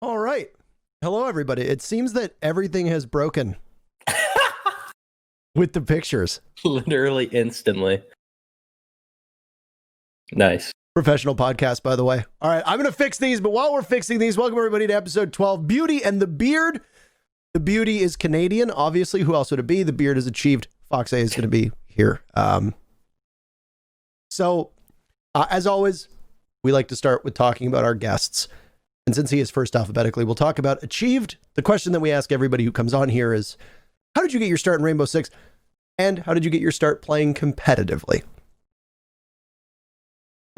All right. Hello, everybody. It seems that everything has broken with the pictures. Literally instantly. Nice. Professional podcast, by the way. All right, I'm going to fix these, but while we're fixing these, welcome everybody to episode 12, Beauty and the Beard. The Beauty is Canadian, obviously. Who else would it be? The Beard is achieved. FoxA is going to be here. As always, we like to start with talking about our guests. And since he is first alphabetically, we'll talk about achieved. The question that we ask everybody who comes on here is, how did you get your start in Rainbow Six? And how did you get your start playing competitively?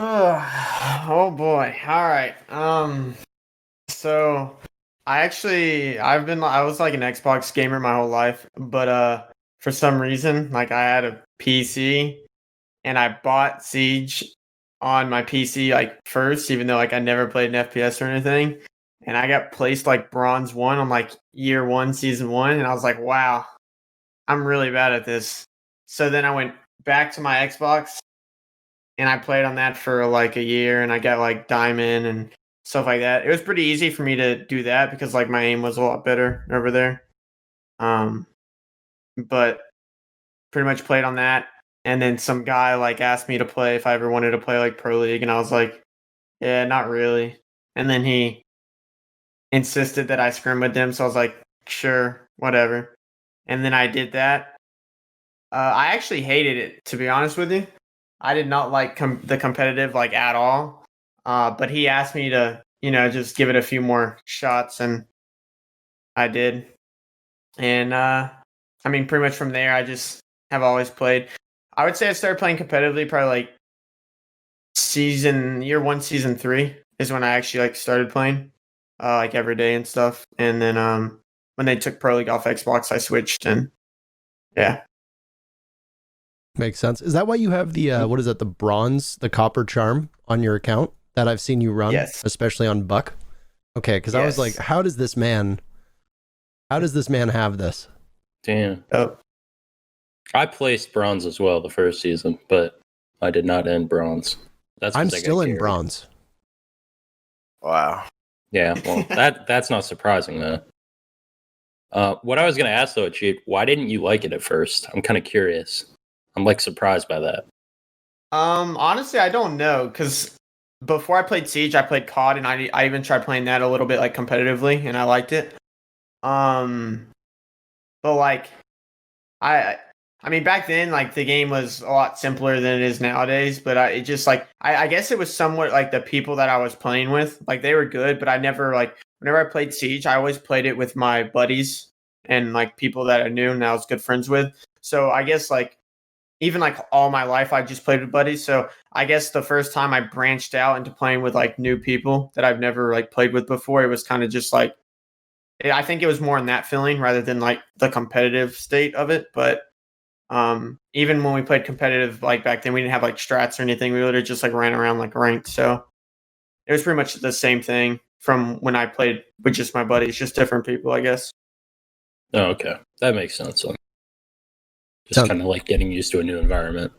Oh boy. All right. So I was like an Xbox gamer my whole life, but for some reason, like I had a PC and I bought Siege on my PC like first, even though like I never played an FPS or anything. And I got placed like bronze 1 on like year 1, season 1, and I was like, wow, I'm really bad at this. So then I went back to my Xbox and I played on that for like a year, and I got like diamond and stuff like that. It was pretty easy for me to do that because like my aim was a lot better over there. But pretty much played on that. And then some guy like asked me to play if I ever wanted to play like Pro League, and I was like, yeah, not really. And then he insisted that I scrim with him, so I was like, sure, whatever. And then I did that. I actually hated it, to be honest with you. I did not like the competitive like at all. But he asked me to, just give it a few more shots, and I did. And pretty much from there, I just have always played. I would say I started playing competitively probably like year 1, season 3 is when I actually like started playing, like every day and stuff. And then when they took Pro League off Xbox, I switched, and yeah. Makes sense. Is that why you have the, the copper charm on your account that I've seen you run? Yes. Especially on Buck? Okay, because I was like, how does this man have this? Damn. Oh. I placed bronze as well the first season, but I did not end bronze. I'm still in bronze. Wow. Yeah, well, that's not surprising though. What I was going to ask though, Chief, why didn't you like it at first? I'm kind of curious. I'm like surprised by that. Honestly, I don't know, because before I played Siege, I played COD, and I even tried playing that a little bit like competitively, and I liked it. But like, I mean, back then, like the game was a lot simpler than it is nowadays. But it just like I guess it was somewhat like the people that I was playing with, like they were good, but I never like whenever I played Siege, I always played it with my buddies and like people that I knew and I was good friends with. So I guess like even like all my life, I just played with buddies. So I guess the first time I branched out into playing with like new people that I've never like played with before, it was kind of just like I think it was more in that feeling rather than like the competitive state of it, but. Even when we played competitive, like back then, we didn't have like strats or anything. We literally just like ran around like ranked. So it was pretty much the same thing from when I played with just my buddies, just different people, I guess. Oh, okay. That makes sense. Just kind of like getting used to a new environment.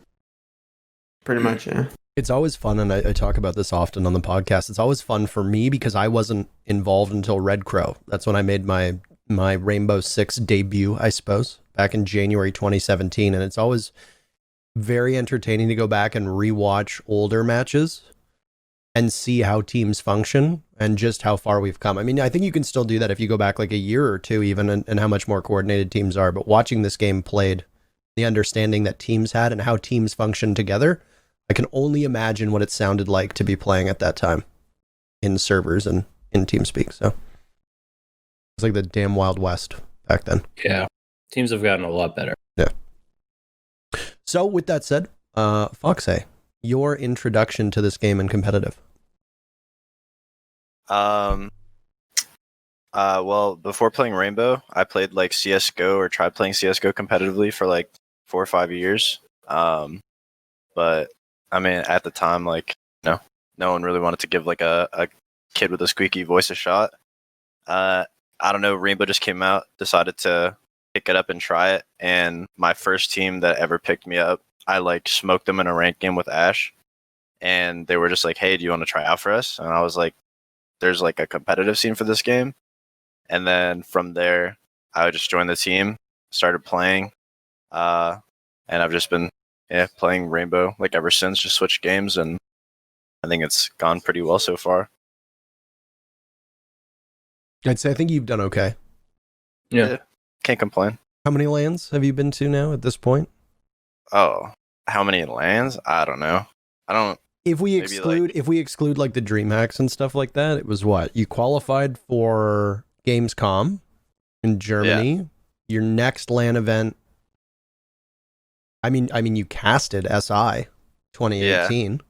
Pretty much, yeah. It's always fun, and I talk about this often on the podcast. It's always fun for me because I wasn't involved until Red Crow. That's when I made my Rainbow Six debut, I suppose, back in January 2017. And it's always very entertaining to go back and rewatch older matches and see how teams function and just how far we've come. I mean, I think you can still do that if you go back like a year or two even, and how much more coordinated teams are. But watching this game played, the understanding that teams had and how teams function together, I can only imagine what it sounded like to be playing at that time in servers and in TeamSpeak. So it's like the damn Wild West back then. Yeah. Teams have gotten a lot better. Yeah. So with that said, FoxA, your introduction to this game and competitive. Well, before playing Rainbow, I played like CSGO or tried playing CSGO competitively for like 4 or 5 years. But I mean, at the time, like, no one really wanted to give like a kid with a squeaky voice a shot. I don't know. Rainbow just came out, decided to pick it up and try it. And my first team that ever picked me up, I like smoked them in a ranked game with Ash. And they were just like, hey, do you want to try out for us? And I was like, there's like a competitive scene for this game. And then from there, I would just join the team, started playing, and I've just been playing Rainbow like ever since. Just switched games, and I think it's gone pretty well so far. I'd say I think you've done okay. Yeah. Can't complain. How many lands have you been to now at this point? Oh, how many lands? I don't know. I don't. If we Maybe, exclude like the dream hacks and stuff like that, it was what? You qualified for Gamescom in Germany. Your next LAN event. I mean, you casted SI 2018.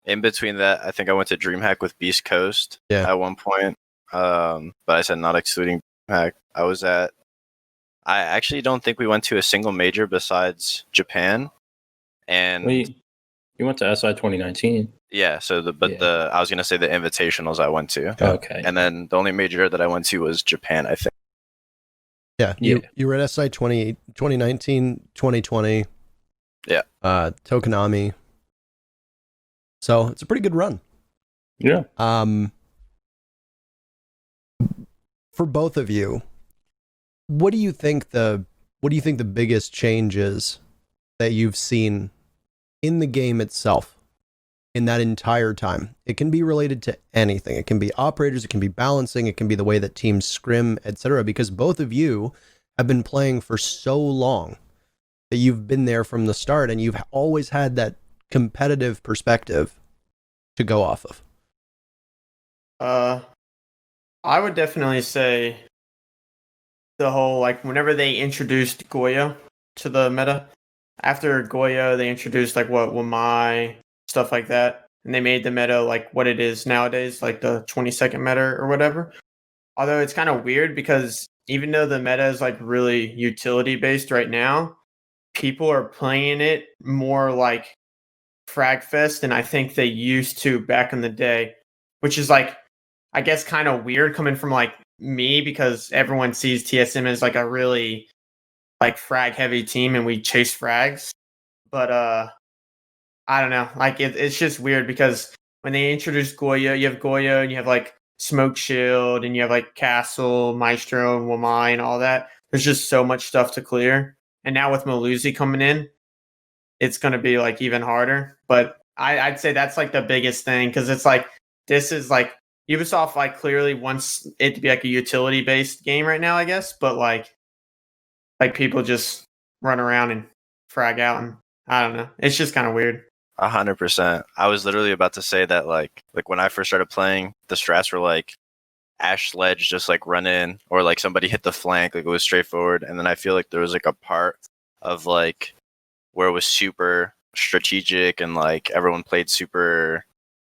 In between that, I think I went to DreamHack with Beast Coast at one point. But I said not excluding DreamHack. I actually don't think we went to a single major besides Japan. And you went to SI 2019. Yeah, so I was gonna say the invitationals I went to. Okay. And then the only major that I went to was Japan, I think. Yeah. You were at SI 2019, 2020. Yeah. Tokonami. So it's a pretty good run. Yeah. For both of you, what do you think the biggest change is that you've seen in the game itself in that entire time? It can be related to anything. It can be operators, it can be balancing, it can be the way that teams scrim, etc. Because both of you have been playing for so long that you've been there from the start and you've always had that competitive perspective to go off of. I would definitely say the whole, like, whenever they introduced Goya to the meta, after Goya, they introduced like what Wamai, stuff like that, and they made the meta like what it is nowadays, like the 20-second meta or whatever. Although it's kind of weird because even though the meta is like really utility based right now, people are playing it more like Fragfest than I think they used to back in the day, which is like, I guess, kind of weird coming from like me because everyone sees TSM as like a really like frag heavy team and we chase frags. But I don't know, like it's just weird because when they introduced Goya, you have Goya and you have like Smoke Shield and you have like Castle, Maestro, and Wamai and all that. There's just so much stuff to clear. And now with Malusi coming in, it's going to be like even harder. But I'd say that's like the biggest thing because it's like this is like Ubisoft like clearly wants it to be like a utility based game right now, I guess. But like people just run around and frag out, and I don't know. It's just kind of weird. 100%. I was literally about to say that like when I first started playing, the strats were like Ash Sledge just like run in, or like somebody hit the flank, like it was straightforward. And then I feel like there was like a part of like where it was super strategic and like everyone played super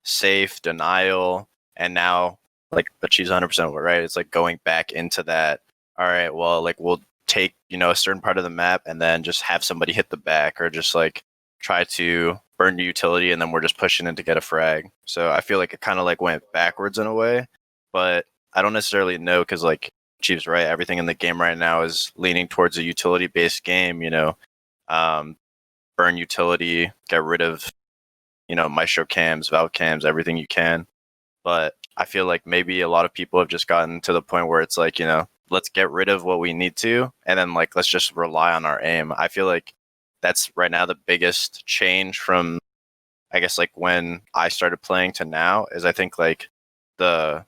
safe, denial, and now like, but she's 100% right. It's like going back into that. All right, well, like we'll take, a certain part of the map and then just have somebody hit the back or just like try to burn utility and then we're just pushing in to get a frag. So I feel like it kind of like went backwards in a way, but I don't necessarily know because like Chief's right. Everything in the game right now is leaning towards a utility based game, burn utility, get rid of, Maestro cams, Valve cams, everything you can. But I feel like maybe a lot of people have just gotten to the point where it's like, let's get rid of what we need to, and then like let's just rely on our aim. I feel like that's right now the biggest change from, I guess, like when I started playing to now is I think like the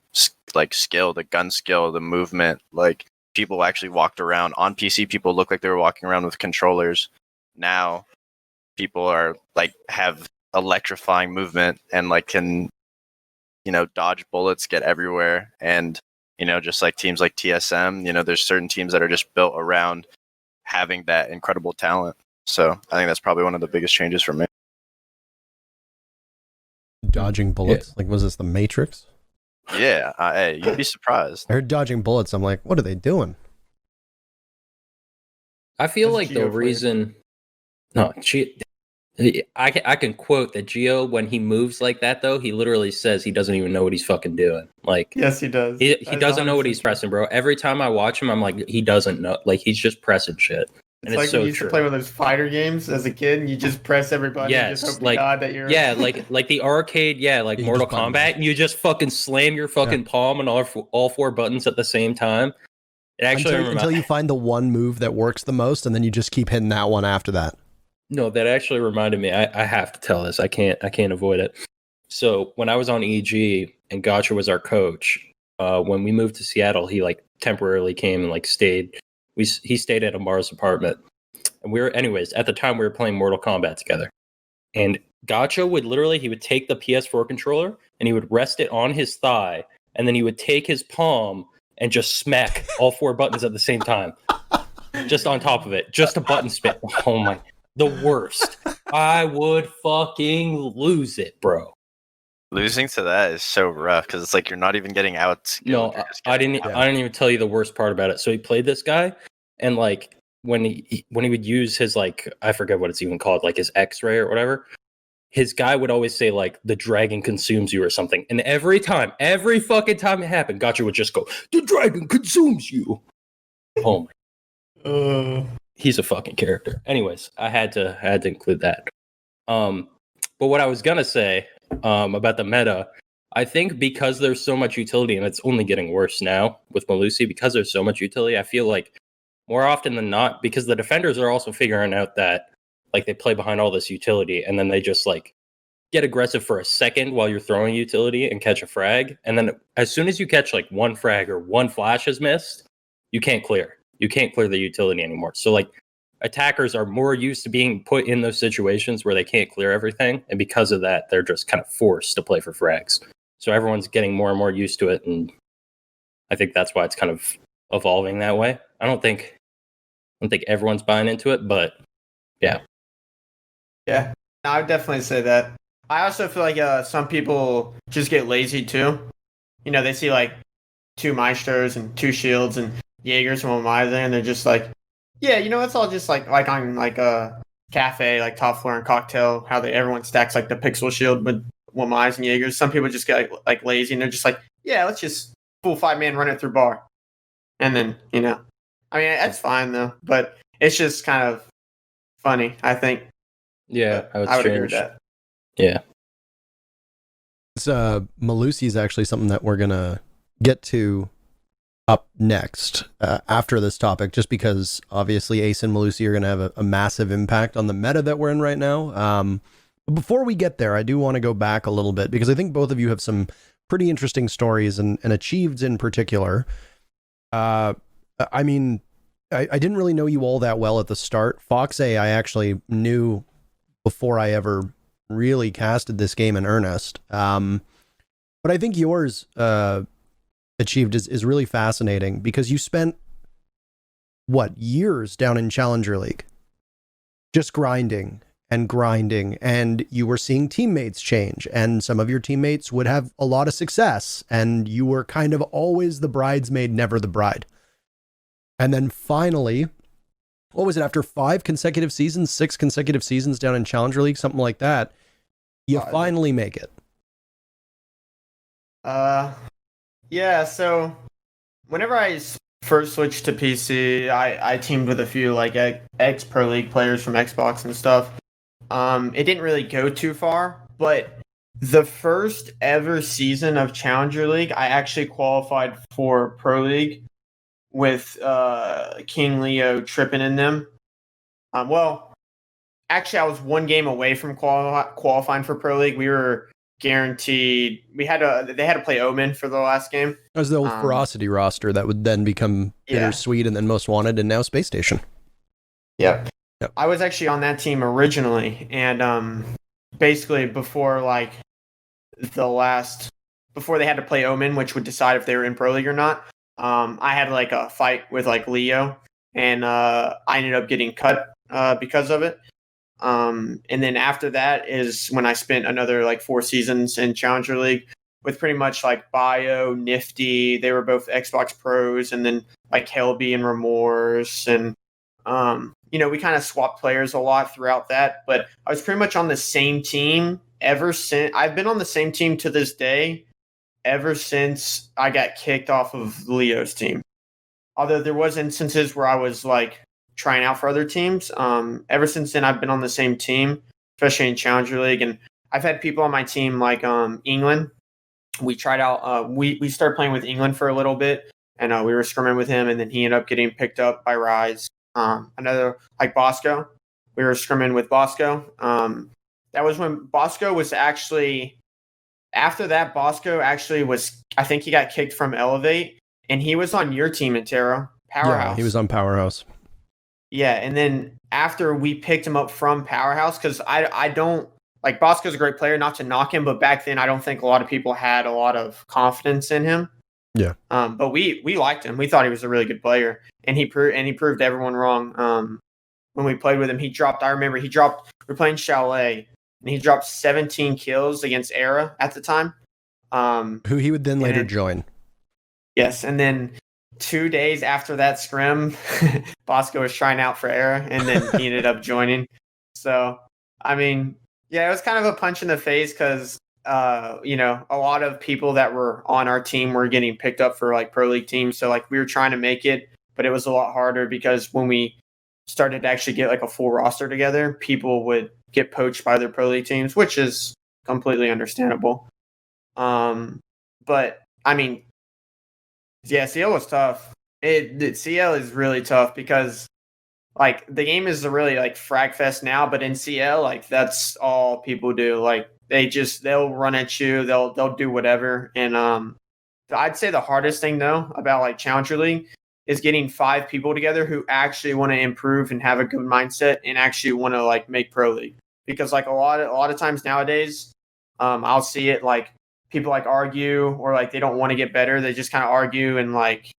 like skill, the gun skill, the movement, like people actually walked around on PC. People look like they were walking around with controllers. Now people are like have electrifying movement and like can, dodge bullets, get everywhere. And, just like teams like TSM, there's certain teams that are just built around having that incredible talent. So I think that's probably one of the biggest changes for me. Dodging bullets? Like, was this the Matrix? Yeah. Hey, you'd be surprised. I heard dodging bullets. I'm like, what are they doing? I feel like the reason... No, I can quote that Geo, when he moves like that, though, he literally says he doesn't even know what he's fucking doing. Like, yes, he does. He doesn't know what he's pressing, bro. Every time I watch him, I'm like, he doesn't know. Like, he's just pressing shit. And It's it's like when so you used to true. play one of those fighter games as a kid, and you just press every button and just Yes, hope to like God that you're like the arcade, like You Mortal just button Kombat, mash. and you just fucking slam your fucking palm on all four buttons at the same time. It actually Until you find the one move that works the most, and then you just keep hitting that one after that. No, that actually reminded me. I have to tell this. I can't avoid it. So when I was on EG and Gotcha was our coach, when we moved to Seattle, he like temporarily came and like stayed. He stayed at Amar's apartment, and anyways at the time we were playing Mortal Kombat together. And Gotcha would he would take the PS4 controller and he would rest it on his thigh, and then he would take his palm and just smack all four buttons at the same time, just on top of it, just a button spit. Oh my. The worst. I would fucking lose it, bro. Losing to that is so rough because it's like you're not even getting out. No, I didn't even tell you the worst part about it. So he played this guy, and like when he would use his like, I forget what it's even called, like his X-ray or whatever, his guy would always say like the dragon consumes you or something. And every fucking time it happened, Gotcha would just go, the dragon consumes you. Oh my. He's a fucking character. Anyways, I had to include that. But what I was gonna say about the meta, I think because there's so much utility, and it's only getting worse now with Malusi, because there's so much utility, I feel like more often than not, because the defenders are also figuring out that like they play behind all this utility, and then they just like get aggressive for a second while you're throwing utility and catch a frag, and then as soon as you catch like one frag or one flash is missed, you can't clear the utility anymore. So like attackers are more used to being put in those situations where they can't clear everything, and because of that, they're just kind of forced to play for frags. So everyone's getting more and more used to it, and I think that's why it's kind of evolving that way. I don't think everyone's buying into it, but yeah. Yeah, I would definitely say that. I also feel like some people just get lazy too. You know, they see like 2 Maestros and 2 Shields and Jaegers and Wamai there, and they're just like, yeah, you know, it's all just like on like a cafe, like top floor and cocktail, how everyone stacks like the pixel shield with Wamais and Jaegers. Some people just get like lazy, and they're just like, yeah, let's just full 5-man run it through bar. And then, you know, I mean, that's fine though, but it's just kind of funny, I think. Yeah, I would agree with that. Yeah. It's Malusi is actually something that we're gonna get to up next after this topic, just because obviously Ace and Malusi are gonna have a massive impact on the meta that we're in right now. But before we get there, I do want to go back a little bit because I think both of you have some pretty interesting stories and achieved in particular. I mean, I didn't really know you all that well at the start. FoxA, I actually knew before I ever really casted this game in earnest. But I think yours achieved is really fascinating because you spent years down in Challenger League just grinding, and you were seeing teammates change, and some of your teammates would have a lot of success, and you were kind of always the bridesmaid, never the bride. And then finally, what was it, after 6 consecutive seasons down in Challenger League, something like that, you finally make it. Yeah, so whenever I first switched to PC, I teamed with a few like ex-Pro League players from Xbox and stuff. It didn't really go too far, but the first ever season of Challenger League, I actually qualified for Pro League with King Leo tripping in them. Well, actually, I was 1 game away from qualifying for Pro League. We were guaranteed. They had to play Omen for the last game. That was the old Ferocity roster that would then become Bittersweet and then Most Wanted and now Space Station. Yep. I was actually on that team originally, and basically before they had to play Omen, which would decide if they were in Pro League or not. I had like a fight with like Leo, and I ended up getting cut because of it. And then after that is when I spent another like 4 seasons in Challenger League with pretty much like Bio, Nifty. They were both Xbox Pros, and then like Helby and Remorse, and you know, we kind of swapped players a lot throughout that. But I was pretty much on the same team ever since. I've been on the same team to this day ever since I got kicked off of Leo's team. Although there was instances where I was like trying out for other teams. Ever since then, I've been on the same team, especially in Challenger League, and I've had people on my team like England. We tried out. We started playing with England for a little bit, and we were scrimming with him, and then he ended up getting picked up by Rise. Another like Bosco, we were scrimming with Bosco. That was when Bosco was actually. After that, Bosco actually was. I think he got kicked from Elevate, and he was on your team, INTERRO, Powerhouse. Yeah, he was on Powerhouse. Yeah, and then after we picked him up from Powerhouse, because I don't like Bosco's a great player, not to knock him, but back then I don't think a lot of people had a lot of confidence in him. Yeah. But we liked him. We thought he was a really good player, and he proved everyone wrong. When we played with him, he dropped. I remember he dropped. We're playing Chala, and he dropped 17 kills against Era at the time. Who he would then later join. Yes, and then 2 days after that scrim, Bosco was trying out for Era, and then he ended up joining. So, I mean, yeah, it was kind of a punch in the face because, a lot of people that were on our team were getting picked up for like pro league teams. So, like, we were trying to make it, but it was a lot harder because when we started to actually get like a full roster together, people would get poached by their pro league teams, which is completely understandable. But I mean, yeah, CL was tough. CL is really tough because like the game is a really like frag fest now, but in CL, like that's all people do. Like they'll run at you, they'll do whatever. And I'd say the hardest thing though about like Challenger League is getting 5 people together who actually want to improve and have a good mindset and actually want to like make pro league. Because like a lot of times nowadays, I'll see it like people like argue or like they don't want to get better. They just kind of argue and like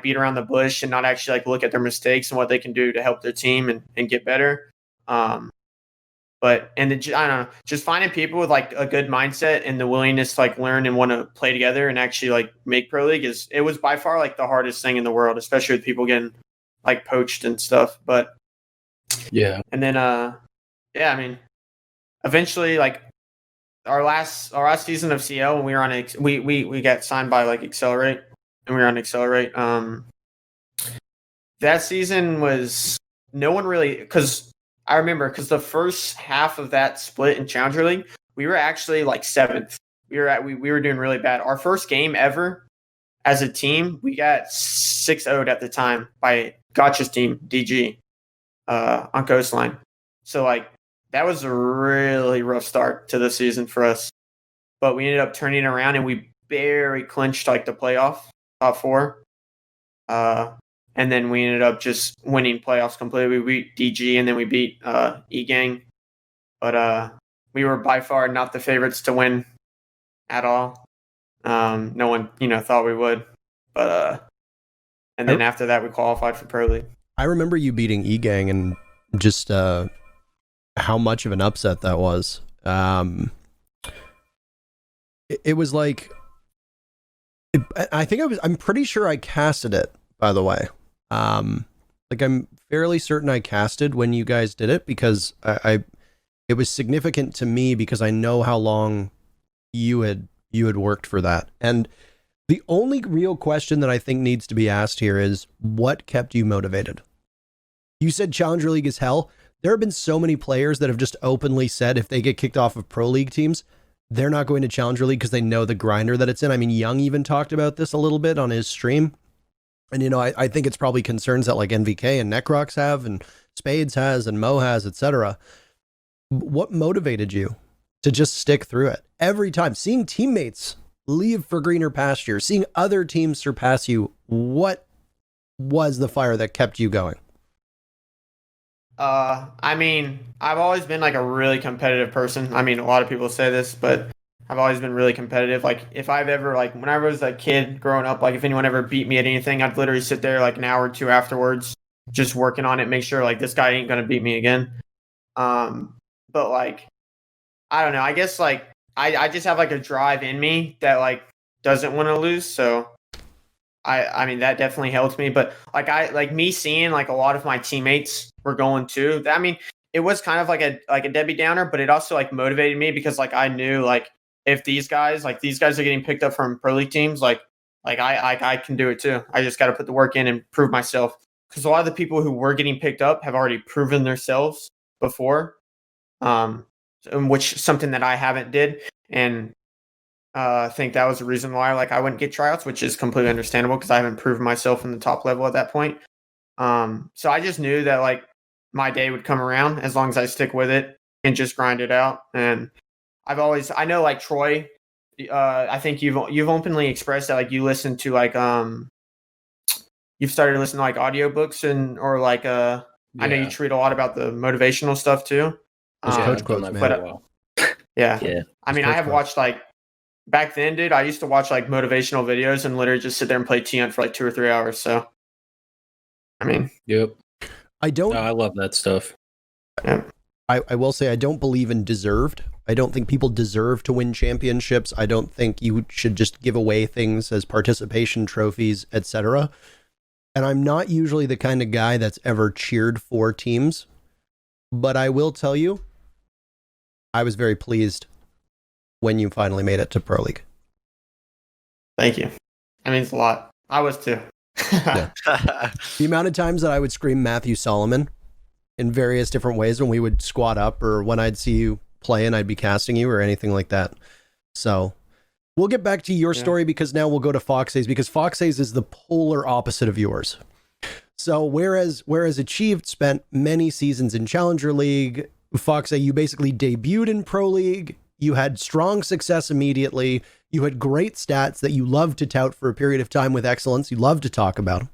beat around the bush and not actually like look at their mistakes and what they can do to help their team and get better. I don't know, just finding people with like a good mindset and the willingness to like learn and want to play together and actually like make pro league it was by far like the hardest thing in the world, especially with people getting like poached and stuff. But yeah, and then I mean, eventually like our last season of CL when we were on we got signed by like Accelerate and we were on Accelerate. That season was no one really because. I remember because the first half of that split in Challenger League, we were actually like 7th. We were doing really bad. Our first game ever as a team, we got 6-0'd at the time by Gotcha's team, DG, on Coastline. So like that was a really rough start to the season for us. But we ended up turning it around and we barely clinched like the playoff top 4. And then we ended up just winning playoffs completely. We beat DG and then we beat E-Gang. But we were by far not the favorites to win at all. No one, thought we would. But and then after that, we qualified for Pro League. I remember you beating E-Gang and just how much of an upset that was. It was like, I'm pretty sure I casted it, by the way. Like I'm fairly certain I casted when you guys did it because it was significant to me because I know how long you had worked for that. And the only real question that I think needs to be asked here is what kept you motivated? You said Challenger League is hell. There have been so many players that have just openly said if they get kicked off of pro league teams, they're not going to Challenger League because they know the grinder that it's in. I mean, Young even talked about this a little bit on his stream. And, I think it's probably concerns that like NVK and Necrox have and Spades has and Mo has, etc. What motivated you to just stick through it every time? Seeing teammates leave for greener pasture, seeing other teams surpass you. What was the fire that kept you going? I mean, I've always been like a really competitive person. I mean, a lot of people say this, but I've always been really competitive. Like if I've ever like when I was a kid growing up, like if anyone ever beat me at anything, I'd literally sit there like an hour or two afterwards, just working on it, make sure like this guy ain't gonna beat me again. But like I don't know. I guess like I just have like a drive in me that like doesn't want to lose. So I mean that definitely helped me. But like me seeing like a lot of my teammates were going too. I mean, it was kind of like a Debbie Downer, but it also like motivated me because like I knew like if these guys are getting picked up from pro league teams, like I can do it too. I just got to put the work in and prove myself because a lot of the people who were getting picked up have already proven themselves before, which something that I haven't did, and I think that was the reason why I wouldn't get tryouts, which is completely understandable because I haven't proven myself in the top level at that point. So I just knew that my day would come around as long as I stick with it and just grind it out. And I know Troy, I think you've openly expressed that you listen to you've started listening to audiobooks I know you tweet a lot about the motivational stuff too. Those coach quotes, man. Yeah. I mean, I have watched back then, dude, I used to watch motivational videos and literally just sit there and play T-Hunt for 2 or 3 hours. So, I mean, yep. I love that stuff. Yeah. I will say I don't believe in deserved. I don't think people deserve to win championships. I don't think you should just give away things as participation trophies, etc. And I'm not usually the kind of guy that's ever cheered for teams. But I will tell you, I was very pleased when you finally made it to Pro League. Thank you. That means a lot. I was too. Yeah. The amount of times that I would scream Matthew Solomon in various different ways when we would squat up or when I'd see you play and I'd be casting you or anything like that. So we'll get back to your story because now we'll go to FoxA's because FoxA's is the polar opposite of yours. So whereas Achieved spent many seasons in Challenger League, FoxA, you basically debuted in Pro League. You had strong success immediately. You had great stats that you loved to tout for a period of time with excellence. You loved to talk about them.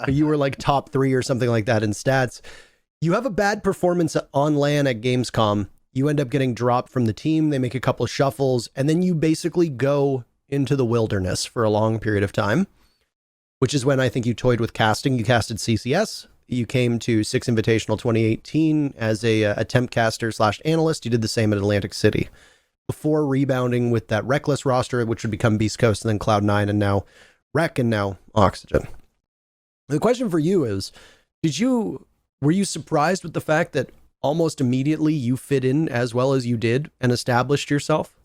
You were top 3 or something like that in stats. You have a bad performance on LAN at Gamescom. You end up getting dropped from the team. They make a couple of shuffles, and then you basically go into the wilderness for a long period of time, which is when I think you toyed with casting. You casted CCS. You came to Six Invitational 2018 as a temp caster / analyst. You did the same at Atlantic City before rebounding with that Reckless roster, which would become Beast Coast and then Cloud9 and now Rec and now Oxygen. The question for you is, were you surprised with the fact that almost immediately you fit in as well as you did and established yourself?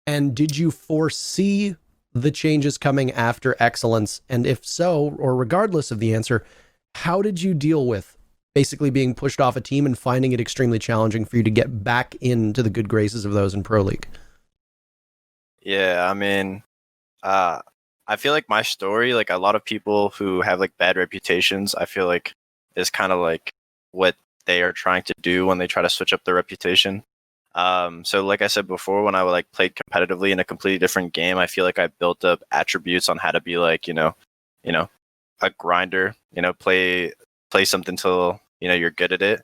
And did you foresee the changes coming after Excellence? And if so, or regardless of the answer, how did you deal with basically being pushed off a team and finding it extremely challenging for you to get back into the good graces of those in Pro League? Yeah, I mean, I feel like my story, a lot of people who have bad reputations, I feel is kind of what they are trying to do when they try to switch up their reputation. So like I said before, when I played competitively in a completely different game, I feel I built up attributes on how to be a grinder, play something till, you're good at it.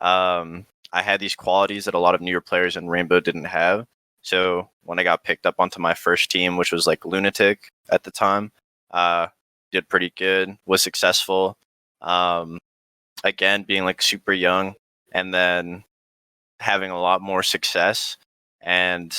I had these qualities that a lot of newer players in Rainbow didn't have. So when I got picked up onto my first team, which was Lunatic at the time, did pretty good, was successful. Again, being super young and then having a lot more success. And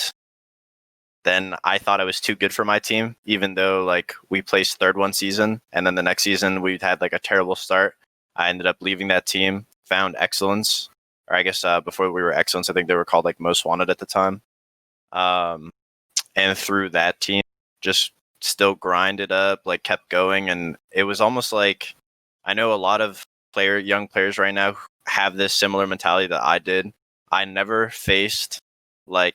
then I thought I was too good for my team, even though we placed third one season. And then the next season we had a terrible start. I ended up leaving that team, found Excellence, or I guess before we were Excellence, I think they were called Most Wanted at the time. And through that team, just still grinded up, kept going. And it was almost I know a lot of young players right now have this similar mentality that I did. I never faced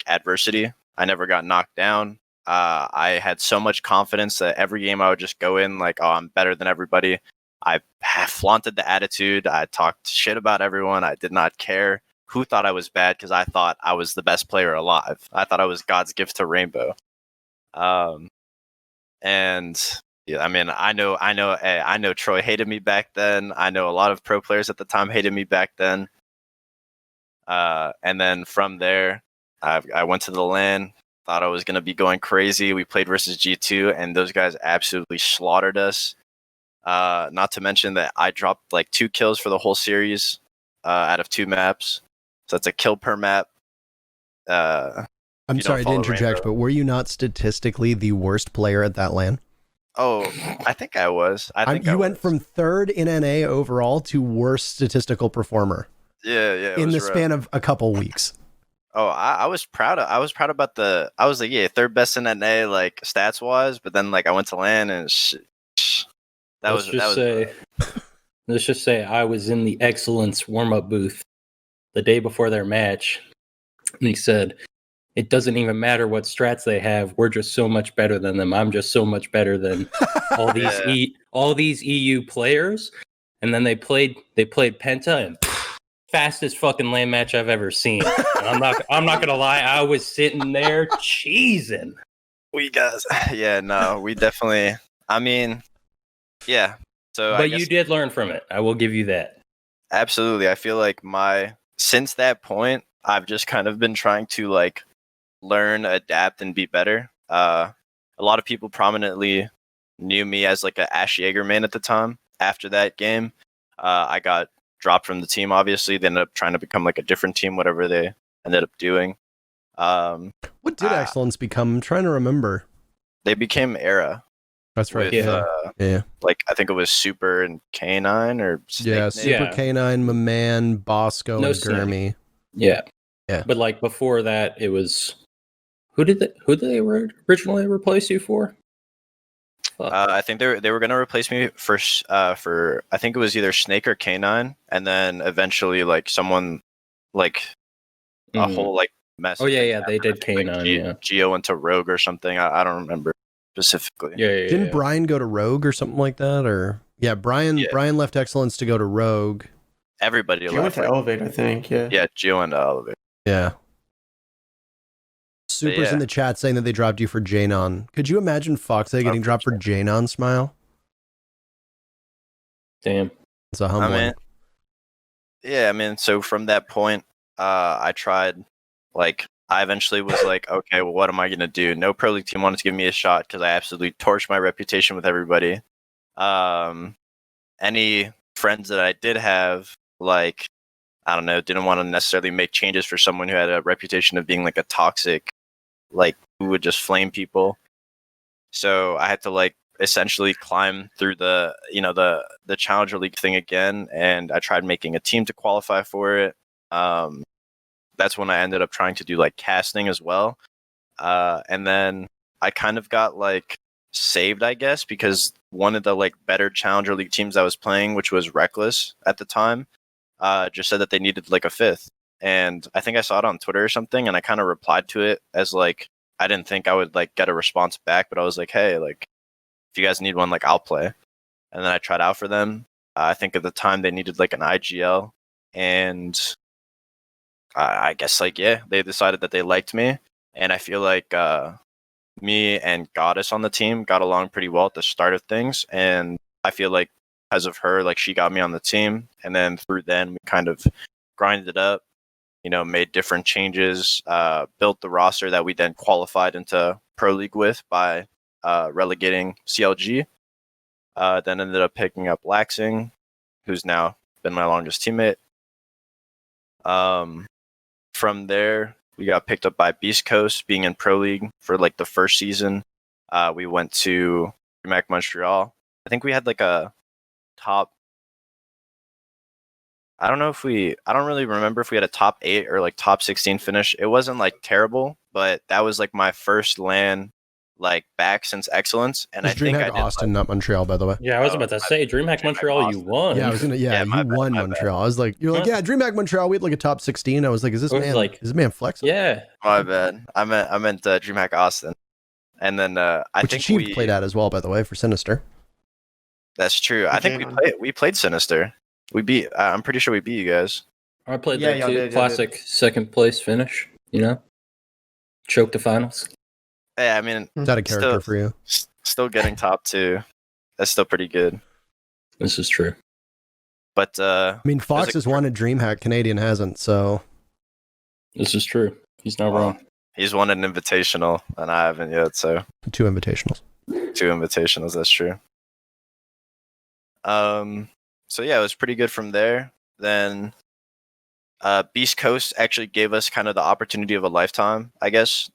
adversity. I never got knocked down. I had so much confidence that every game I would just go in oh, I'm better than everybody. I flaunted the attitude. I talked shit about everyone. I did not care who thought I was bad because I thought I was the best player alive. I thought I was God's gift to Rainbow. And yeah, I mean, I know Troy hated me back then. I know a lot of pro players at the time hated me back then. And then from there, I went to the LAN, thought I was going to be going crazy. We played versus G2, and those guys absolutely slaughtered us. Not to mention that I dropped 2 kills for the whole series out of 2 maps. So that's a kill per map. I'm sorry to interject, but were you not statistically the worst player at that LAN? Oh, I think I was. You went from 3rd in NA overall to worst statistical performer. Yeah. In the span of a couple weeks. Oh, I was proud about I was 3rd best in NA stats wise, but then I went to LAN and that was let's just say I was in the Excellence warm-up booth the day before their match, and he said, "It doesn't even matter what strats they have. We're just so much better than them. I'm just so much better than all these all these EU players." And then they played Penta, and fastest fucking lane match I've ever seen. And I'm not gonna lie, I was sitting there cheesing. We guys, yeah, no, we definitely. I mean, yeah. So, but I guess, you did learn from it. I will give you that. absolutely. I feel like since that point, I've just kind of been trying to like learn, adapt, and be better. A lot of people prominently knew me as like a Ash Jaeger main at the time. After that game, I got dropped from the team. Obviously, they ended up trying to become like a different team, whatever they ended up doing. What did Excellence become? I'm trying to remember. They became Era. That's right. With, yeah. Like I think it was Super and K9 or Super K9, my man, Bosco, and Gurmy. Yeah. Yeah. But like before that, it was who did they originally replace you for? I think they were gonna replace me for I think it was either Snake or K9, and then eventually like someone like a whole like mess. Oh yeah, they did K9. Like, Geo went to Rogue or something. I don't remember specifically. Yeah. Didn't Brian go to Rogue or something like that? Or Brian left Excellence to go to Rogue. Everybody Geo went to Elevate, I think. Yeah, Geo went to Elevate. Yeah. Super's in the chat saying that they dropped you for Janon. Could you imagine FoxA getting dropped for Janon? Smile. Damn. It's a humbling. I mean, so from that point, I tried, like, I eventually was like, okay, well, what am I going to do? No Pro League team wanted to give me a shot because I absolutely torched my reputation with everybody. Any friends that I did have, like, I don't know, didn't want to necessarily make changes for someone who had a reputation of being like a toxic, like, who would just flame people. So I had to like essentially climb through the Challenger League thing again, and I tried making a team to qualify for it. That's when I ended up trying to do like casting as well. And then I kind of got like saved, I guess, because one of the like better Challenger League teams I was playing, which was Reckless at the time, just said that they needed like a fifth. And I think I saw it on Twitter or something, and I kind of replied to it as like, I didn't think I would like get a response back, but I was like, hey, like, if you guys need one, like, I'll play. And then I tried out for them. I think at the time they needed like an IGL, and I guess like, they decided that they liked me. And I feel like me and Goddess on the team got along pretty well at the start of things. And I feel like because of her, like, she got me on the team. And then through then we kind of grinded it up, made different changes, built the roster that we then qualified into Pro League with by relegating CLG. Then ended up picking up Laxing, who's now been my longest teammate. From there, we got picked up by Beast Coast, being in Pro League for like the first season. We went to DreamHack Montreal. I think we had like a top. I don't really remember if we had a top 8 or like top 16 finish. It wasn't like terrible, but that was like my first LAN like back since Excellence. And I think I did Austin, not Montreal, by the way. Yeah, I was about to say DreamHack Montreal, you won. Yeah, I was gonna. Yeah, you won Montreal. I was like, you're like, DreamHack Montreal. We had like a top 16. I was like, is this man flexing? Yeah, my bad. I meant DreamHack Austin. And then I think we played at as well, by the way, for Sinister. That's true. I think we played Sinister. We beat. I'm pretty sure we beat you guys. I played that too. Classic second place finish. Choked the finals. Yeah, I mean, is that a character for you? Still getting top 2. That's still pretty good. This is true. But I mean, Fox has won a DreamHack. Canadian hasn't. So this is true. He's not wrong. He's won an invitational, and I haven't yet. So 2 invitationals. 2 invitationals. That's true. So yeah, it was pretty good from there. Then Beast Coast actually gave us kind of the opportunity of a lifetime, I guess.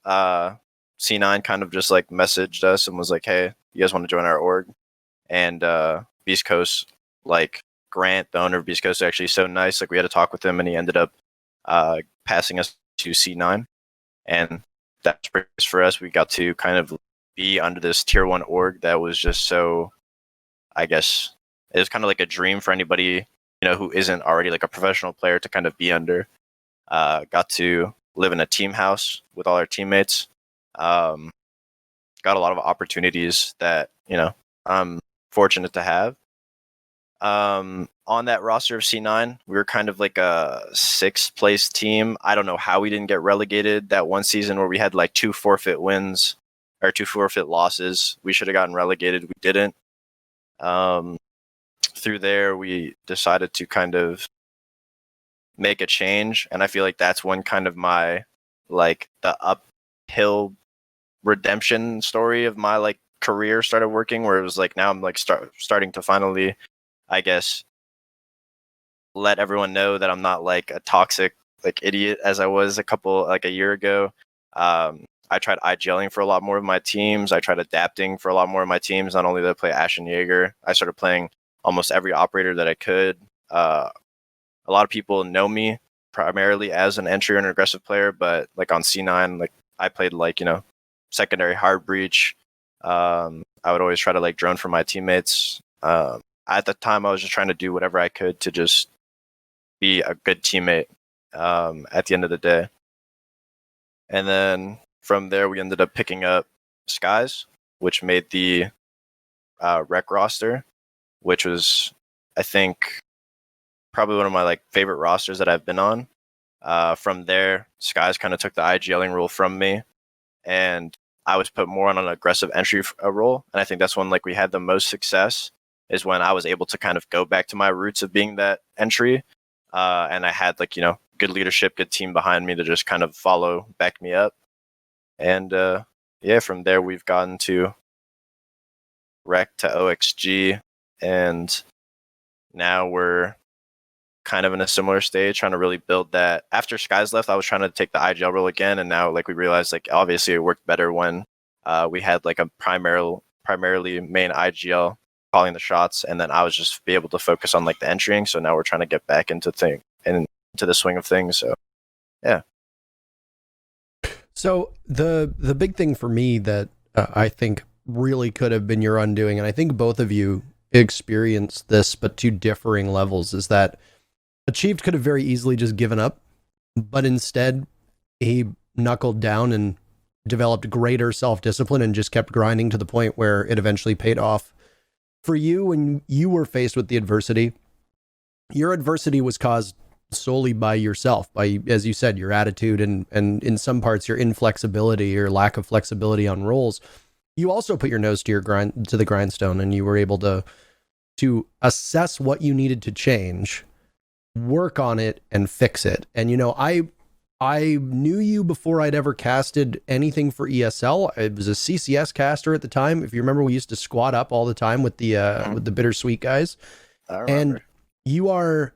C9 kind of just like messaged us and was like, hey, you guys want to join our org? And Beast Coast, like Grant, the owner of Beast Coast, is actually so nice. Like, we had to talk with him, and he ended up passing us to C9. And that's pretty nice for us. We got to kind of be under this tier 1 org that was just so, I guess, it was kind of like a dream for anybody, who isn't already like a professional player to kind of be under. Got to live in a team house with all our teammates. Got a lot of opportunities that, I'm fortunate to have. On that roster of C9, we were kind of like a 6th place team. I don't know how we didn't get relegated that one season where we had like 2 forfeit wins or 2 forfeit losses. We should have gotten relegated. We didn't. Through there, we decided to kind of make a change. And I feel like that's when kind of my, like, the uphill redemption story of my like career started working, where it was like, now I'm like starting to finally, I guess, let everyone know that I'm not like a toxic like idiot as I was a year ago. I tried IGLing for a lot more of my teams. I tried adapting for a lot more of my teams. Not only did I play Ashen Jaeger, I started playing almost every operator that I could. A lot of people know me primarily as an entry or an aggressive player, but like on C9, like I played like, secondary hard breach. I would always try to like drone for my teammates. At the time, I was just trying to do whatever I could to just be a good teammate at the end of the day. And then from there, we ended up picking up Skies, which made the rec roster, which was, I think, probably one of my like favorite rosters that I've been on. From there, Skies kind of took the IGLing role from me, and I was put more on an aggressive entry role. And I think that's when like we had the most success, is when I was able to kind of go back to my roots of being that entry. And I had like, good leadership, good team behind me to just kind of back me up. And from there we've gotten to rec to OXG, and now we're kind of in a similar stage, trying to really build that. After Skies left, I was trying to take the IGL role again, and now like we realized like obviously it worked better when we had like a primarily main IGL calling the shots, and then I was just be able to focus on like the entering. So now we're trying to get back into the swing of things. So yeah. So the big thing for me that I think really could have been your undoing, and I think both of you experienced this, but to differing levels, is that Achieved could have very easily just given up, but instead he knuckled down and developed greater self-discipline and just kept grinding to the point where it eventually paid off. For you, when you were faced with the adversity, your adversity was caused solely by yourself, by, as you said, your attitude and in some parts your inflexibility or lack of flexibility on roles. You also put your nose to the grindstone, and you were able to assess what you needed to change, work on it, and fix it. And I knew you before I'd ever casted anything for ESL. I was a CCS caster at the time. If you remember, we used to squat up all the time with the Bittersweet guys. I remember. And you are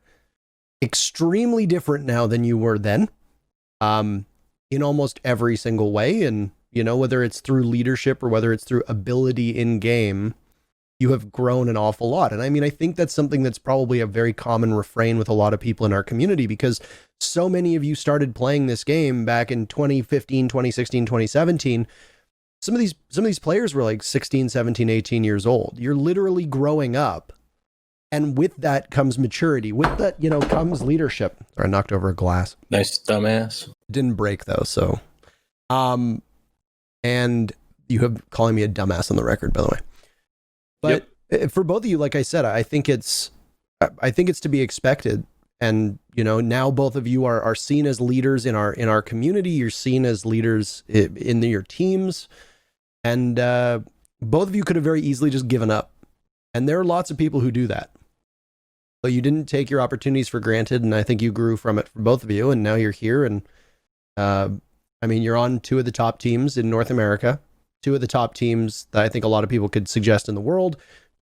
extremely different now than you were then, in almost every single way. And, whether it's through leadership or whether it's through ability in game, you have grown an awful lot. And I mean, I think that's something that's probably a very common refrain with a lot of people in our community, because so many of you started playing this game back in 2015, 2016, 2017. Some of these players were like 16, 17, 18 years old. You're literally growing up. And with that comes maturity. With that, comes leadership. Sorry, I knocked over a glass. Nice dumbass. Didn't break though, so. And you have calling me a dumbass on the record, by the way. But for both of you, like I said, I think it's to be expected. And, now both of you are seen as leaders in our community. You're seen as leaders in your teams. And both of you could have very easily just given up. And there are lots of people who do that. But you didn't take your opportunities for granted, and I think you grew from it for both of you, and now you're here. And you're on 2 of the top teams in North America, 2 of the top teams that I think a lot of people could suggest in the world.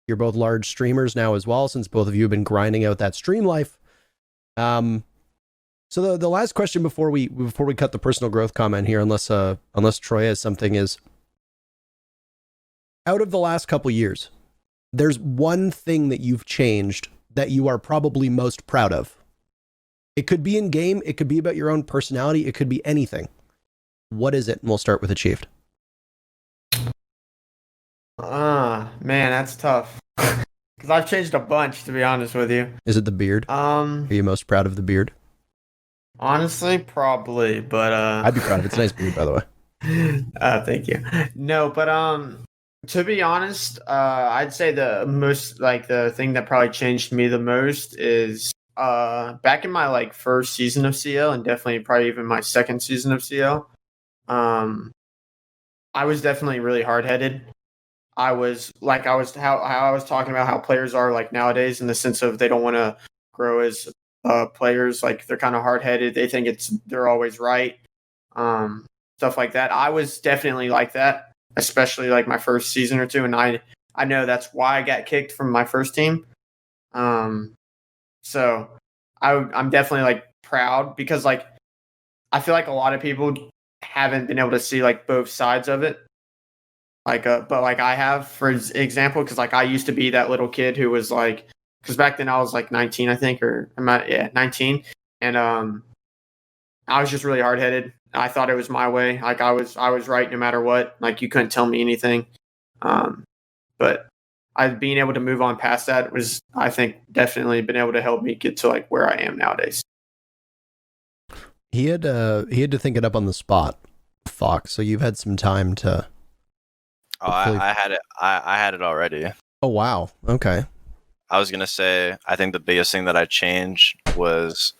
You're both large streamers now as well, since both of you have been grinding out that stream life. So the last question before we cut the personal growth comment here, unless Troy has something, is, out of the last couple years, there's one thing that you've changed that you are probably most proud of. It could be in game, it could be about your own personality, it could be anything. What is it? And we'll start with Achieved. Man, that's tough. Because I've changed a bunch, to be honest with you. Is it the beard? Are you most proud of the beard? Honestly, probably, but I'd be proud of it. It's a nice beard, by the way. Thank you. No, but to be honest, I'd say the most like the thing that probably changed me the most is back in my like first season of CL and definitely probably even my second season of CL. I was definitely really hard-headed. I was how I was talking about how players are like nowadays in the sense of they don't want to grow as players, like they're kind of hard-headed. They think they're always right. Stuff like that. I was definitely like that, especially like my first season or two, and I know that's why I got kicked from my first team. So I'm definitely like proud because like I feel like a lot of people haven't been able to see like both sides of it. Like, but like I have, for example, because like I used to be that little kid who was like, because back then I was like 19, I think, or 19, and I was just really hard headed. I thought it was my way. Like I was right no matter what. Like you couldn't tell me anything. But being able to move on past that was, I think, definitely been able to help me get to like where I am nowadays. He had to think it up on the spot, Fox. So you've had some time to. Oh, I had it. I had it already. Oh wow. Okay. I was gonna say I think the biggest thing that I changed was,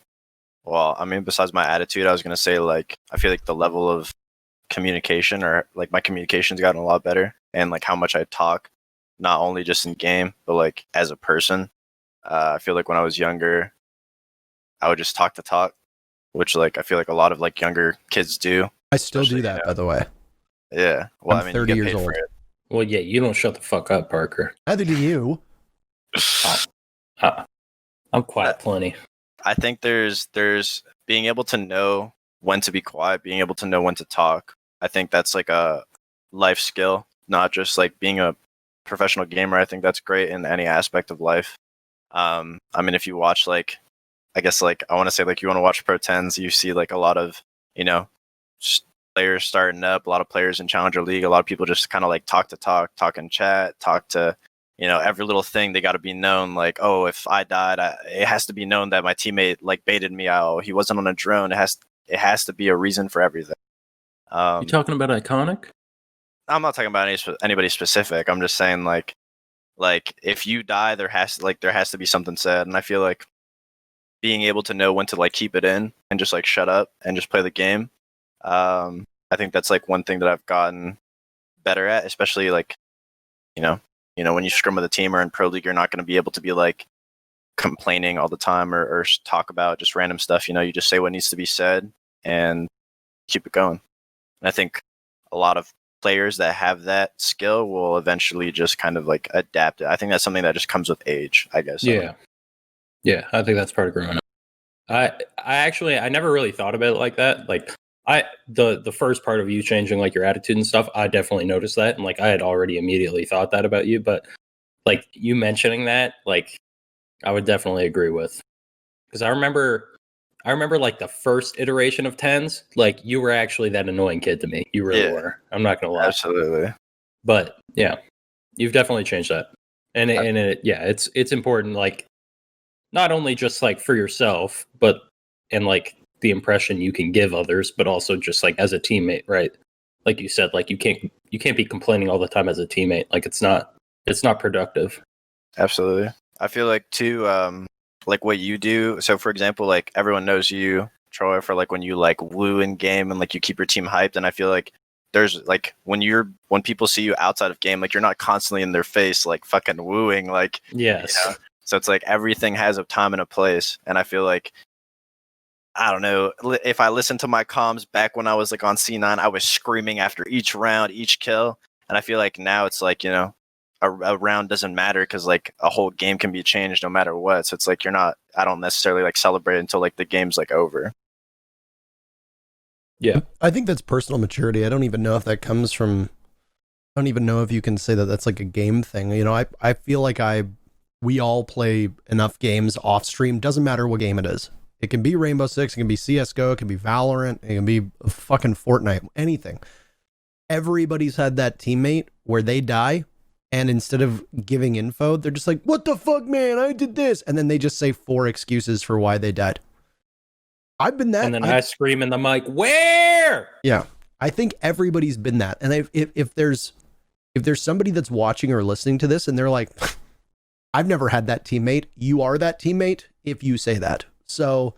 well, I mean, besides my attitude, I was gonna say like I feel like the level of communication, or like my communication's gotten a lot better, and like how much I talk, not only just in game, but like as a person. I feel like when I was younger, I would just talk to talk, which like I feel like a lot of like younger kids do. I still do that, by the way. Yeah. Well, I'm 30 years old. Well, yeah, you don't shut the fuck up, Parker. Neither do you. I'm quiet plenty. I think there's being able to know when to be quiet, being able to know when to talk. I think that's like a life skill, not just like being a professional gamer. I think that's great in any aspect of life. I mean, if you watch like, I guess like I want to say like you want to watch Pro 10s, you see like a lot of, players starting up, a lot of players in Challenger League, a lot of people just kind of like talk in chat, talk to, every little thing. They got to be known, like, oh, if I died, it has to be known that my teammate like baited me out. He wasn't on a drone. It has to be a reason for everything. You talking about iconic? I'm not talking about anybody specific. I'm just saying like if you die, there has to be something said. And I feel like being able to know when to like keep it in and just like shut up and just play the game. I think that's like one thing that I've gotten better at, especially like, when you scrim with a team or in Pro League, you're not going to be able to be like complaining all the time or talk about just random stuff. You just say what needs to be said and keep it going. And I think a lot of players that have that skill will eventually just kind of like adapt it. I think that's something that just comes with age, I guess. Yeah. Yeah, I think that's part of growing up. I never really thought about it like that. Like the first part of you changing like your attitude and stuff, I definitely noticed that, and like I had already immediately thought that about you, but like you mentioning that, like I would definitely agree with, because I remember like the first iteration of tens, like you were actually that annoying kid to me. You really were. I'm not gonna lie. Absolutely. But yeah, you've definitely changed that, and it's important, like not only just like for yourself, but and like the impression you can give others, but also just like as a teammate, right? Like you said, like you can't be complaining all the time as a teammate. Like it's not productive. Absolutely. I feel like too, like what you do. So for example, like everyone knows you, Troy, for like when you like woo in game and like you keep your team hyped. And I feel like there's like when people see you outside of game, like you're not constantly in their face, like fucking wooing, like, yes. So it's like everything has a time and a place. And I feel like, I don't know, if I listened to my comms back when I was like on C9, I was screaming after each round, each kill. And I feel like now it's like, a round doesn't matter because like a whole game can be changed no matter what. So it's like I don't necessarily like celebrate until like the game's like over. Yeah. I think that's personal maturity. I don't even know if that comes from, I don't even know if you can say that that's like a game thing. I feel like we all play enough games off stream. Doesn't matter what game it is. It can be Rainbow Six, it can be CSGO, it can be Valorant, it can be fucking Fortnite, anything. Everybody's had that teammate where they die And instead of giving info, they're just like, what the fuck, man? I did this. And then they just say 4 excuses for why they died. I've been that. And then I scream in the mic, where? Yeah. I think everybody's been that. And if there's somebody that's watching or listening to this and they're like, I've never had that teammate, you are that teammate if you say that. So,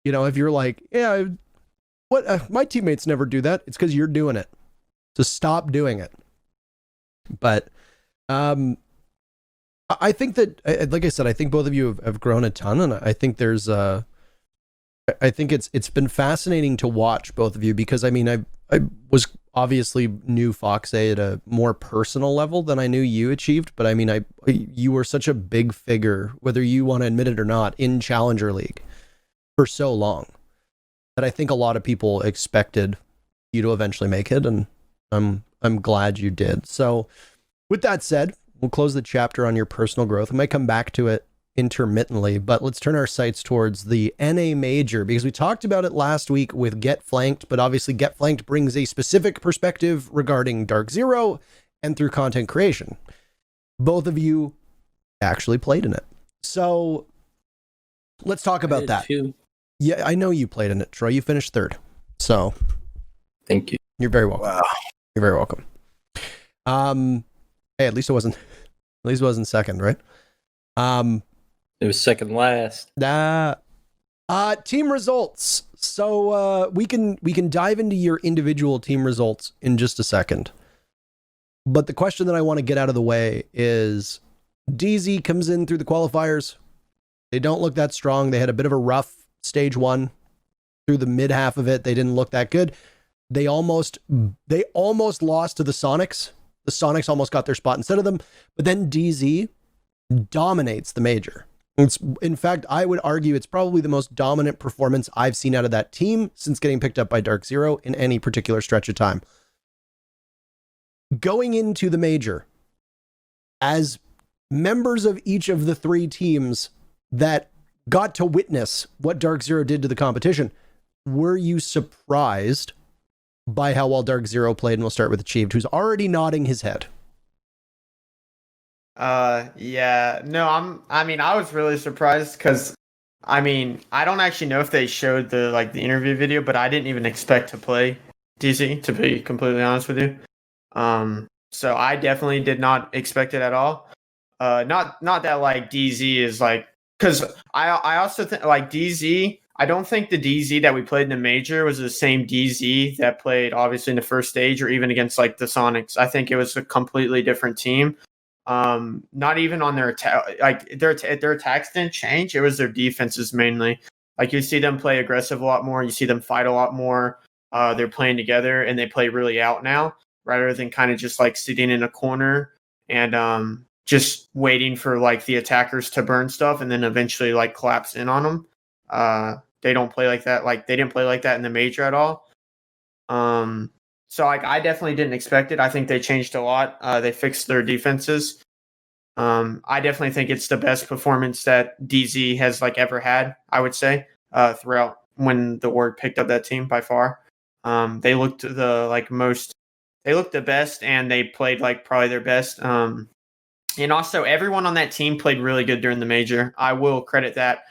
if you're like, yeah, my teammates never do that, it's because you're doing it. So stop doing it. But I think that, like I said, I think both of you have grown a ton, and I think I think it's been fascinating to watch both of you, because I was obviously knew FoxA at a more personal level than I knew you achieved, but you were such a big figure, whether you want to admit it or not, in Challenger League for so long that I think a lot of people expected you to eventually make it, and I'm glad you did. So with that said, we'll close the chapter on your personal growth. I might come back to it intermittently, but let's turn our sights towards the NA Major, because we talked about it last week with Get Flanked, but obviously Get Flanked brings a specific perspective regarding Dark Zero and through content creation. Both of you actually played in it. So let's talk about that. Too. Yeah, I know you played in it, Troy. You finished 3rd. So thank you. You're very welcome. Wow. You're very welcome. Hey, at least it wasn't 2nd, right? It was 2nd last. Team results. So we can dive into your individual team results in just a second. But the question that I want to get out of the way is, DZ comes in through the qualifiers. They don't look that strong. They had a bit of a rough stage 1. Through the mid half of it, they didn't look that good. They almost lost to the Sonics. The Sonics almost got their spot instead of them. But then DZ dominates the major. In fact, I would argue it's probably the most dominant performance I've seen out of that team since getting picked up by Dark Zero in any particular stretch of time. Going into the major, as members of each of the 3 teams that got to witness what Dark Zero did to the competition, were you surprised by how well Dark Zero played? And we'll start with Achieved, who's already nodding his head. Yeah, no, I was really surprised because, I don't actually know if they showed the interview video, but I didn't even expect to play DZ, to be completely honest with you. So I definitely did not expect it at all. Not that DZ is because I also think DZ, I don't think the DZ that we played in the major was the same DZ that played obviously in the first stage or even against the Sonics. I think it was a completely different team. Not even on their attack, their attacks didn't change. It was their defenses mainly. You see them play aggressive a lot more. You see them fight a lot more. They're playing together and they play really out now, rather than kind of just sitting in a corner and just waiting for the attackers to burn stuff and then eventually collapse in on them. They don't play like that. They didn't play like that in the major at all. So I definitely didn't expect it. I think they changed a lot. They fixed their defenses. I definitely think it's the best performance that DZ has ever had, I would say, throughout when the Org picked up that team by far. They looked they looked the best and they played probably their best. And also everyone on that team played really good during the major. I will credit that.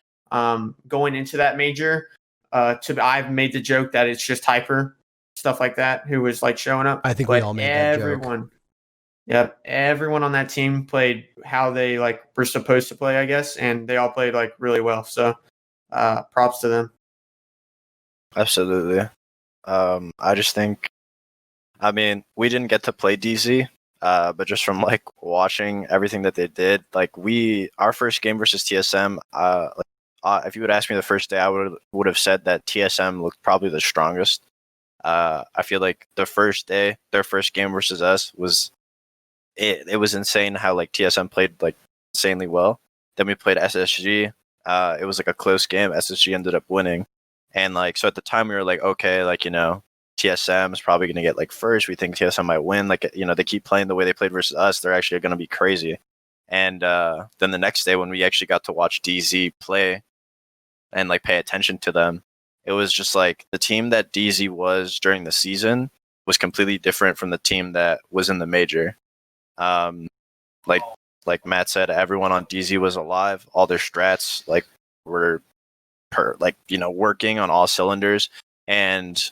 Going into that major, I've made the joke that it's just Hyper, stuff like that, who was showing up. I think we all made that joke. Yep, everyone on that team played how they were supposed to play, I guess, and they all played really well. So, props to them. Absolutely. I just think, we didn't get to play DZ, but just from watching everything that they did, our first game versus TSM, if you would ask me the first day, I would have said that TSM looked probably the strongest. I feel the first day, their first game versus us was it was insane how TSM played insanely well. Then we played SSG. It was a close game. SSG ended up winning, and so at the time we were okay, TSM is probably going to get first. We think TSM might win. They keep playing the way they played versus us. They're actually going to be crazy. And then the next day when we actually got to watch DZ play and pay attention to them, it was just the team that DZ was during the season was completely different from the team that was in the major. Like Matt said, everyone on DZ was alive. All their strats were working on all cylinders. And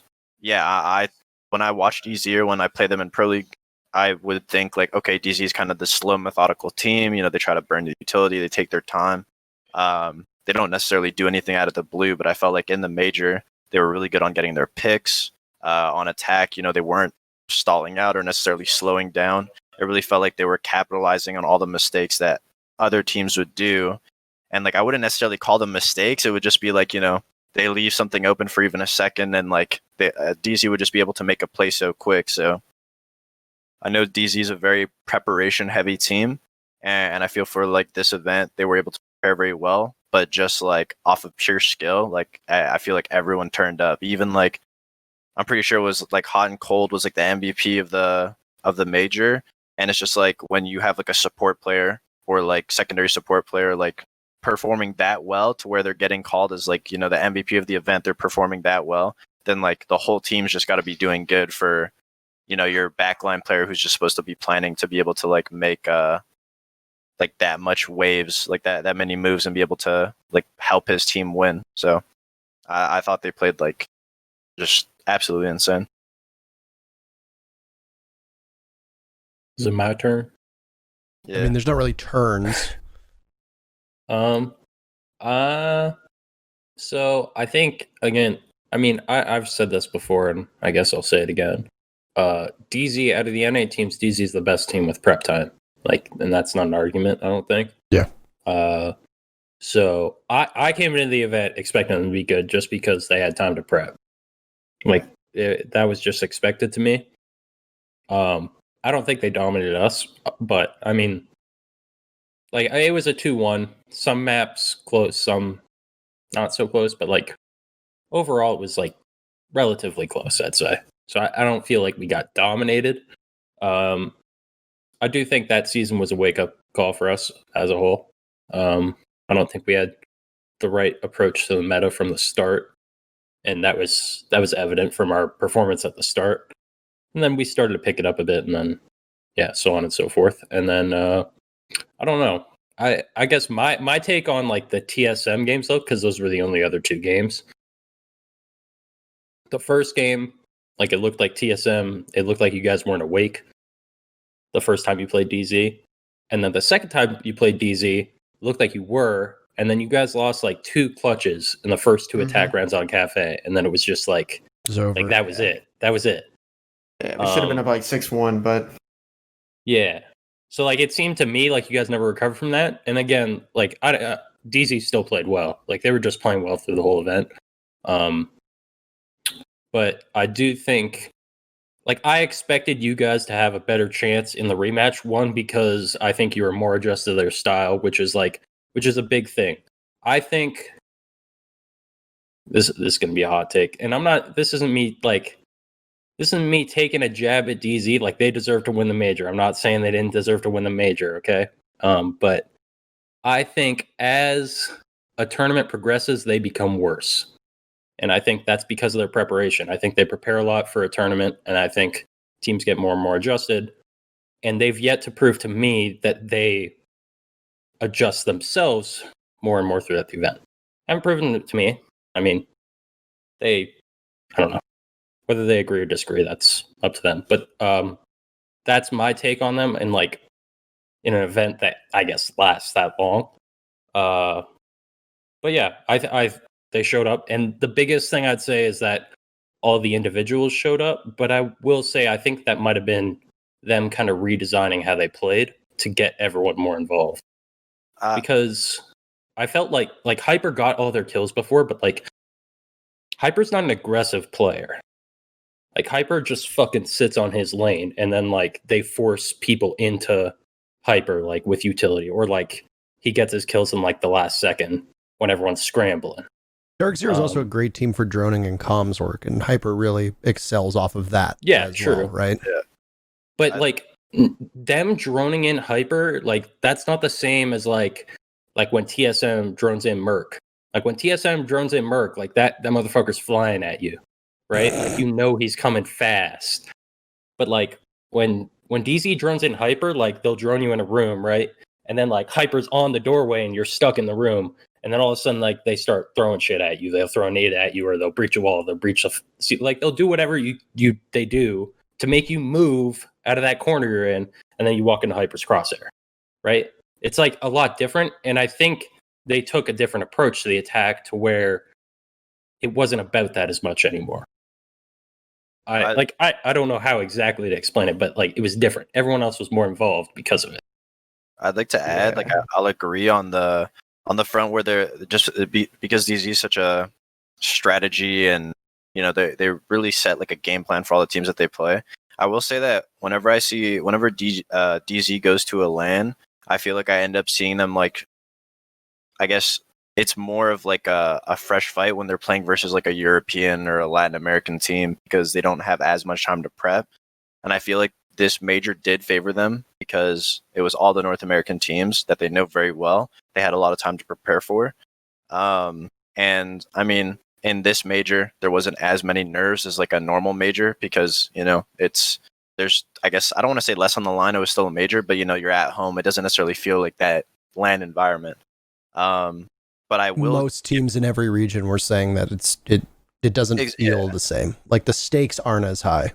yeah, I when I watched DZ or when I play them in Pro League, I would think okay, DZ is kind of the slow, methodical team. They try to burn the utility, they take their time. They don't necessarily do anything out of the blue, but I felt like in the major, they were really good on getting their picks on attack. They weren't stalling out or necessarily slowing down. It really felt like they were capitalizing on all the mistakes that other teams would do. And I wouldn't necessarily call them mistakes. It would just be they leave something open for even a second, and DZ would just be able to make a play so quick. So I know DZ is a very preparation heavy team, and I feel for this event they were able to prepare very well, but just off of pure skill, I feel like everyone turned up. Even I'm pretty sure it was Hot and Cold was the MVP of the major, and it's just when you have a support player or secondary support player performing that well to where they're getting called as the MVP of the event, they're performing that well, then the whole team's just got to be doing good for your backline player who's just supposed to be planning to be able to make that much waves, that many moves, and be able to help his team win. So I thought they played just absolutely insane. Is it my turn? Yeah. I mean, there's not really turns. So I think again, I've said this before, and I guess I'll say it again. DZ, out of the NA teams, DZ is the best team with prep time. And that's not an argument, I don't think. Yeah. So I came into the event expecting them to be good just because they had time to prep. That was just expected to me. I don't think they dominated us, but it was a 2-1. Some maps close, some not so close, but overall it was relatively close, I'd say. So I don't feel like we got dominated. I do think that season was a wake-up call for us as a whole. I don't think we had the right approach to the meta from the start, and that was evident from our performance at the start. And then we started to pick it up a bit, and then so on and so forth. And then I don't know. I guess my take on the TSM games though, because those were the only other two games. The first game, it looked like TSM. It looked like you guys weren't awake the first time you played DZ, and then the second time you played DZ, it looked like you were, and then you guys lost 2 clutches in the first 2 attack rounds on Cafe, and then it was just it was over. That was it. That was it. Yeah, we should have been up 6-1, but yeah. So it seemed to me you guys never recovered from that. And again, DZ still played well. They were just playing well through the whole event. But I do think I expected you guys to have a better chance in the rematch. One, because I think you were more adjusted to their style, which is a big thing. I think this is going to be a hot take, and this isn't me taking a jab at DZ. They deserve to win the major. I'm not saying they didn't deserve to win the major, okay? But I think as a tournament progresses, they become worse. And I think that's because of their preparation. I think they prepare a lot for a tournament, and I think teams get more and more adjusted. And they've yet to prove to me that they adjust themselves more and more throughout the event. Haven't proven it to me. I don't know. Whether they agree or disagree, that's up to them. But that's my take on them. And in an event that I guess lasts that long. But yeah, they showed up. And the biggest thing I'd say is that all the individuals showed up. But I will say I think that might have been them kind of redesigning how they played to get everyone more involved. Because I felt like Hyper got all their kills before, but Hyper's not an aggressive player. Hyper just fucking sits on his lane, and then they force people into Hyper with utility, or he gets his kills in the last second when everyone's scrambling. Dark Zero is also a great team for droning and comms work, and Hyper really excels off of that. Yeah, true. Well, right? Yeah. But them droning in Hyper, that's not the same as when TSM drones in Merc. When TSM drones in Merc, that motherfucker's flying at you, right? He's coming fast. But when when DZ drones in hyper, like they'll drone you in a room, right? And then like hyper's on the doorway and you're stuck in the room. And then all of a sudden, like they start throwing shit at you. They'll throw a nade at you, or they'll breach a wall. They'll breach like they'll do whatever they do to make you move out of that corner you're in, and then you walk into hyper's crosshair, right? It's like a lot different, and I think they took a different approach to the attack to where it wasn't about that as much anymore. I don't know how exactly to explain it, but like it was different. Everyone else was more involved because of it. I'd like to add, like I'll agree on the front where they're just because DZ is such a strategy, and you know they really set like a game plan for all the teams that they play. I will say that whenever DZ goes to a LAN, I feel like I end up seeing them like, I guess it's more of like a fresh fight when they're playing versus like a European or a Latin American team, because they don't have as much time to prep. And I feel like this major did favor them because it was all the North American teams that they know very well. They had a lot of time to prepare for. And I mean, in this major, there wasn't as many nerves as like a normal major because, you know, there's, I guess, I don't want to say less on the line. It was still a major, but you know, you're at home. It doesn't necessarily feel like that LAN environment. But I will. Most teams in every region were saying that it doesn't feel the same. Like the stakes aren't as high.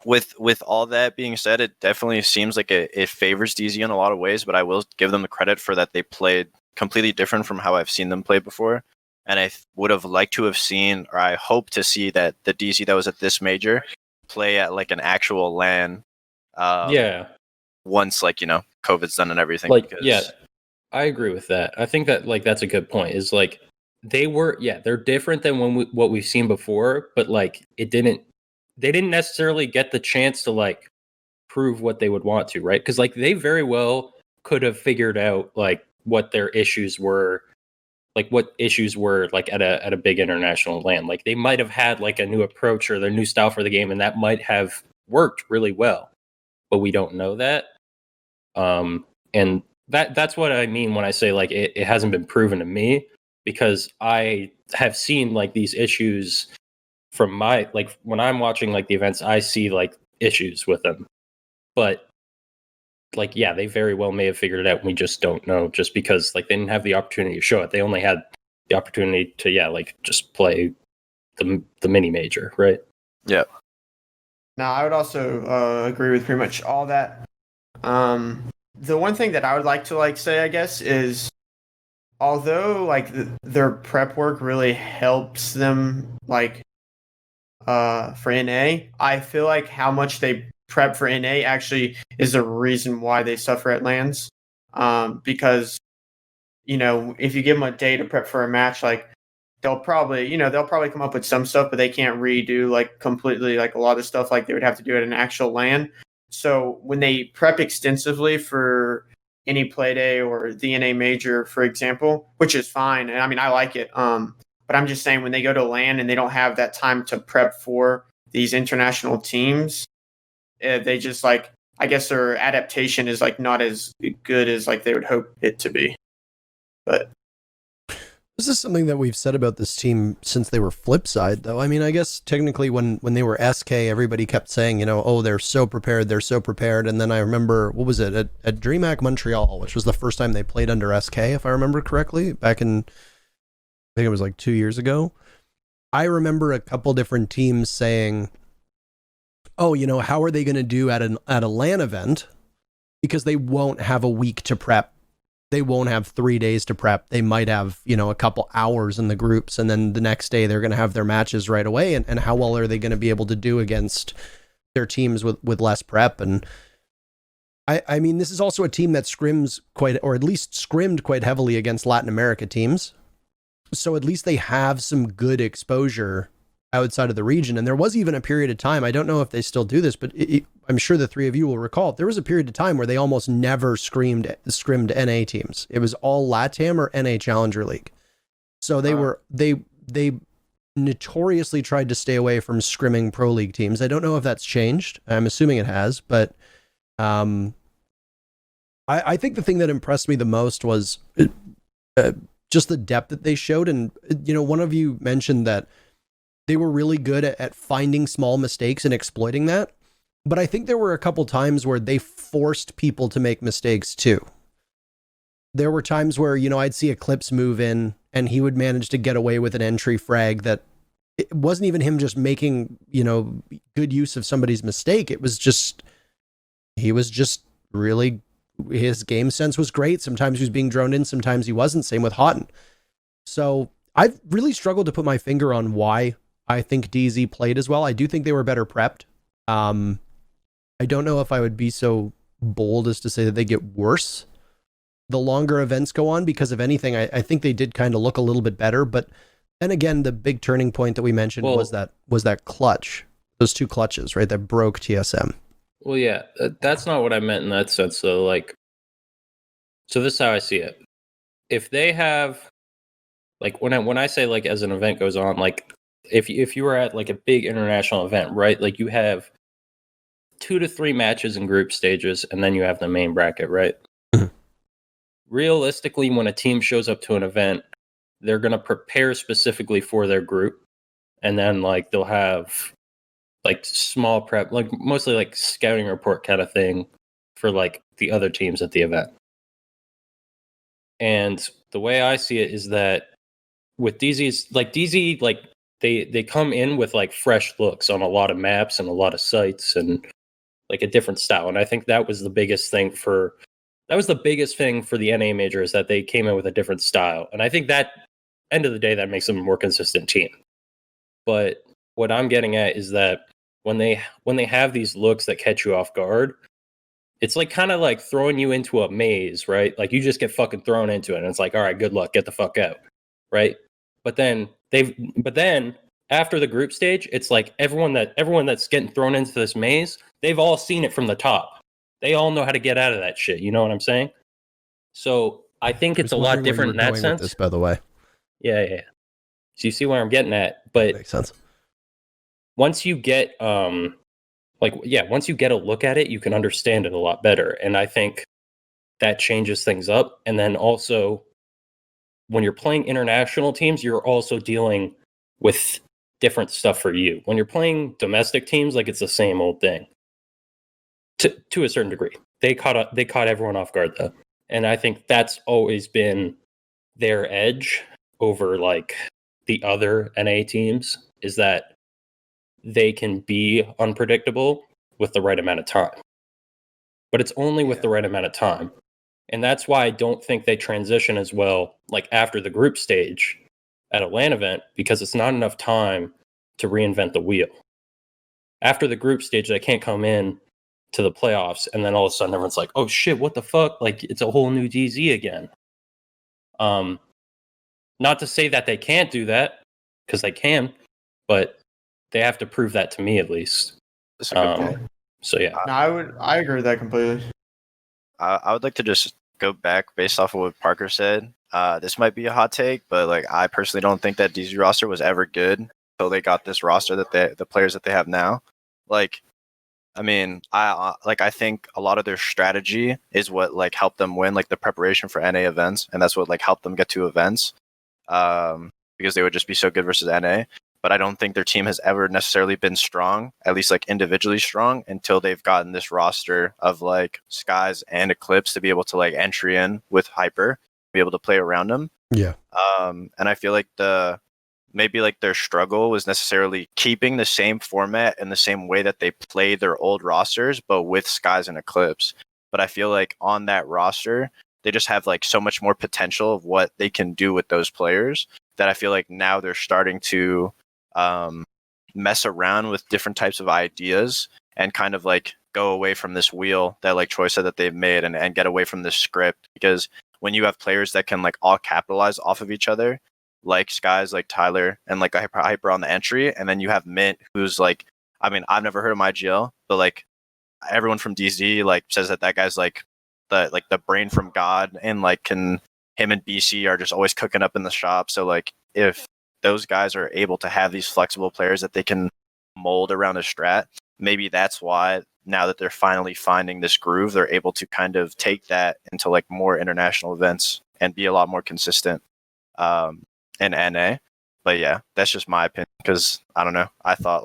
With all that being said, it definitely seems like it favors DZ in a lot of ways. But I will give them the credit for that. They played completely different from how I've seen them play before. And I would have liked to have seen, or I hope to see, that the DZ that was at this major play at like an actual LAN. Once, like, you know, COVID's done and everything. Like, I agree with that. I think that like that's a good point. Is like they're different than what we've seen before, but like they didn't necessarily get the chance to like prove what they would want to, right? Because like they very well could have figured out like what their issues were, like what issues were like at a big international LAN. Like they might have had like a new approach or their new style for the game, and that might have worked really well, but we don't know that. And that's what I mean when I say like it hasn't been proven to me, because I have seen like these issues from my, like when I'm watching like the events, I see like issues with them. But like, yeah, they very well may have figured it out. And we just don't know, just because like they didn't have the opportunity to show it. They only had the opportunity to, like just play the mini major, right? Yeah. Now, I would also agree with pretty much all that. The one thing that I would like to like say, I guess, is although like their prep work really helps them like for NA, I feel like how much they prep for NA actually is the reason why they suffer at LANs. Because, you know, if you give them a day to prep for a match, like they'll probably come up with some stuff, but they can't redo like completely like a lot of stuff like they would have to do at an actual LAN. So when they prep extensively for any play day or the NA major, for example, which is fine, and I mean I like it. But I'm just saying when they go to LAN and they don't have that time to prep for these international teams, they just like, I guess their adaptation is like not as good as like they would hope it to be. But this is something that we've said about this team since they were Flipside, though. I mean, I guess technically when they were SK, everybody kept saying, you know, oh, they're so prepared. And then I remember, what was it, at DreamHack Montreal, which was the first time they played under SK, if I remember correctly, back in, I think it was like 2 years ago. I remember a couple different teams saying, oh, you know, how are they going to do at a LAN event? Because they won't have a week to prep. They won't have 3 days to prep. They might have, you know, a couple hours in the groups, and then the next day they're going to have their matches right away. And how well are they going to be able to do against their teams with less prep? And I mean, this is also a team that scrims quite, or at least scrimmed quite heavily against Latin America teams. So at least they have some good exposure outside of the region. And there was even a period of time, I don't know if they still do this, but I'm sure the three of you will recall, there was a period of time where they almost never scrimmed NA teams. It was all LATAM or NA Challenger League. So they notoriously tried to stay away from scrimming Pro League teams. I don't know if that's changed. I'm assuming it has, but I think the thing that impressed me the most was just the depth that they showed. And, you know, one of you mentioned that they were really good at finding small mistakes and exploiting that. But I think there were a couple times where they forced people to make mistakes too. There were times where, I'd see Eclipse move in and he would manage to get away with an entry frag that it wasn't even him just making, good use of somebody's mistake. It was just, he was just really, his game sense was great. Sometimes he was being droned in, sometimes he wasn't. Same with Houghton. So I've really struggled to put my finger on why I think DZ played as well. I do think they were better prepped. I don't know if I would be so bold as to say that they get worse the longer events go on, because if anything, I think they did kind of look a little bit better. But then again, the big turning point that we mentioned was that clutch, those 2 clutches, right? That broke TSM. Well, yeah, that's not what I meant in that sense. So this is how I see it. If they have, like, when I say, like, as an event goes on, like, if you were at like a big international event, right? Like, you have 2 to 3 matches in group stages, and then you have the main bracket, right? Realistically, when a team shows up to an event, they're going to prepare specifically for their group, and then like they'll have like small prep, like mostly like scouting report kind of thing for like the other teams at the event. And the way I see it is that with DZ's, like DZ, like they come in with like fresh looks on a lot of maps and a lot of sites and like a different style. And I think that was the biggest thing for the NA major, is that they came in with a different style. And I think that end of the day, that makes them a more consistent team. But what I'm getting at is that when they have these looks that catch you off guard, it's like kind of like throwing you into a maze, right? Like you just get fucking thrown into it, and it's like, all right, good luck, get the fuck out, right? But then after the group stage, it's like everyone that's getting thrown into this maze, they've all seen it from the top. They all know how to get out of that shit. You know what I'm saying? So I think it's a lot different in that sense. This, by the way. Yeah. So you see where I'm getting at, but that makes sense. Once you get once you get a look at it, you can understand it a lot better. And I think that changes things up. And then also, when you're playing international teams, you're also dealing with different stuff for you. When you're playing domestic teams, like it's the same old thing. To a certain degree, they caught everyone off guard though, and I think that's always been their edge over like the other NA teams, is that they can be unpredictable with the right amount of time. But it's only with the right amount of time, and that's why I don't think they transition as well like after the group stage at a LAN event, because it's not enough time to reinvent the wheel. After the group stage, they can't come in to the playoffs, and then all of a sudden everyone's like, oh shit, what the fuck, like it's a whole new DZ again. Not to say that they can't do that, because they can, but they have to prove that to me at least. So yeah. No, I agree with that completely. I would like to just go back based off of what Parker said. This might be a hot take, but like I personally don't think that DZ roster was ever good until they got this roster that the players that they have now. Like, I mean, I think a lot of their strategy is what like helped them win, like the preparation for NA events, and that's what like helped them get to events, because they would just be so good versus NA. But I don't think their team has ever necessarily been strong, at least like individually strong, until they've gotten this roster of like Skies and Eclipse to be able to like entry in with Hyper, be able to play around them. Yeah. And I feel like maybe like their struggle was necessarily keeping the same format and the same way that they play their old rosters, but with Skies and Eclipse. But I feel like on that roster, they just have like so much more potential of what they can do with those players, that I feel like now they're starting to mess around with different types of ideas and kind of like go away from this wheel that like Troy said that they've made, and get away from this script. Because when you have players that can like all capitalize off of each other, like Skies, like Tyler, and like a Hyper on the entry, and then you have Mint, who's like, I mean, I've never heard of MyGL, but like everyone from DZ like says that guy's like the brain from God, and like him and BC are just always cooking up in the shop. So like if those guys are able to have these flexible players that they can mold around a strat, maybe that's why now that they're finally finding this groove, they're able to kind of take that into like more international events and be a lot more consistent in NA. But yeah, that's just my opinion, because I don't know. I thought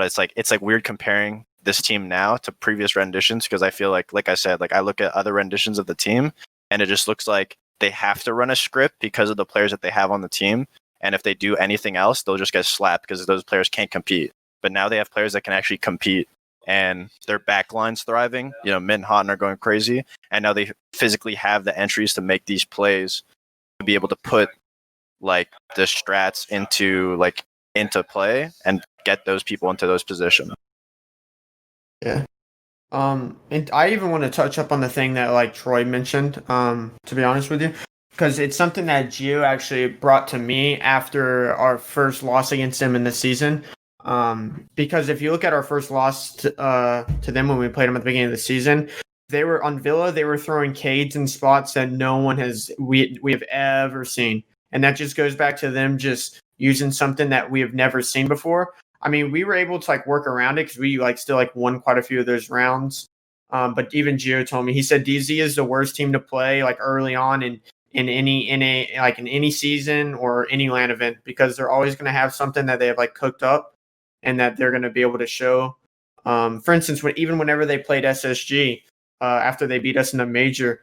it's like weird comparing this team now to previous renditions, because I feel like I said, like I look at other renditions of the team and it just looks like they have to run a script because of the players that they have on the team. And if they do anything else, they'll just get slapped because those players can't compete. But now they have players that can actually compete, and their backline's thriving. You know, Mint and Houghton are going crazy, and now they physically have the entries to make these plays, to be able to put like the strats into play and get those people into those positions. Yeah. And I even want to touch up on the thing that like Troy mentioned, to be honest with you, because it's something that Gio actually brought to me after our first loss against them in the season. Because if you look at our first loss to them when we played them at the beginning of the season, they were on Villa. They were throwing Cades in spots that no one we have ever seen, and that just goes back to them just using something that we have never seen before. I mean, we were able to like work around it because we like still like won quite a few of those rounds. But even Gio told me, he said DZ is the worst team to play like early on in any season or any LAN event, because they're always going to have something that they have like cooked up and that they're going to be able to show. For instance, even whenever they played SSG after they beat us in the major,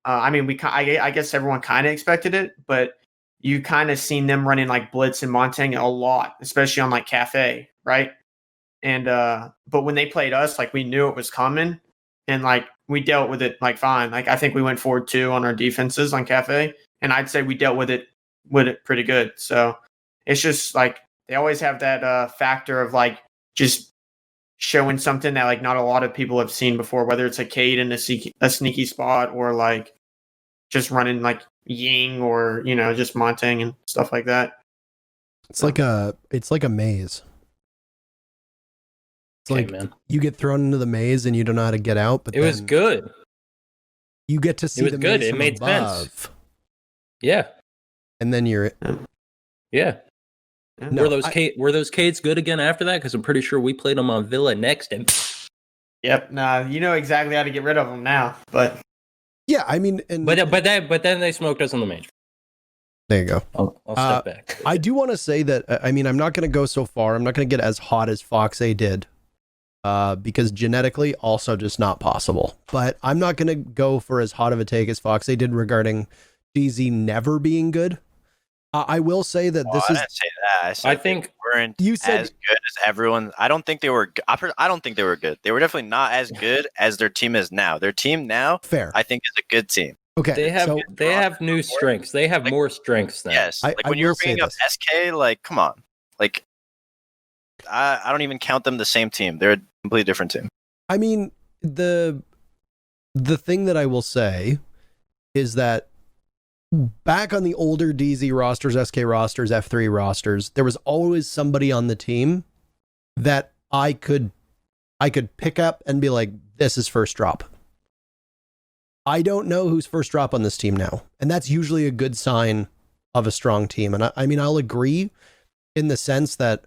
I mean, I guess everyone kind of expected it, but you kind of seen them running like Blitz and Montaigne a lot, especially on like Cafe, right? And but when they played us, like we knew it was coming, and like we dealt with it like fine. Like I think we went 4-2 on our defenses on Cafe, and I'd say we dealt with it pretty good. So it's just like they always have that factor of like just showing something that like not a lot of people have seen before, whether it's a Cade in a sneaky spot or like just running like Ying or, you know, just Montaigne and stuff like that. It's like a maze. It's Okay, like, man. you get thrown into the maze and you don't know how to get out, but It was good. You get to see was the good. maze It from made above. sense. Yeah. And then you're Yeah. No, were those Cades good again after that? Because I'm pretty sure we played them on Villa next. And Yep. Nah, you know exactly how to get rid of them now. But yeah, I mean, but then they smoked us on the major. There you go. I'll step back. I do want to say that, I mean, I'm not going to go so far. I'm not going to get as hot as FoxA did, because genetically also just not possible. But I'm not going to go for as hot of a take as FoxA did regarding DZ never being good. I will say that this I is. didn't say that. I think they weren't you said, as good as everyone. I don't think they were. I don't think they were good. They were definitely not as good as their team is now. Their team now, fair, I think, is a good team. Okay, they have new strengths. They have more strengths now. Yes, I when you're will say bringing up this. SK, like, come on, like, I don't even count them the same team. They're a completely different team. I mean, the thing that I will say is that back on the older DZ rosters, SK rosters, F3 rosters, there was always somebody on the team that I could pick up and be like, this is first drop. I don't know who's first drop on this team now. And that's usually a good sign of a strong team. And I mean, I'll agree in the sense that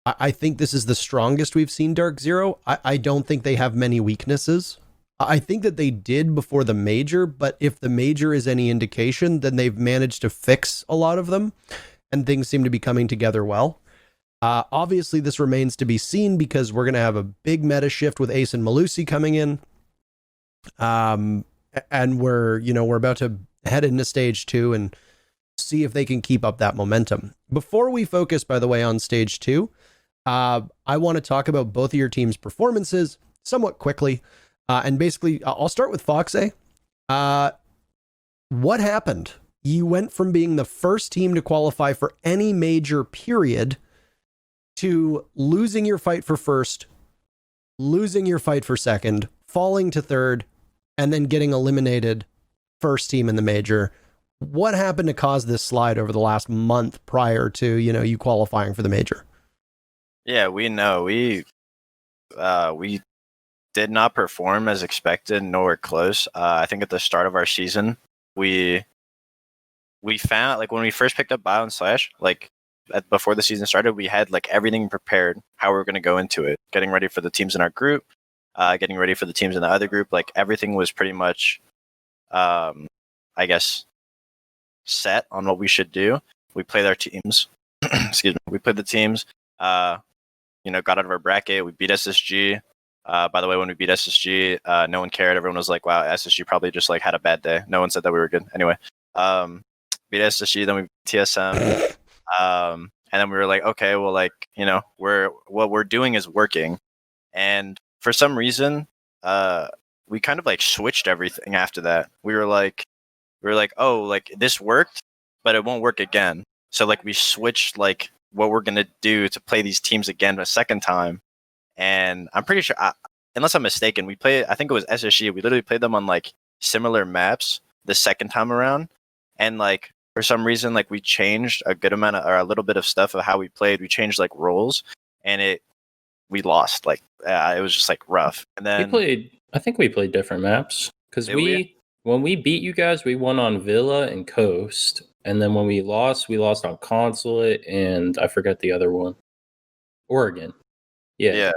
I think this is the strongest we've seen Dark Zero. I don't think they have many weaknesses. I think that they did before the major, but if the major is any indication, then they've managed to fix a lot of them and things seem to be coming together well. Obviously, this remains to be seen because we're going to have a big meta shift with Ace and Malusi coming in. And we're about to head into stage 2 and see if they can keep up that momentum. Before we focus, by the way, on stage 2, I want to talk about both of your team's performances somewhat quickly. And basically, I'll start with FoxA. What happened? You went from being the first team to qualify for any major period to losing your fight for first, losing your fight for second, falling to third, and then getting eliminated first team in the major. What happened to cause this slide over the last month prior to, you qualifying for the major? Yeah, we know. We did not perform as expected, nowhere close. I think at the start of our season, we found, like, when we first picked up Bio and Slash, like, before the season started, we had like everything prepared, how we were going to go into it, getting ready for the teams in our group, getting ready for the teams in the other group. Like, everything was pretty much, I guess, set on what we should do. We played our teams. Excuse me. We played the teams. Got out of our bracket. We beat SSG. By the way, when we beat SSG, no one cared. Everyone was like, wow, SSG probably just like had a bad day. No one said that we were good. Anyway, beat SSG, then we beat TSM. And then we were like, okay, well, like, what we're doing is working. And for some reason, we kind of like switched everything after that. We were like, oh, like this worked, but it won't work again. So like we switched like what we're gonna do to play these teams again a second time. And I'm pretty sure, unless I'm mistaken, I think it was SSG. We literally played them on like similar maps the second time around. And like for some reason, like we changed a good amount or a little bit of stuff of how we played. We changed like roles, and we lost. Like it was just like rough. And then I think we played different maps because when we beat you guys, we won on Villa and Coast, and then when we lost on Consulate and I forget the other one, Oregon. Yeah.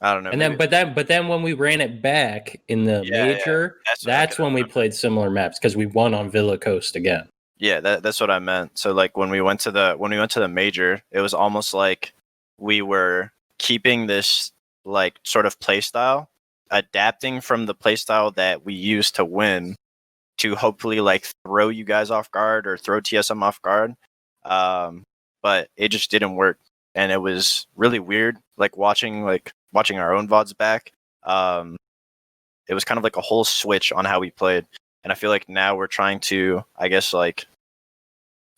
I don't know. And but then when we ran it back in the major, that's when we played similar maps because we won on Villa Coast again. Yeah, that's what I meant. So like when we went to the major, it was almost like we were keeping this like sort of play style, adapting from the play style that we used to win to hopefully like throw you guys off guard or throw TSM off guard. But it just didn't work. And it was really weird, like watching our own VODs back. It was kind of like a whole switch on how we played. And I feel like now we're trying to, I guess, like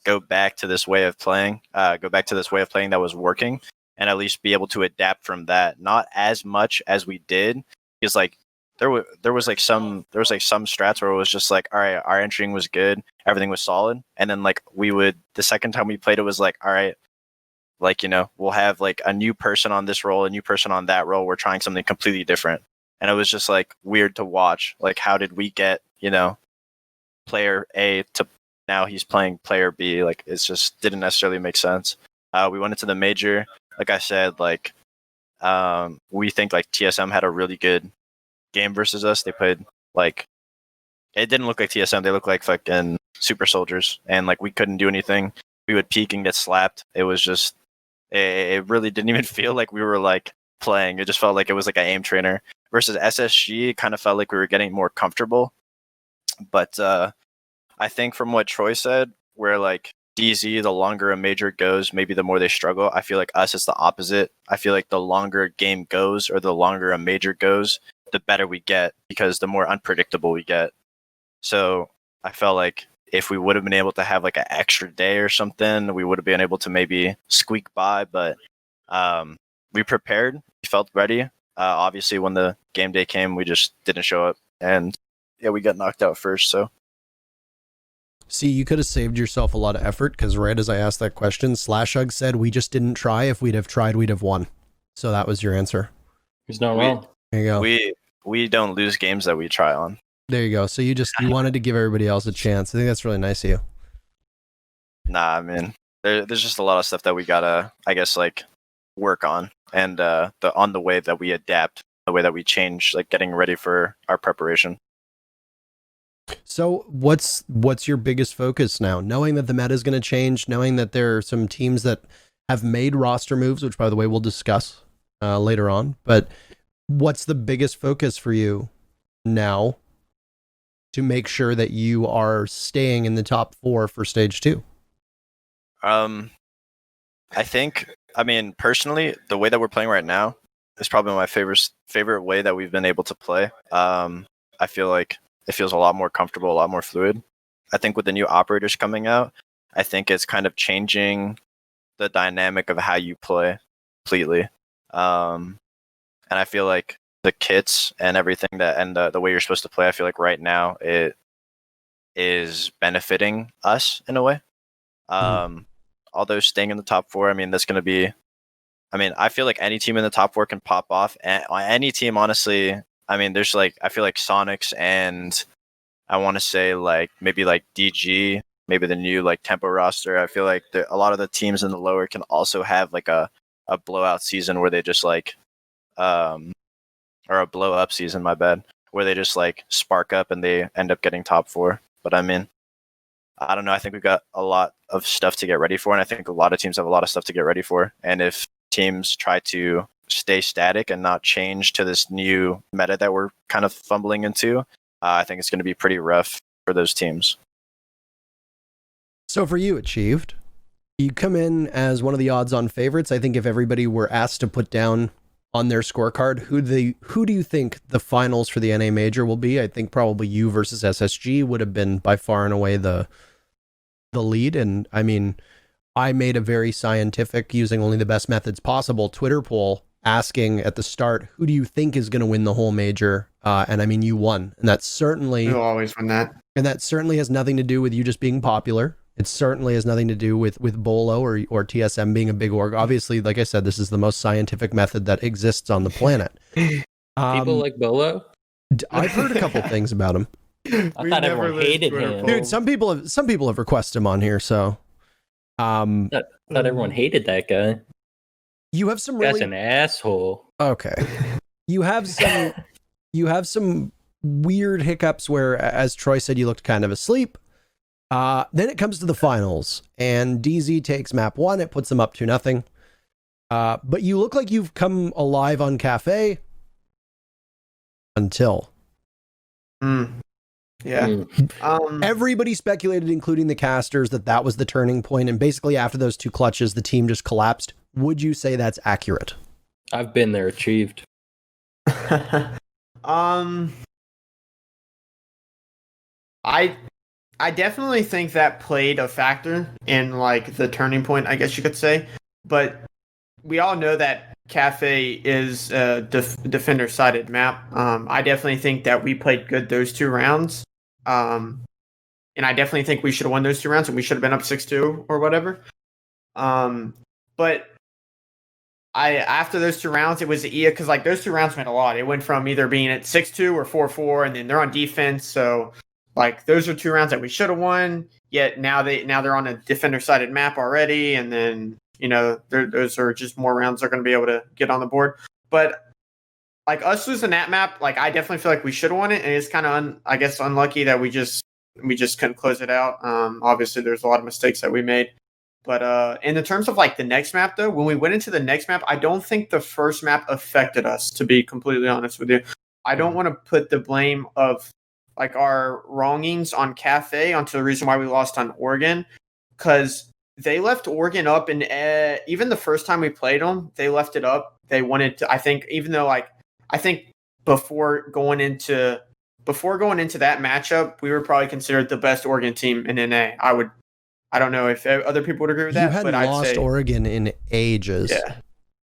go back to this way of playing that was working, and at least be able to adapt from that. Not as much as we did, because like there was some strats where it was just like, all right, our entering was good, everything was solid, and then like the second time we played, it was like, all right, like, we'll have like a new person on this role, a new person on that role. We're trying something completely different. And it was just like weird to watch. Like, how did we get, player A to now he's playing player B? Like, it just didn't necessarily make sense. We went into the major. Like I said, like, we think like TSM had a really good game versus us. They played like, it didn't look like TSM. They looked like fucking super soldiers. And like, we couldn't do anything. We would peek and get slapped. It was just, it really didn't even feel like we were like playing. It just felt like it was like an aim trainer. Versus SSG, it kind of felt like we were getting more comfortable. But I think from what Troy said, where like DZ, the longer a major goes, maybe the more they struggle. I feel like us, it's the opposite. I feel like the longer a game goes or the longer a major goes, the better we get, because the more unpredictable we get. So I felt like if we would have been able to have like an extra day or something, we would have been able to maybe squeak by. But we prepared, we felt ready. Obviously, when the game day came, we just didn't show up, and yeah, we got knocked out first. So, see, you could have saved yourself a lot of effort, because right as I asked that question, Slashug said we just didn't try. If we'd have tried, we'd have won. So that was your answer. He's not wrong. There you go. We don't lose games that we try on. There you go. So you wanted to give everybody else a chance. I think that's really nice of you. Nah, I mean, there's just a lot of stuff that we gotta, I guess, like work on, and the way that we adapt, the way that we change, like getting ready for our preparation. So what's your biggest focus now? Knowing that the meta is going to change, knowing that there are some teams that have made roster moves, which by the way we'll discuss later on. But what's the biggest focus for you now to make sure that you are staying in the top 4 for stage 2? I think, I mean, personally, the way that we're playing right now is probably my favorite way that we've been able to play. I feel like it feels a lot more comfortable, a lot more fluid. I think with the new operators coming out, I think it's kind of changing the dynamic of how you play completely. And I feel like the kits and everything and the way you're supposed to play, I feel like right now it is benefiting us in a way. Although staying in the top 4, I mean, that's going to be, I mean, I feel like any team in the top 4 can pop off. And any team, honestly, I mean, there's like, I feel like Sonics and I want to say like maybe like DG, maybe the new like Tempo roster. I feel like a lot of the teams in the lower can also have like a blowout season where they just like, or a blow up season, my bad, where they just like spark up and they end up getting top 4. But I mean, I don't know. I think we've got a lot of stuff to get ready for, and I think a lot of teams have a lot of stuff to get ready for. And if teams try to stay static and not change to this new meta that we're kind of fumbling into, I think it's going to be pretty rough for those teams. So for you, Achieved, you come in as one of the odds-on favorites. I think if everybody were asked to put down on their scorecard who do you think the finals for the NA Major will be, I think probably you versus SSG would have been by far and away the lead. And I mean, I made a very scientific, using only the best methods possible, Twitter poll asking at the start, who do you think is going to win the whole major? And I mean, you won. And that's certainly... You'll always win that. And that certainly has nothing to do with you just being popular. It certainly has nothing to do with Bolo or TSM being a big org. Obviously, like I said, this is the most scientific method that exists on the planet. People like Bolo? I've heard a couple things about him. I thought everyone hated him. Dude, some people have requested him on here, so... I thought everyone hated that guy. You have some That's an asshole. Okay. You have some weird hiccups where, as Troy said, you looked kind of asleep. Then it comes to the finals, and DZ takes map 1. It puts them up 2-0. But you look like you've come alive on Cafe until. Yeah. Everybody speculated, including the casters, that was the turning point, and basically after those 2 clutches, the team just collapsed. Would you say that's accurate? I've been there, Achieved. I definitely think that played a factor in like the turning point, I guess you could say. But we all know that Cafe is a defender-sided map. I definitely think that we played good those 2 rounds. And I definitely think we should have won those 2 rounds and we should have been up 6-2 or whatever. But after those 2 rounds, it was because like those 2 rounds meant a lot. It went from either being at 6-2 or 4-4, and then they're on defense, so like those are 2 rounds that we should have won. Yet now they're on a defender-sided map already, and then those are just more rounds they're going to be able to get on the board. But like us losing that map, like I definitely feel like we should have won it, and it's kind of I guess unlucky that we just couldn't close it out. Obviously, there's a lot of mistakes that we made. But in the terms of like the next map, though, when we went into the next map, I don't think the first map affected us, to be completely honest with you. I don't want to put the blame of like our wrongings on Cafe onto the reason why we lost on Oregon, because they left Oregon up, and even the first time we played them, they left it up. They wanted to, I think, even though like I think before going into that matchup, we were probably considered the best Oregon team in NA. I don't know if other people would agree with that. You hadn't lost Oregon in ages. Yeah.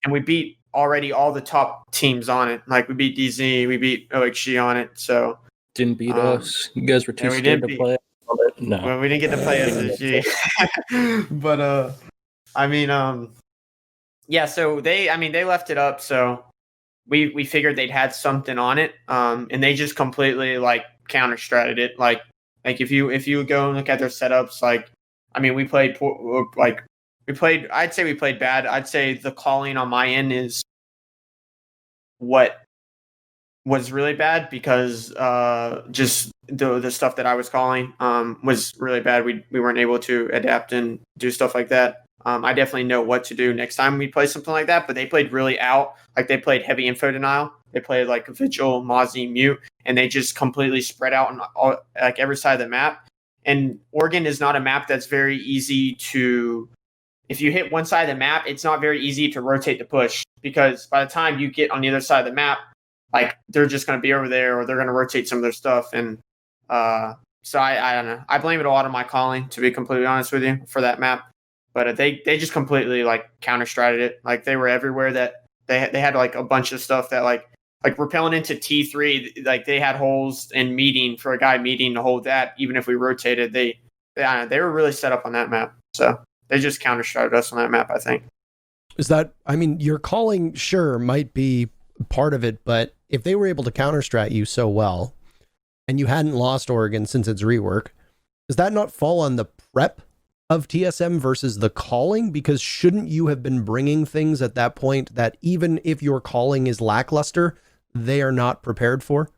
And we beat already all the top teams on it. Like we beat DZ, we beat OXG on it. So didn't beat us. You guys were too scared to play. No. Well, we didn't get to play SSG. But I mean, yeah, so they left it up, so we figured they'd had something on it. And they just completely like counter-stratted it. Like if you go and look at their setups, like I mean, I'd say we played bad. I'd say the calling on my end is what was really bad, because just the stuff that I was calling was really bad. We weren't able to adapt and do stuff like that. I definitely know what to do next time we play something like that, but they played really out. Like they played heavy info denial. They played like Vigil, Mozzie, Mute, and they just completely spread out on like every side of the map. And Oregon is not a map that's very easy to, if you hit one side of the map, it's not very easy to rotate the push, because by the time you get on the other side of the map, like they're just going to be over there, or they're going to rotate some of their stuff. And so I don't know. I blame it a lot on my calling, to be completely honest with you, for that map. But they just completely like counter-stratted it. Like they were everywhere. That they had like a bunch of stuff that like repelling into T3, like they had holes and meeting for a guy meeting to hold that. Even if we rotated, they were really set up on that map. So they just counter-stratted us on that map, I think. Is that, I mean, your calling sure might be part of it, but if they were able to counter-strat you so well, and you hadn't lost Oregon since its rework, does that not fall on the prep of TSM versus the calling? Because shouldn't you have been bringing things at that point that even if your calling is lackluster, they are not prepared for?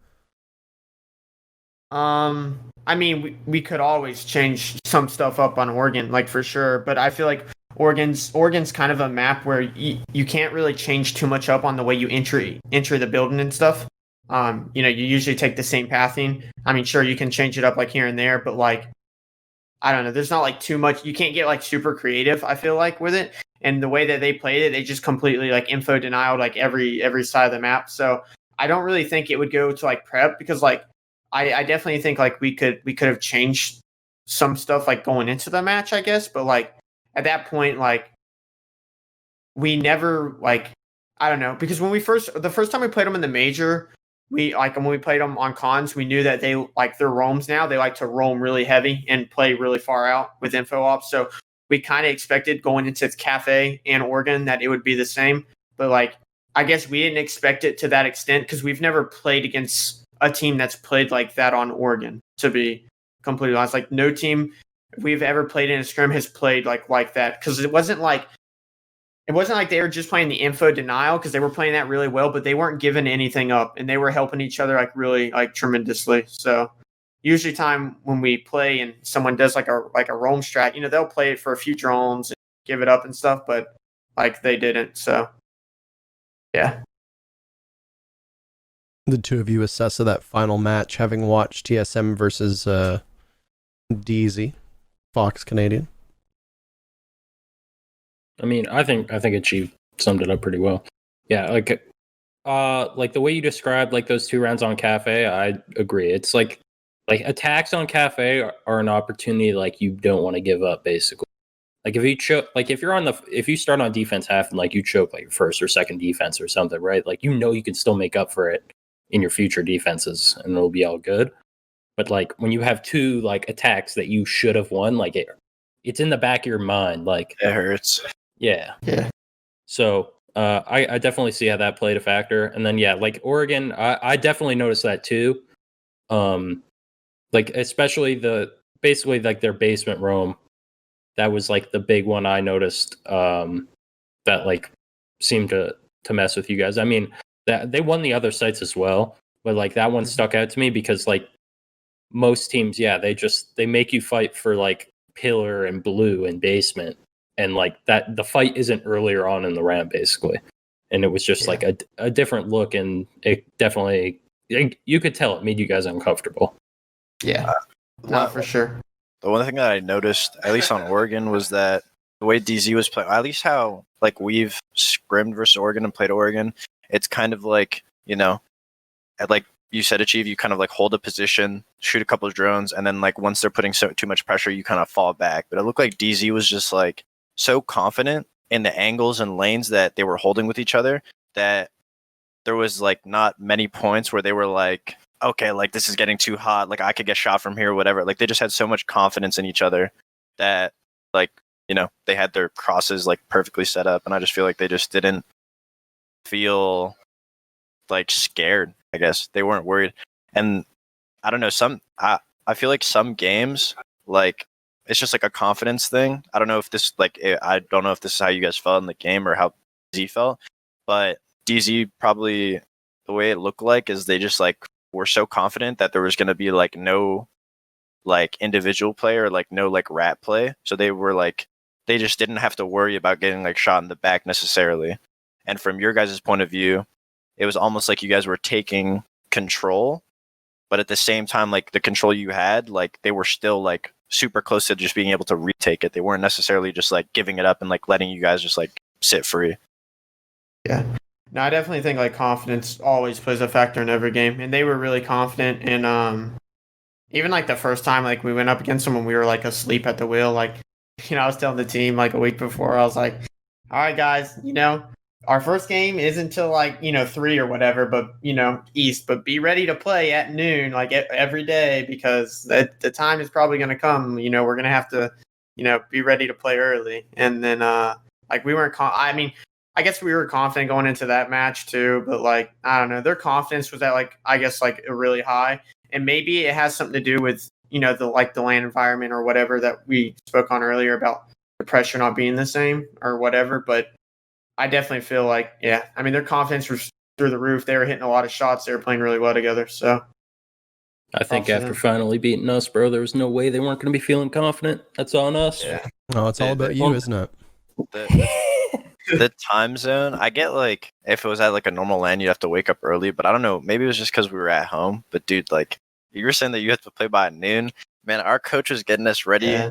I mean, we could always change some stuff up on Oregon, like for sure. But I feel like Oregon's kind of a map where you can't really change too much up on the way you enter the building and stuff. You usually take the same pathing. I mean, sure, you can change it up like here and there, but like, I don't know, there's not like too much. You can't get like super creative, I feel like, with it. And the way that they played it, they just completely like info denied like every side of the map. So I don't really think it would go to like prep, because like I definitely think like we could have changed some stuff like going into the match, I guess. But like at that point, like we never like, I don't know, because the first time we played them in the major, when we played them on cons, we knew that they like their roams now. They like to roam really heavy and play really far out with info ops. So we kind of expected going into Cafe and Oregon that it would be the same. But like, I guess we didn't expect it to that extent, because we've never played against a team that's played like that on Oregon, to be completely honest. Like no team we've ever played in a scrim has played like that, because it wasn't like they were just playing the info denial, because they were playing that really well, but they weren't giving anything up, and they were helping each other like really like tremendously. So usually time when we play and someone does like a roam strat, they'll play it for a few drones and give it up and stuff, but like they didn't. So yeah. The two of you assess of that final match, having watched TSM versus DZ, Fox Canadian. I mean, I think Achieve summed it up pretty well. Yeah, like the way you described like those 2 rounds on Cafe, I agree. It's like attacks on Cafe are an opportunity like you don't want to give up, basically. Like if you start on defense half and like you choke like your first or second defense or something, right? Like you can still make up for it in your future defenses and it'll be all good. But like when you have 2 like attacks that you should have won, like it's in the back of your mind, like it hurts. Yeah. So I definitely see how that played a factor. And then yeah, like Oregon, I definitely noticed that too. Like especially basically like their basement roam. That was like the big one I noticed that like seemed to mess with you guys. I mean, that they won the other sites as well, but like that one stuck out to me because like most teams, yeah, they make you fight for like pillar and blue and basement, and like that the fight isn't earlier on in the round basically, and it was just like a different look, and it definitely you could tell it made you guys uncomfortable. Yeah, not for sure. The one thing that I noticed, at least on Oregon, was that the way DZ was playing, at least how like we've scrimmed versus Oregon and played Oregon, it's kind of like, like you said, Achieve, you kind of like hold a position, shoot a couple of drones, and then like once they're putting too much pressure, you kind of fall back. But it looked like DZ was just like so confident in the angles and lanes that they were holding with each other that there was like not many points where they were like, okay, like this is getting too hot, like I could get shot from here or whatever. Like they just had so much confidence in each other that like, they had their crosses like perfectly set up, and I just feel like they just didn't feel like scared. I guess they weren't worried. And I don't know, I feel like some games, like it's just like a confidence thing. I don't know if this I don't know if this is how you guys felt in the game or how DZ felt, but DZ probably the way it looked like is they just like were so confident that there was going to be like no like individual play or like no like rat play. So they were like, they just didn't have to worry about getting like shot in the back necessarily. And from your guys' point of view, it was almost like you guys were taking control, but at the same time, like the control you had, like they were still like super close to just being able to retake it. They weren't necessarily just like giving it up and like letting you guys just like sit free. Yeah. No, I definitely think like confidence always plays a factor in every game, and they were really confident. And even like the first time like we went up against them when we were like asleep at the wheel, like I was telling the team like a week before, I was like, all right guys, our first game isn't until like 3 or whatever, but East, but be ready to play at noon like every day, because the time is probably going to come. We're going to have to be ready to play early. And then like we weren't I guess we were confident going into that match too, but like I don't know, their confidence was at like I guess like really high, and maybe it has something to do with the land environment or whatever that we spoke on earlier about the pressure not being the same or whatever. But I definitely feel like their confidence was through the roof. They were hitting a lot of shots. They were playing really well together. So I think after finally beating us, bro, there was no way they weren't going to be feeling confident. That's on us. Yeah. Oh, it's all about you, isn't it? the time zone, I get like if it was at like a normal LAN, you'd have to wake up early, but I don't know, maybe it was just because we were at home. But dude, like you were saying that you had to play by noon. Man, our coach was getting us ready,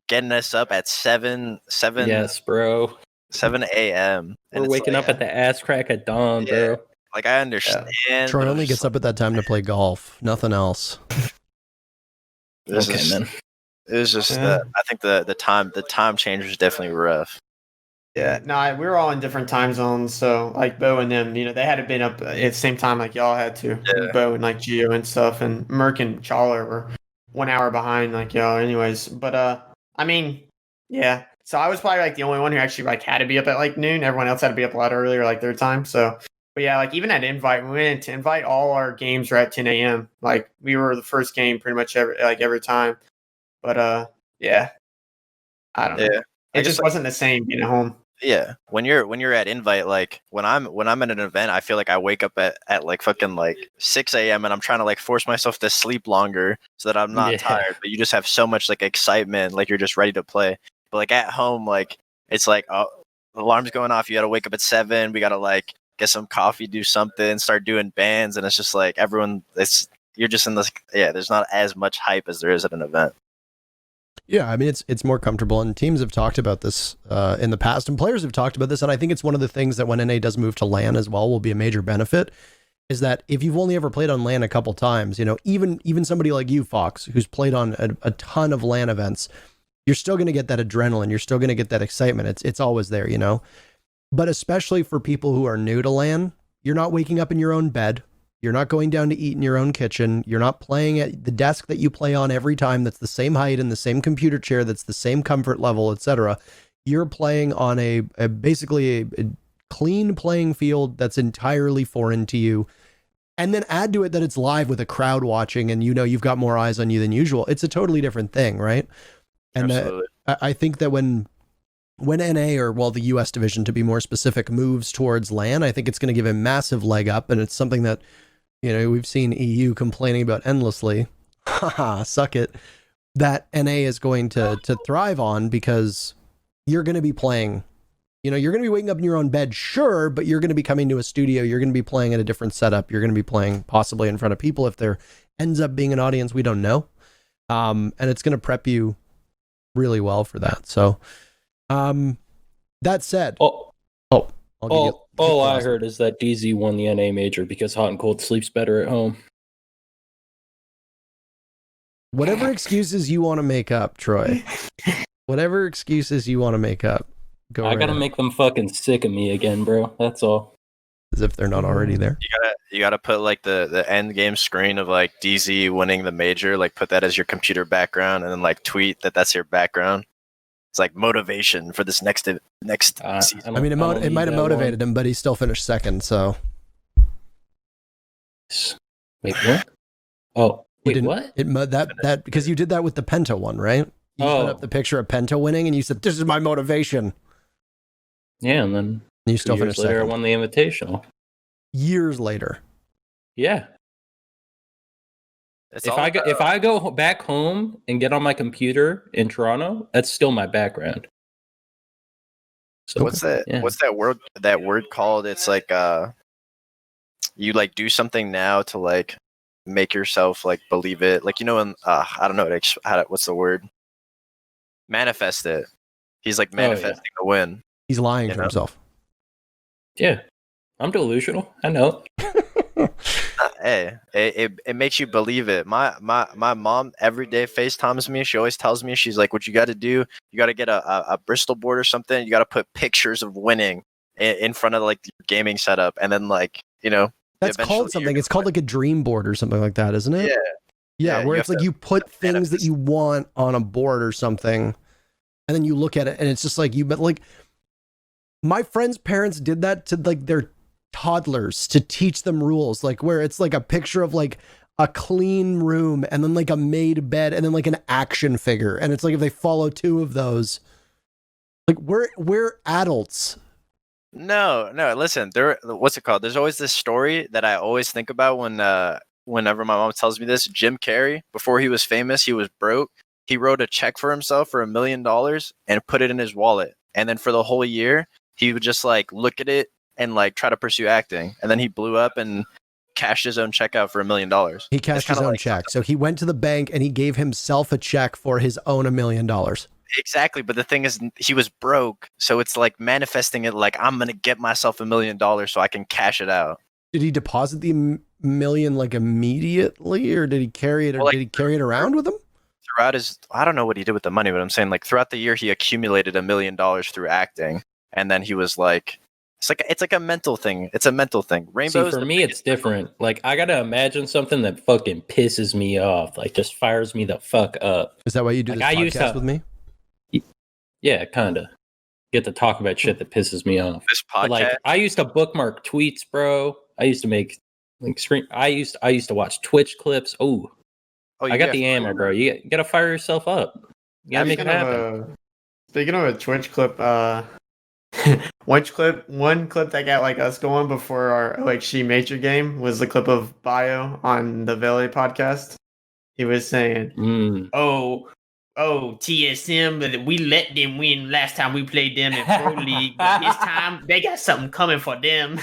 getting us up at 7 Yes, bro. 7 a.m. We're waking up at the ass crack at dawn, bro. Like I understand. Troy only gets up at that time to play golf, nothing else. Okay, man. It was just I think the time change was definitely rough. Yeah, no, we were all in different time zones. So like Bo and them, they had been up at the same time like y'all had to. Yeah. Bo and like Geo and stuff, and Merc and Chala were 1 hour behind like y'all. Anyways, but I mean, yeah. So I was probably like the only one who actually like had to be up at like noon. Everyone else had to be up a lot earlier, like their time. So, but yeah, like even at invite, we went to invite. All our games were at 10 a.m. Like we were the first game pretty much every time. But yeah, I don't know. Yeah. It just wasn't the same being at home. Yeah, when you're at invite, like when I'm at an event, I feel like I wake up at like fucking like 6 a.m. and I'm trying to like force myself to sleep longer so that I'm not tired. But you just have so much like excitement, like you're just ready to play. But like at home, like it's like the alarm's going off. You got to wake up at 7. We got to like get some coffee, do something, start doing bands, and it's just like everyone. You're just in this. Yeah, there's not as much hype as there is at an event. Yeah, I mean, it's more comfortable, and teams have talked about this in the past, and players have talked about this, and I think it's one of the things that when NA does move to LAN as well will be a major benefit, is that if you've only ever played on LAN a couple times, even somebody like you, Fox, who's played on a ton of LAN events, you're still going to get that adrenaline, you're still going to get that excitement, it's always there, But especially for people who are new to LAN, you're not waking up in your own bed. You're not going down to eat in your own kitchen. You're not playing at the desk that you play on every time that's the same height and the same computer chair that's the same comfort level, etc. You're playing on a basically a clean playing field that's entirely foreign to you. And then add to it that it's live with a crowd watching and you've got more eyes on you than usual. It's a totally different thing, right? And I think that when NA, or the US division to be more specific, moves towards LAN, I think it's going to give a massive leg up, and it's something that we've seen EU complaining about endlessly. Haha, suck it. That NA is going to thrive on, because you're going to be playing, you're going to be waking up in your own bed, sure, but you're going to be coming to a studio, you're going to be playing at a different setup, you're going to be playing possibly in front of people if there ends up being an audience, we don't know. And it's going to prep you really well for that. So, that said, all I heard is that DZ won the NA major because Hot and Cold sleeps better at home. Whatever excuses you want to make up, Troy. Whatever excuses you want to make up. I gotta make them fucking sick of me again, bro. That's all. As if they're not already there. You gotta put like the end game screen of like DZ winning the major, like put that as your computer background, and then like tweet that's your background. It's like motivation for this next season. I mean, it might have motivated him, but he still finished second. So, wait, what? Oh, wait, what? That because you did that with the Penta one, right? You put up the picture of Penta winning, and you said, "This is my motivation." Yeah, and then you still finished second. I won the invitational. Years later. Yeah. If I go back home and get on my computer in Toronto, that's still my background. So what's that? Yeah. What's that word called? It's like you like do something now to like make yourself like believe it. Like when I don't know what's the word? Manifest it. He's like manifesting the win. He's lying to himself. Yeah, I'm delusional. I know. Hey, it makes you believe it. My mom every day FaceTimes me. She always tells me, she's like, what you got to do, you got to get a Bristol board or something. You got to put pictures of winning in front of like your gaming setup, and then like that's called something. It's called like a dream board or something like that, isn't it? Yeah. Where it's like you put things that you want on a board or something, and then you look at it, and it's just like but like my friends' parents did that to like their toddlers to teach them rules, like where it's like a picture of like a clean room and then like a made bed and then like an action figure, and it's like if they follow 2 of those, like we're adults. No, listen, what's it called? There's always this story that I always think about whenever my mom tells me this. Jim Carrey, before he was famous, he was broke. He wrote a check for himself for $1 million and put it in his wallet. And then for the whole year, he would just like look at it and like try to pursue acting. And then he blew up and cashed his own check out for $1 million. He cashed his own check. So he went to the bank and he gave himself a check for his own $1 million. Exactly. But the thing is, he was broke. So it's like manifesting it like, I'm going to get myself $1 million so I can cash it out. Did he deposit the million like immediately, or did he carry it, did he carry it around with him? Throughout his, I don't know what he did with the money, but I'm saying like throughout the year, he accumulated $1 million through acting. And then he was like, it's like a mental thing. It's a mental thing. Rainbow. See, for me, it's different. Like, I gotta imagine something that fucking pisses me off, like just fires me the fuck up. Is that why you do like, this podcast with me? Yeah, kinda. Get to talk about shit that pisses me off. This podcast. But, like, I used to bookmark tweets, bro. I used to make like screen. I used to watch Twitch clips. Oh, I got the ammo, bro. You gotta fire yourself up. You gotta make it happen. Speaking of a Twitch clip, one clip that got like us going before our OXG major game was the clip of Bio on the Vele podcast. He was saying, "Oh, TSM, but we let them win last time we played them in Pro League, but this time they got something coming for them."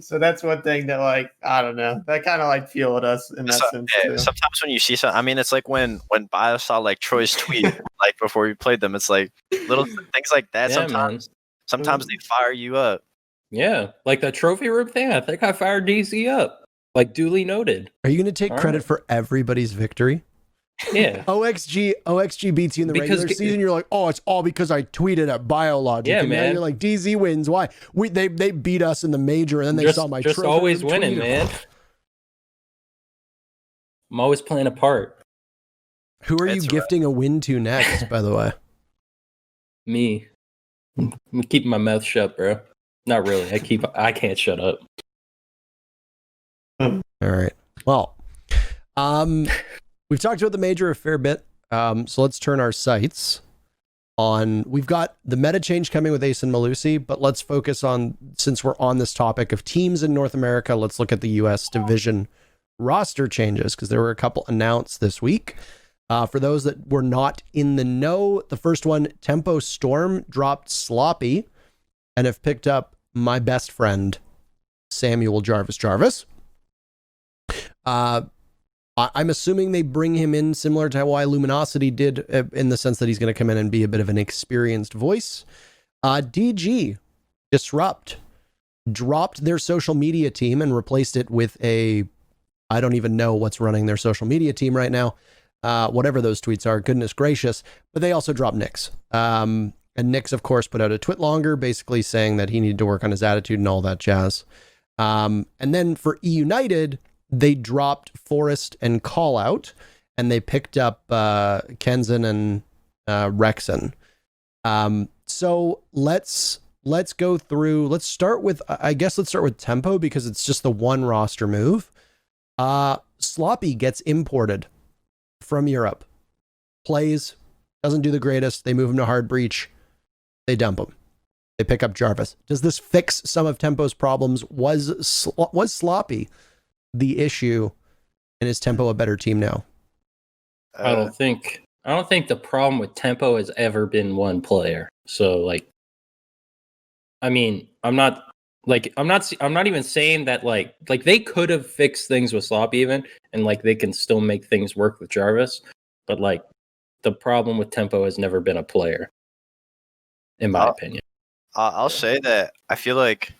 So that's one thing that, like, I don't know, that kind of like fueled us in that sense too. Sometimes when you see something, I mean, it's like when Bio saw like Troy's tweet like before we played them, it's like little things like that. Yeah, sometimes they fire you up. Yeah, like the trophy room thing. I think I fired DC up. Like, duly noted. Are you going to take credit for everybody's victory? Yeah. OXG beats you in the regular season. You're like, oh, it's all because I tweeted at Biologic. Yeah, and man. Now you're like, DZ wins. Why? They beat us in the major, and then they saw my just trophy. Always winning, man. I'm always playing a part. Who are you gifting a win to next, by the way? Me. I'm keeping my mouth shut, bro. Not really. I can't shut up. All right. Well, we've talked about the major a fair bit. So let's turn our sights on, we've got the meta change coming with Ace and Malusi, but let's focus on, since we're on this topic of teams in North America, let's look at the US division roster changes, because there were a couple announced this week. For those that were not in the know, the first one, Tempo Storm dropped Sloppy and have picked up my best friend, Samuel Jarvis. I'm assuming they bring him in similar to how Luminosity did, in the sense that he's going to come in and be a bit of an experienced voice. DG, Disrupt, dropped their social media team and replaced it with I don't even know what's running their social media team right now. Whatever those tweets are, goodness gracious. But they also dropped Nyx. And Nyx, of course, put out a twit longer, basically saying that he needed to work on his attitude and all that jazz. And then for E United, they dropped Forest and Call Out, and they picked up Kenzen and Rexen. So let's go through. Let's start with Tempo, because it's just the one roster move. Sloppy gets imported from Europe, plays, doesn't do the greatest. They move him to Hard Breach. They dump him. They pick up Jarvis. Does this fix some of Tempo's problems? Was Sloppy the issue, and is Tempo a better team now? I don't think the problem with Tempo has ever been one player. So, like, I mean, I'm not even saying that like they could have fixed things with Sloppy even, and like they can still make things work with Jarvis, but like the problem with Tempo has never been a player, in my opinion. I'll say that I feel like,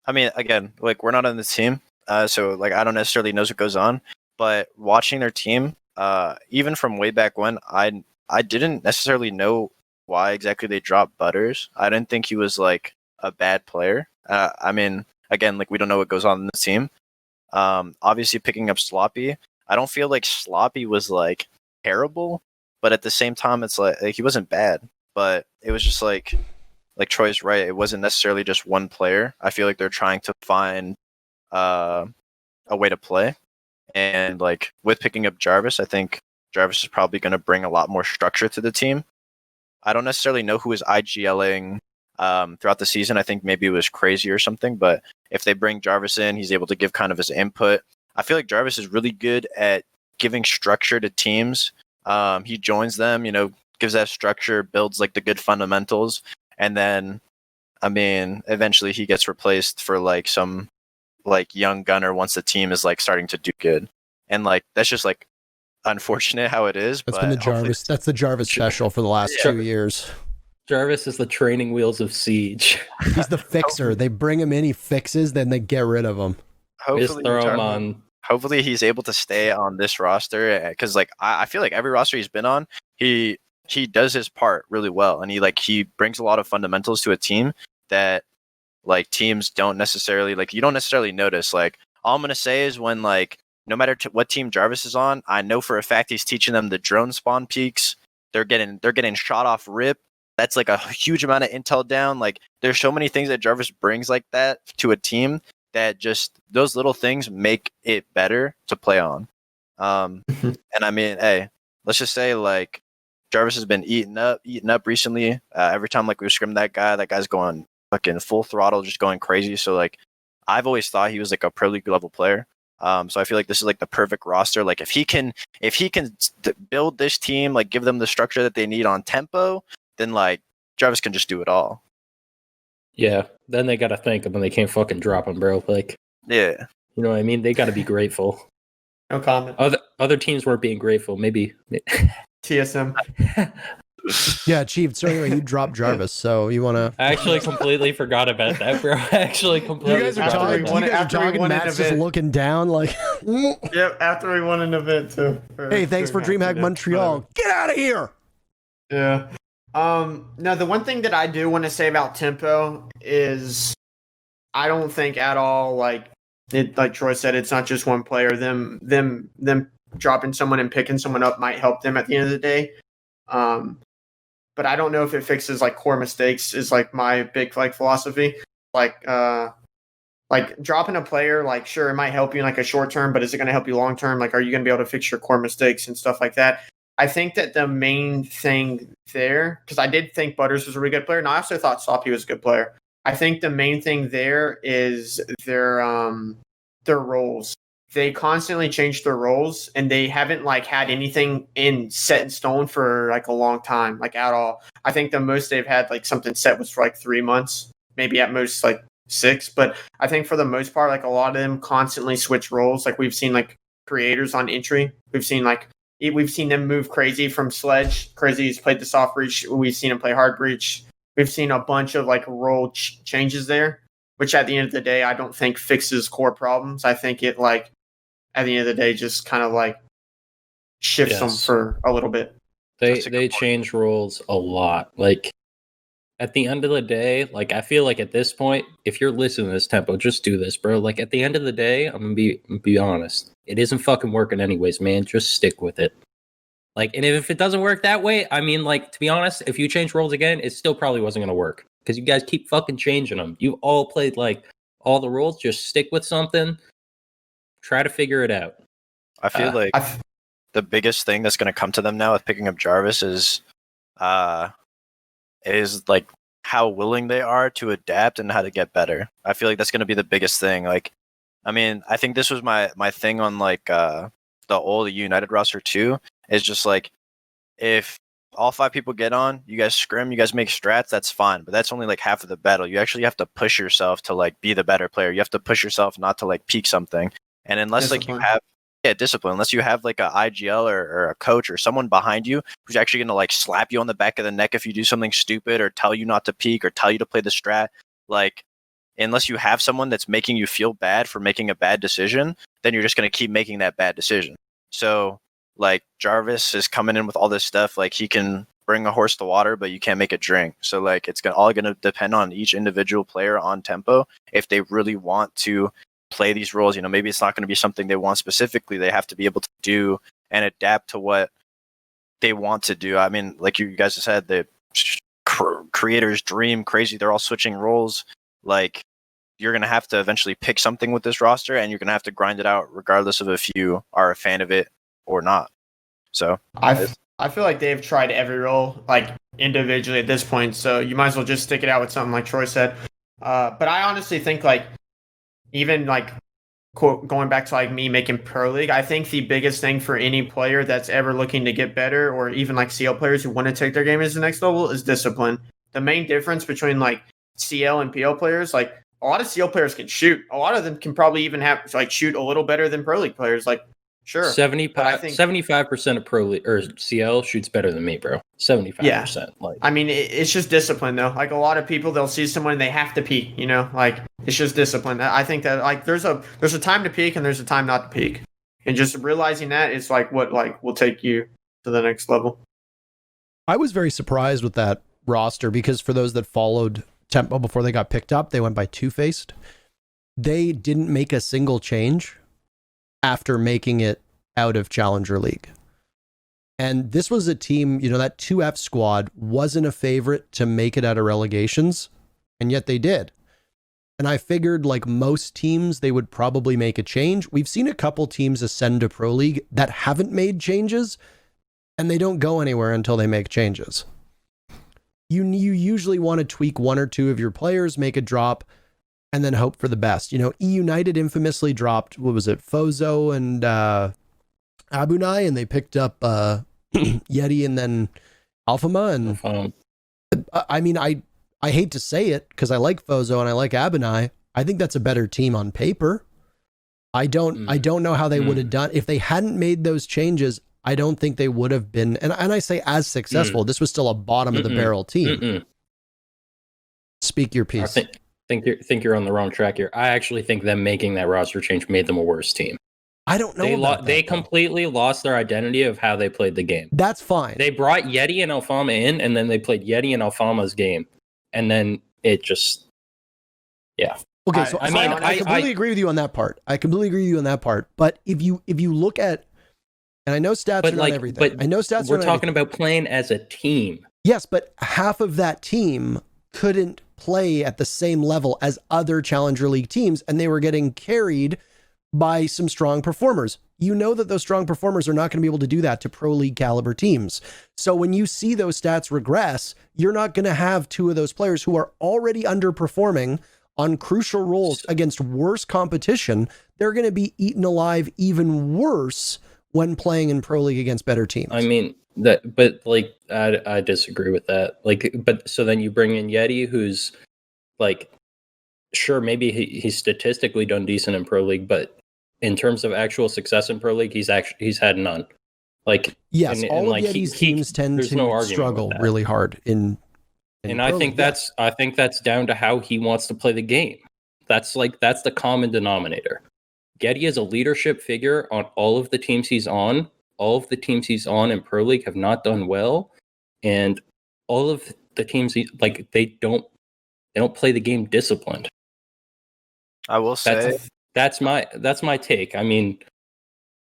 I mean, again, like we're not on the team. So like I don't necessarily know what goes on, but watching their team, even from way back when, I didn't necessarily know why exactly they dropped Butters. I didn't think he was like a bad player. I mean, again, like we don't know what goes on in the team. Obviously picking up Sloppy, I don't feel like Sloppy was like terrible, but at the same time, it's like he wasn't bad, but it was just like Troy's right. It wasn't necessarily just one player. I feel like they're trying to find a way to play, and like with picking up Jarvis, I think Jarvis is probably going to bring a lot more structure to the team. I don't necessarily know who is IGLing throughout the season. I think maybe it was Crazy or something, but if they bring Jarvis in, he's able to give kind of his input. I feel like Jarvis is really good at giving structure to teams. He joins them, gives that structure, builds like the good fundamentals, and then I mean, eventually he gets replaced for like some like young gunner once the team is like starting to do good. And like that's just like unfortunate how it is. That's but been the Jarvis. That's the Jarvis special for the last 2 years. Jarvis is the training wheels of Siege. He's the fixer. They bring him in, he fixes, then they get rid of him. Just throw him on. Hopefully he's able to stay on this roster, because like I feel like every roster he's been on, he does his part really well, and he brings a lot of fundamentals to a team that like teams don't necessarily like. You don't necessarily notice. Like all I'm gonna say is when like no matter what team Jarvis is on, I know for a fact he's teaching them the drone spawn peaks. They're getting shot off rip. That's like a huge amount of intel down. Like there's so many things that Jarvis brings like that to a team that just those little things make it better to play on. And I mean, hey, let's just say like Jarvis has been eaten up recently. Every time like we scrim that guy's going fucking full throttle, just going crazy. So like I've always thought he was like a pro league level player. So I feel like this is like the perfect roster. Like if he can build this team, like give them the structure that they need on tempo, then like Jarvis can just do it all. Yeah, then they gotta thank him and they can't fucking drop him, bro. Like, yeah, you know what I mean? They gotta be grateful. No comment. Other teams weren't being grateful. Maybe TSM. Yeah, Chief. So anyway, you dropped Jarvis. So you want to? I actually completely forgot about that, bro. I actually completely. You guys are forgot talking. about that. You guys are talking. Matt's just looking down, like. Yep. After we won an event too. Hey, thanks for DreamHack Montreal. Get out of here. Yeah. No, the one thing that I do want to say about tempo is I don't think at all like Troy said, it's not just one player. Them dropping someone and picking someone up might help them at the end of the day. But I don't know if it fixes like core mistakes is like my big like philosophy. Like dropping a player, like sure it might help you in like a short term, but is it going to help you long term? Like, are you going to be able to fix your core mistakes and stuff like that? I think that the main thing there, because I did think Butters was a really good player, and I also thought Sloppy was a good player. I think the main thing there is their roles. They constantly change their roles, and they haven't like had anything set in stone for like a long time, like at all. I think the most they've had like something set was for like 3 months, maybe at most like 6. But I think for the most part, like a lot of them constantly switch roles. Like we've seen like creators on entry. We've seen them move Crazy from Sledge. Crazy's played the soft breach. We've seen him play hard breach. We've seen a bunch of like role changes there, which at the end of the day, I don't think fixes core problems. I think it like at the end of the day just kind of like shifts them for a little bit. They change roles a lot. Like at the end of the day, like I feel like at this point, if you're listening to this tempo, just do this, bro. Like at the end of the day, I'm gonna be honest. It isn't fucking working anyways, man. Just stick with it. Like, and if it doesn't work that way, I mean, like, to be honest, if you change roles again, it still probably wasn't gonna work. Because you guys keep fucking changing them. You all played like all the roles, just stick with something. Try to figure it out. I feel like the biggest thing that's gonna come to them now with picking up Jarvis is like how willing they are to adapt and how to get better. I feel like that's gonna be the biggest thing. Like, I mean, I think this was my thing on like the old United roster too. Is just like if all 5 people get on, you guys scrim, you guys make strats, that's fine. But that's only like half of the battle. You actually have to push yourself to like be the better player. You have to push yourself not to like peak something. And unless discipline. Like you have discipline, unless you have like a IGL or a coach or someone behind you who's actually gonna like slap you on the back of the neck if you do something stupid or tell you not to peak or tell you to play the strat, like unless you have someone that's making you feel bad for making a bad decision, then you're just gonna keep making that bad decision. So like Jarvis is coming in with all this stuff, like he can bring a horse to water, but you can't make it drink. So like it's all gonna depend on each individual player on tempo if they really want to play these roles. You know, maybe it's not going to be something they want specifically. They have to be able to do and adapt to what they want to do. I mean, like you guys just said, the creators dream crazy. They're all switching roles. Like you're going to have to eventually pick something with this roster, and you're going to have to grind it out regardless of if you are a fan of it or not. So I feel like they've tried every role like individually at this point. So you might as well just stick it out with something like Troy said. But I honestly think like even like going back to like me making pro league, I think the biggest thing for any player that's ever looking to get better, or even like CL players who want to take their game to the next level, is discipline. The main difference between like CL and PL players, like a lot of CL players can shoot. A lot of them can probably even have like shoot a little better than pro league players. Like, sure, 75% of pro league or CL shoots better than me, bro. 75%. Like, I mean, it's just discipline, though. Like a lot of people, they'll see someone and they have to peak. You know, like it's just discipline. I think that like there's a time to peak and there's a time not to peak, and just realizing that is like what like will take you to the next level. I was very surprised with that roster because for those that followed Tempo before they got picked up, they went by Two-Faced. They didn't make a single change after making it out of Challenger League. And this was a team, you know, that 2F squad wasn't a favorite to make it out of relegations, and yet they did. And I figured, like most teams, they would probably make a change. We've seen a couple teams ascend to Pro League that haven't made changes, and they don't go anywhere until they make changes. You usually want to tweak one or two of your players, make a drop, and then hope for the best. You know, E United infamously dropped, what was it, Fozo and Abunai, and they picked up Yeti and then Alphama. And I mean, I hate to say it because I like Fozo and I like Abunai. I think that's a better team on paper. I don't know how they would have done if they hadn't made those changes. I don't think they would have been, and I say as successful. This was still a bottom of the barrel team. Speak your piece. I think you're on the wrong track here. I actually think them making that roster change made them a worse team. I don't know. They completely lost their identity of how they played the game. That's fine. They brought Yeti and Alfama in, and then they played Yeti and Alfama's game, and then it just, yeah. Okay, so I completely agree with you on that part. But if you look at, and I know stats are not everything. But I know stats. We're talking about playing as a team. Yes, but half of that team couldn't play at the same level as other Challenger League teams, and they were getting carried by some strong performers. You know that those strong performers are not going to be able to do that to Pro League caliber teams. So when you see those stats regress, you're not going to have two of those players who are already underperforming on crucial roles against worse competition. They're going to be eaten alive even worse when playing in Pro League against better teams. I mean, I disagree with that. But so then you bring in Yeti, who's like, sure, maybe he's statistically done decent in Pro League, but in terms of actual success in Pro League, he's had none. Like, yes, all of Yeti's teams tend to struggle really hard in and I think that's down to how he wants to play the game. That's the common denominator. Yeti is a leadership figure on all of the teams he's on. All of the teams he's on in Pro League have not done well, and all of the teams they don't play the game disciplined. I will say that's my take. I mean,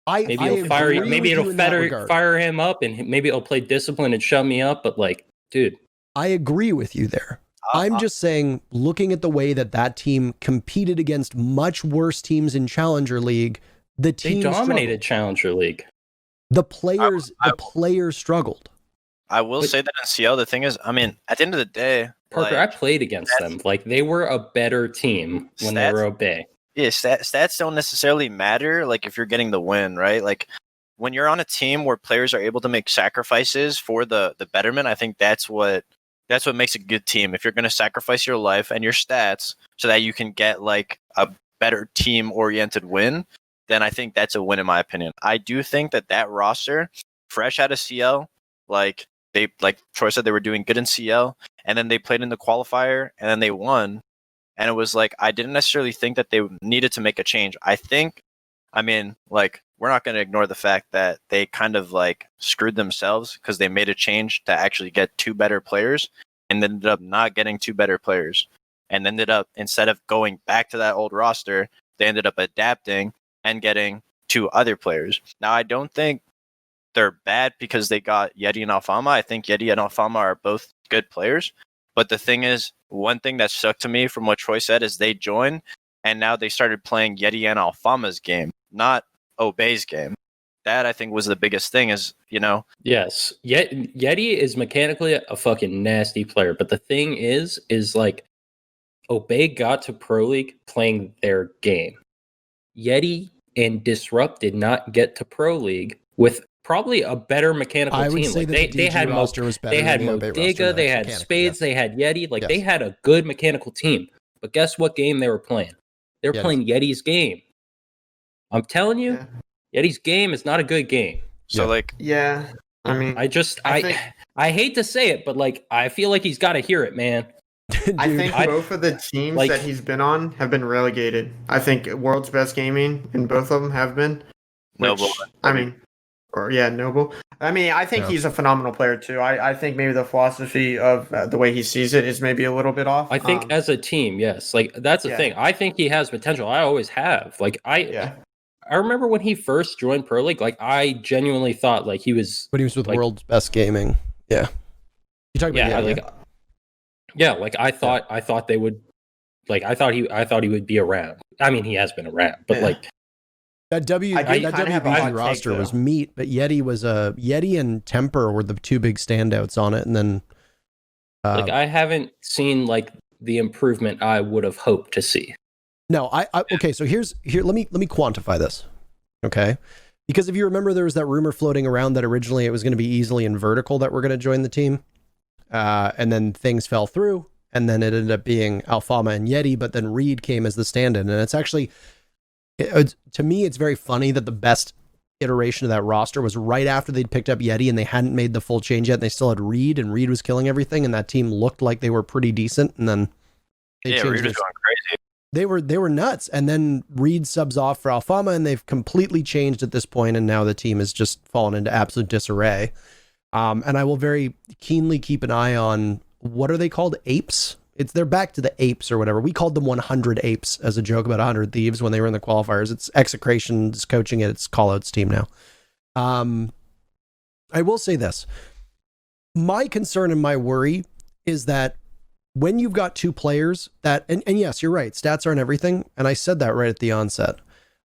maybe it'll fire him up, and maybe it'll play discipline and shut me up. But like, dude, I agree with you there. I'm just saying, looking at the way that team competed against much worse teams in Challenger League, they dominated Challenger League. The players struggled. I will say that in CL, the thing is, I mean, at the end of the day, Parker, I played against them. Like, they were a better team when they were Obey. Yeah, stats don't necessarily matter. Like, if you're getting the win, right? Like, when you're on a team where players are able to make sacrifices for the betterment, I think that's what makes a good team. If you're going to sacrifice your life and your stats so that you can get like a better team oriented win, then I think that's a win in my opinion. I do think that roster, fresh out of CL, like Troy said, they were doing good in CL, and then they played in the qualifier, and then they won. And it was like, I didn't necessarily think that they needed to make a change. We're not going to ignore the fact that they kind of like screwed themselves because they made a change to actually get two better players and ended up not getting two better players, and ended up, instead of going back to that old roster, they ended up adapting and getting two other players. Now, I don't think they're bad because they got Yeti and Alfama. I think Yeti and Alfama are both good players. But the thing is, one thing that stuck to me from what Troy said is they joined and now they started playing Yeti and Alfama's game, not Obey's game. That I think was the biggest thing is, you know. Yes. Yeti is mechanically a fucking nasty player. But the thing is like Obey got to Pro League playing their game. Yeti and Disrupt did not get to Pro League with probably a better mechanical I would team. say Like that they had roster was better they had than the UB roster. Modiga, they had Spades, they had Yeti. Like they had a good mechanical team. But guess what game they were playing? They were playing Yeti's game. I'm telling you, Yeti's game is not a good game. So I mean, I hate to say it, but like I feel like he's got to hear it, man. I think both of the teams that he's been on have been relegated. I think World's Best Gaming and both of them have been. Noble. Noble. I mean, I think he's a phenomenal player too. I think maybe the philosophy of the way he sees it is maybe a little bit off. I think as a team, yes. Like that's the thing. I think he has potential. I always have. Like I remember when he first joined Pro League, like I genuinely thought like he was when he was with World's Best Gaming. Yeah. You talking about like I thought they would I thought he would be around. I mean, he has been around, but like that WBG roster was meat, but Yeti and Temper were the two big standouts on it, and then like I haven't seen like the improvement I would have hoped to see. No, okay, so here let me quantify this. Okay? Because if you remember, there was that rumor floating around that originally it was going to be Easily and Vertical that were going to join the team. And then things fell through, and then it ended up being Alfama and Yeti, but then Reed came as the stand-in. And it's actually, to me, it's very funny that the best iteration of that roster was right after they'd picked up Yeti and they hadn't made the full change yet, and they still had Reed, and Reed was killing everything, and that team looked like they were pretty decent, and then Reed was going crazy. They were nuts, and then Reed subs off for Alfama, and they've completely changed at this point, and now the team has just fallen into absolute disarray. And I will very keenly keep an eye on, what are they called? Apes? They're back to the Apes or whatever. We called them 100 Apes as a joke about 100 Thieves when they were in the qualifiers. It's Execration's coaching it. It's Callout's team now. I will say this. My concern and my worry is that when you've got two players that, and yes, you're right, stats aren't everything, and I said that right at the onset,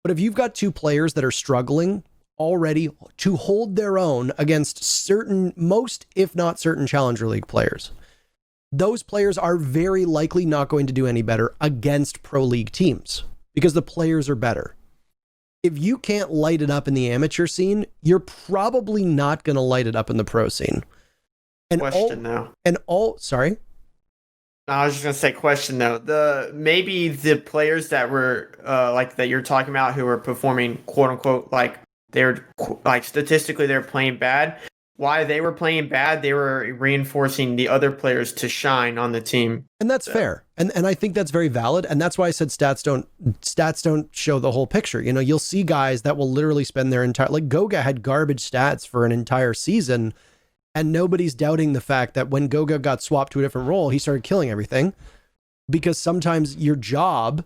but if you've got two players that are struggling already to hold their own against most, if not certain Challenger League players, those players are very likely not going to do any better against Pro League teams because the players are better. If you can't light it up in the amateur scene, you're probably not going to light it up in the pro scene. Sorry? I was just gonna say question though. Maybe the players that were that you're talking about who were performing quote unquote like they're like statistically they're playing bad. Why they were playing bad, they were reinforcing the other players to shine on the team. And that's fair. And I think that's very valid. And that's why I said stats don't show the whole picture. You know, you'll see guys that will literally spend their entire, like Goga had garbage stats for an entire season. And nobody's doubting the fact that when Goga got swapped to a different role, he started killing everything, because sometimes your job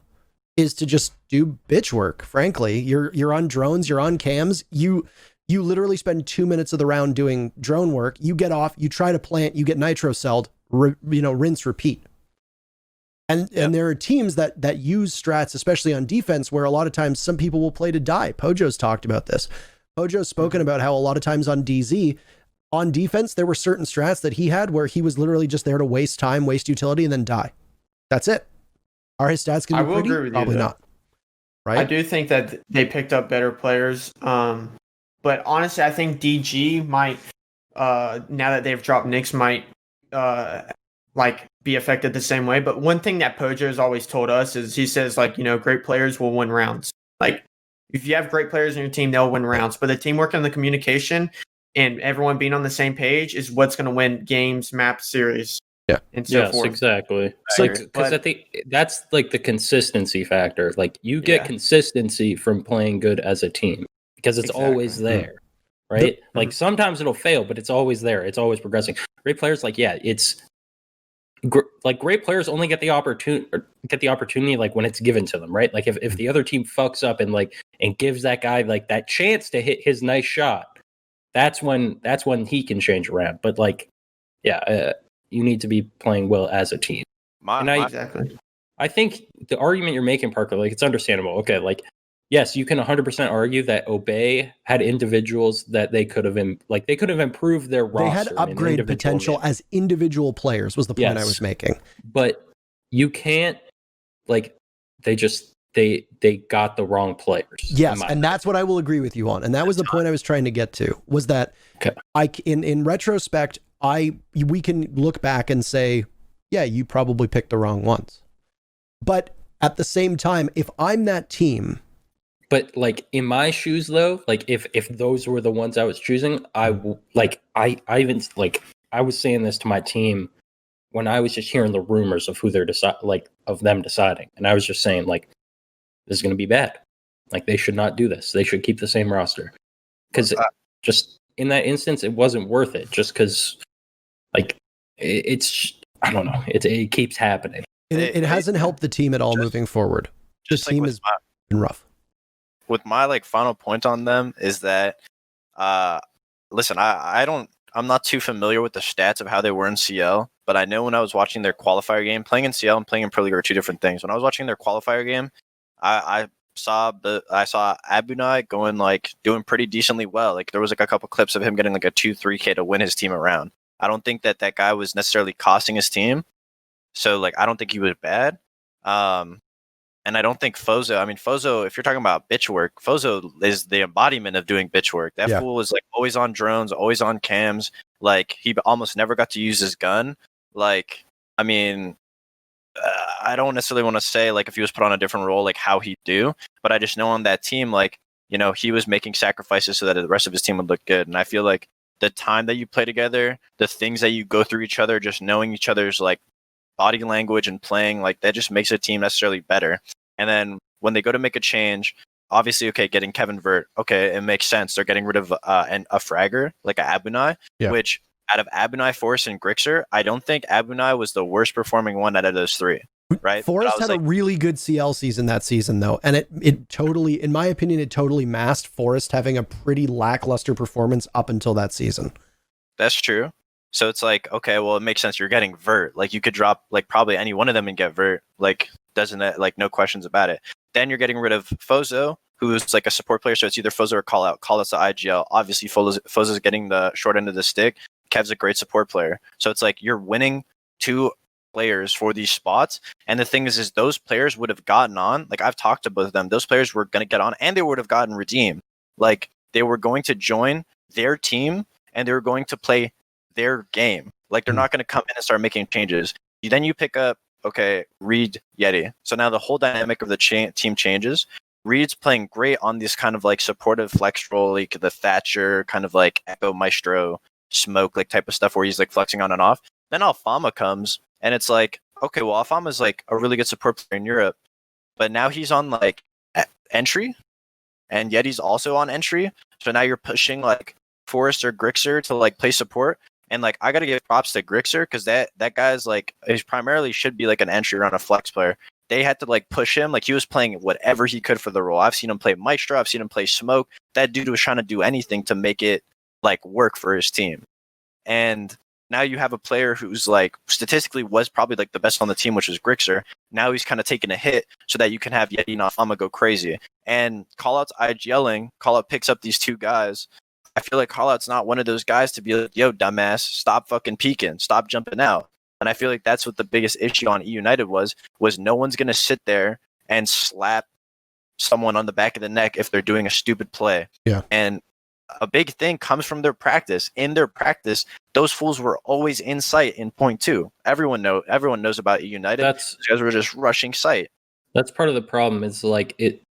is to just do bitch work. Frankly, you're on drones, you're on cams. You literally spend 2 minutes of the round doing drone work. You get off, you try to plant, you get nitro celled, rinse, repeat. And there are teams that use strats, especially on defense, where a lot of times some people will play to die. Pojo's talked about this. Pojo's spoken about how a lot of times on DZ, on defense, there were certain strats that he had where he was literally just there to waste time, waste utility, and then die. That's it. Are his stats going to be pretty? Agree with Probably you, not. Right? I do think that they picked up better players. But honestly, I think DG might, now that they've dropped Nyx, might be affected the same way. But one thing that Pojo has always told us is he says, great players will win rounds. Like, if you have great players in your team, they'll win rounds. But the teamwork and the communication and everyone being on the same page is what's going to win games, map, series, and so forth. Exactly. Because I think that's like the consistency factor. Like you get consistency from playing good as a team because it's always there, right? Like sometimes it'll fail, but it's always there. It's always progressing. Great players, it's like great players only get the opportunity like when it's given to them, right? Like if the other team fucks up and gives that guy like that chance to hit his nice shot. That's when he can change around. But you need to be playing well as a team. Exactly. I think the argument you're making, Parker, like it's understandable. Okay, like yes, you can 100% argue that Obey had individuals that they could have improved their roster. They had upgrade potential as individual players was the point I was making. But you can't they just they got the wrong players. Yes, and that's what I will agree with you on. And that was the point I was trying to get to, was that in retrospect, we can look back and say, yeah, you probably picked the wrong ones. But at the same time, if I'm that team. But like in my shoes though, like if those were the ones I was choosing, I even like I was saying this to my team when I was just hearing the rumors of who they're of them deciding. And I was just saying, like, this is going to be bad. Like, they should not do this. They should keep the same roster. Because just in that instance, it wasn't worth it. Just because, like, it's, I don't know. It keeps happening. It hasn't helped the team at all moving forward. The team has been rough. With my, like, final point on them is that, listen, I'm not too familiar with the stats of how they were in CL, but I know when I was watching their qualifier game, playing in CL and playing in Pro League are two different things. When I was watching their qualifier game, I saw Abunai doing pretty decently well. Like, there was like a couple clips of him getting like a 2-3K to win his team around. I don't think that guy was necessarily costing his team. So like, I don't think he was bad. And I don't think Fozo, if you're talking about bitch work, Fozo is the embodiment of doing bitch work. That fool was like always on drones, always on cams. Like, he almost never got to use his gun. Like, I mean, I don't necessarily want to say like if he was put on a different role, like how he'd do, but I just know on that team, like, you know, he was making sacrifices so that the rest of his team would look good. And I feel like the time that you play together, the things that you go through each other, just knowing each other's like body language and playing, like, that just makes a team necessarily better. And then when they go to make a change, obviously, okay, getting Kevin Vert, okay, it makes sense. They're getting rid of a fragger like a Abunai, which out of Abunai, Forrest, and Grixer, I don't think Abunai was the worst performing one out of those three. Right? Forrest had a really good CL season that season, though, and it totally, in my opinion, it totally masked Forrest having a pretty lackluster performance up until that season. That's true. So it's like, okay, well, it makes sense. You're getting Vert. Like, you could drop like probably any one of them and get Vert. Like, doesn't it? Like, no questions about it. Then you're getting rid of Fozo, who's like a support player. So it's either Fozo or Call Out. Call Out's the IGL. Obviously, Fozo's getting the short end of the stick. Kev's a great support player. So it's like you're winning two players for these spots. And the thing is those players would have gotten on. Like, I've talked to both of them. Those players were going to get on and they would have gotten redeemed. Like, they were going to join their team and they were going to play their game. Like, they're not going to come in and start making changes. Then you pick up, okay, Reed, Yeti. So now the whole dynamic of the team changes. Reed's playing great on this kind of like supportive flex role, like the Thatcher kind of like Echo Maestro smoke like type of stuff where he's like flexing on and off. Then Alfama comes and it's like, okay, well, Alfama's like a really good support player in Europe, but now he's on like entry and Yeti's also on entry. So now you're pushing like Forrest or Grixer to like play support. And like, I got to give props to Grixer because that guy's like, he primarily should be like an entry or on a flex player. They had to like push him. Like, he was playing whatever he could for the role. I've seen him play Maestro. I've seen him play Smoke. That dude was trying to do anything to make it like work for his team. And now you have a player who's like statistically was probably like the best on the team, which was Grixer. Now he's kind of taking a hit so that you can have Yeti and Alfama go crazy. And Callout's IGLing. Callout picks up these two guys. I feel like Callout's not one of those guys to be like, yo, dumbass, stop fucking peeking, stop jumping out. And I feel like that's what the biggest issue on E United was no one's going to sit there and slap someone on the back of the neck if they're doing a stupid play. Yeah. And a big thing comes from their practice. In their practice, those fools were always in sight in point two. Everyone knows about E United. Those guys were just rushing sight. That's part of the problem. Is like it.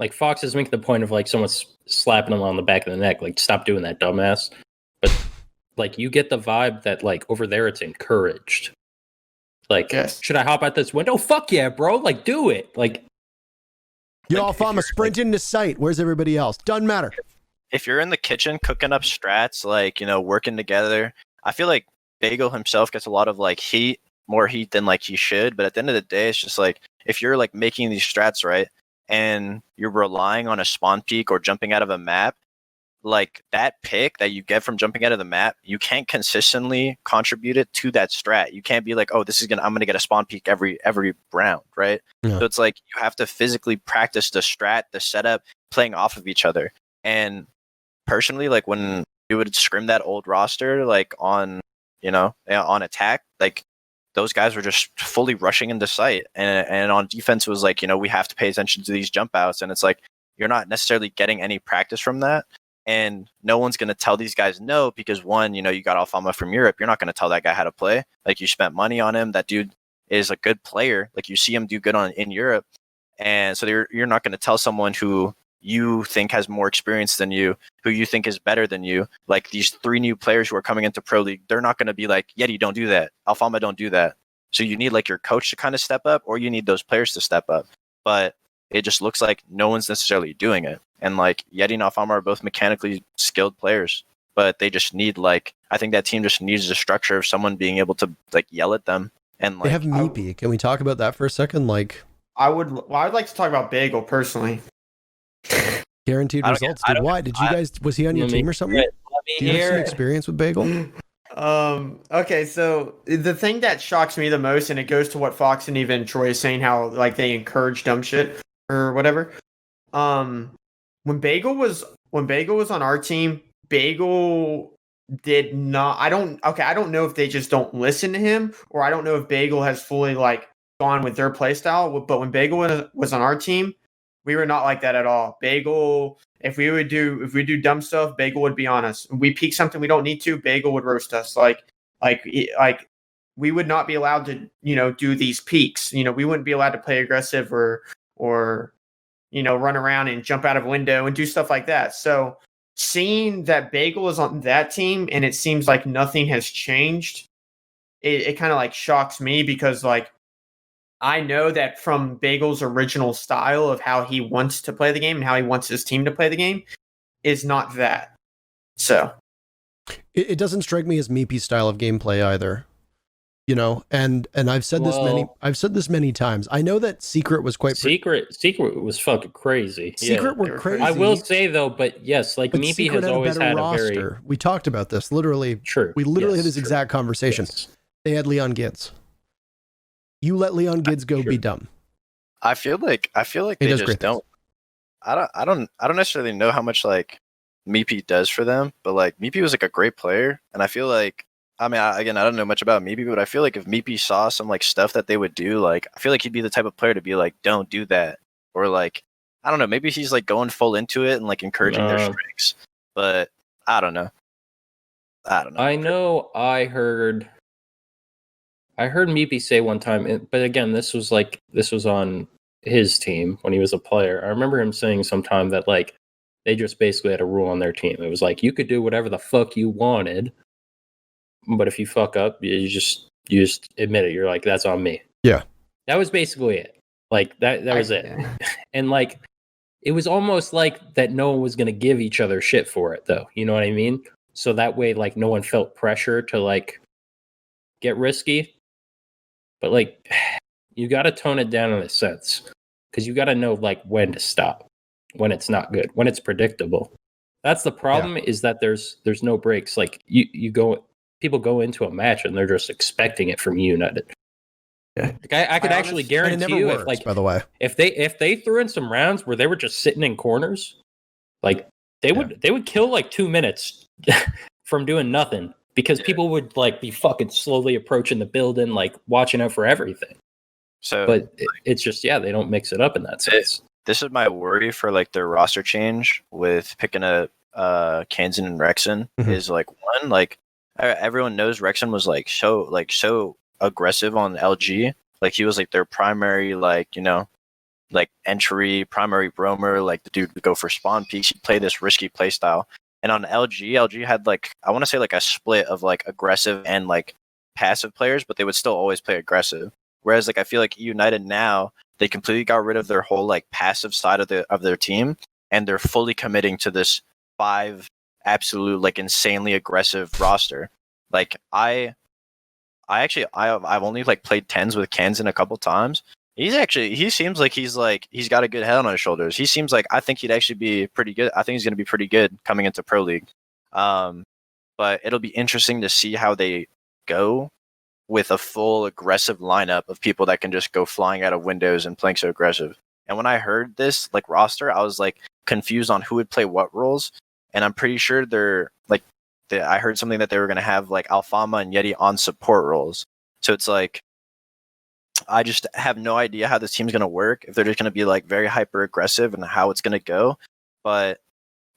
Like, Fox is making the point of like someone's slapping him on the back of the neck. Like, stop doing that, dumbass. But like, you get the vibe that like over there it's encouraged. Like, should I hop out this window? Fuck yeah, bro! Like, do it. Like, yo, Alfama, sprint into sight. Where's everybody else? Doesn't matter. If you're in the kitchen cooking up strats, like, you know, working together, I feel like Bagel himself gets a lot of like heat, more heat than like he should. But at the end of the day, it's just like, if you're like making these strats right and you're relying on a spawn peak or jumping out of a map, like that pick that you get from jumping out of the map, you can't consistently contribute it to that strat. You can't be like, oh, I'm gonna get a spawn peak every round, right? Yeah. So it's like you have to physically practice the strat, the setup, playing off of each other. And personally, like when you would scrim that old roster, like on, you know, on attack, like those guys were just fully rushing into sight. And on defense, it was like, we have to pay attention to these jump outs. And it's like, you're not necessarily getting any practice from that. And no one's going to tell these guys no, because one, you got Alfama from Europe. You're not going to tell that guy how to play. Like, you spent money on him. That dude is a good player. Like, you see him do good in Europe. And so you're not going to tell someone who you think has more experience than you, who you think is better than you, like these 3 new players who are coming into Pro League, they're not going to be like, Yeti, don't do that. Alfama, don't do that. So you need like your coach to kind of step up, or you need those players to step up. But it just looks like no one's necessarily doing it. And like Yeti and Alfama are both mechanically skilled players, but they just need I think that team just needs the structure of someone being able to like yell at them. And they have Meepy. Can we talk about that for a second? I would like to talk about Bagel personally. Guaranteed results. Why? Did you guys? Was he on your team or something? Do you have some experience with Bagel? Okay, so the thing that shocks me the most, and it goes to what Fox and even Troy is saying, how like they encourage dumb shit or whatever. When Bagel was on our team, Bagel did not. I don't know if they just don't listen to him, or I don't know if Bagel has fully like gone with their play style. But when Bagel was on our team, we were not like that at all. Bagel, if we do dumb stuff, Bagel would be on us. If we peek something we don't need to, Bagel would roast us. Like we would not be allowed to, do these peaks. We wouldn't be allowed to play aggressive or run around and jump out of a window and do stuff like that. So seeing that Bagel is on that team and it seems like nothing has changed, it kind of like shocks me, because like I know that from Bagel's original style of how he wants to play the game and how he wants his team to play the game is not that. So it doesn't strike me as Meepy's style of gameplay either. And I've said this many times. I know that Secret was quite Secret was fucking crazy. Secret were crazy. I will say though, but yes, like Meepy has always had a very. We talked about this literally. True. We literally had this exact conversation. Yes. They had Leon Gids. You let Leon Gids go be dumb. I feel like they just don't. I don't necessarily know how much like Meepy does for them, but like Meepy was like a great player, and I feel like. I mean, I don't know much about Meepy, but I feel like if Meepy saw some like stuff that they would do, like I feel like he'd be the type of player to be like, "Don't do that," or like, I don't know, maybe he's like going full into it and like encouraging their strengths. But I don't know. I know. I heard Meepy say one time, but again, this was on his team when he was a player. I remember him saying sometime that like they just basically had a rule on their team. It was like you could do whatever the fuck you wanted. But if you fuck up, you just admit it. You're like, that's on me. Yeah. That was basically it. Like that was it. And like, it was almost like that no one was going to give each other shit for it though. You know what I mean? So that way, like no one felt pressure to like get risky. But like, you got to tone it down in a sense, because you got to know like when to stop, when it's not good, when it's predictable. That's the problem, is that there's no breaks. Like people go into a match and they're just expecting it from United. Yeah. Like I could actually guarantee you, works, by the way, if they threw in some rounds where they were just sitting in corners, like they would kill like 2 minutes from doing nothing, because people would like be fucking slowly approaching the building, like watching out for everything. So, but it's just they don't mix it up in that sense. This is my worry for like their roster change with picking up Kansan and Rexon is like one, like everyone knows Rexon was like so aggressive on LG. Like he was like their primary like entry, primary roamer. Like the dude would go for spawn peaks. He'd play this risky play style. And on LG had like, I want to say like a split of like aggressive and like passive players, but they would still always play aggressive. Whereas like I feel like United now, they completely got rid of their whole like passive side of their team, and they're fully committing to this 5 absolute like insanely aggressive roster. Like I've only like played 10s with Kansan a couple times. He seems like he's got a good head on his shoulders. He seems like, I think he'd actually be pretty good. I think he's going to be pretty good coming into Pro League. But it'll be interesting to see how they go with a full aggressive lineup of people that can just go flying out of windows and playing so aggressive. And when I heard this like roster, I was like confused on who would play what roles. And I'm pretty sure I heard something that they were going to have like Alfama and Yeti on support roles. So it's like, I just have no idea how this team's going to work, if they're just going to be like very hyper aggressive and how it's going to go. But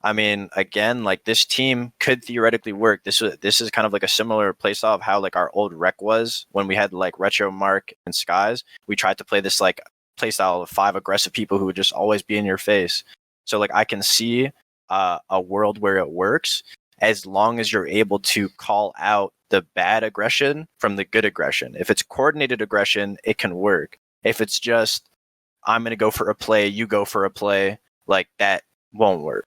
I mean, again, like this team could theoretically work. This is kind of like a similar playstyle of how like our old rec was when we had like Retro, Mark, and Skies. We tried to play this like playstyle of 5 aggressive people who would just always be in your face. So like I can see a world where it works as long as you're able to call out the bad aggression from the good aggression. If it's coordinated aggression, it can work. If it's just, I'm going to go for a play, you go for a play, like that won't work.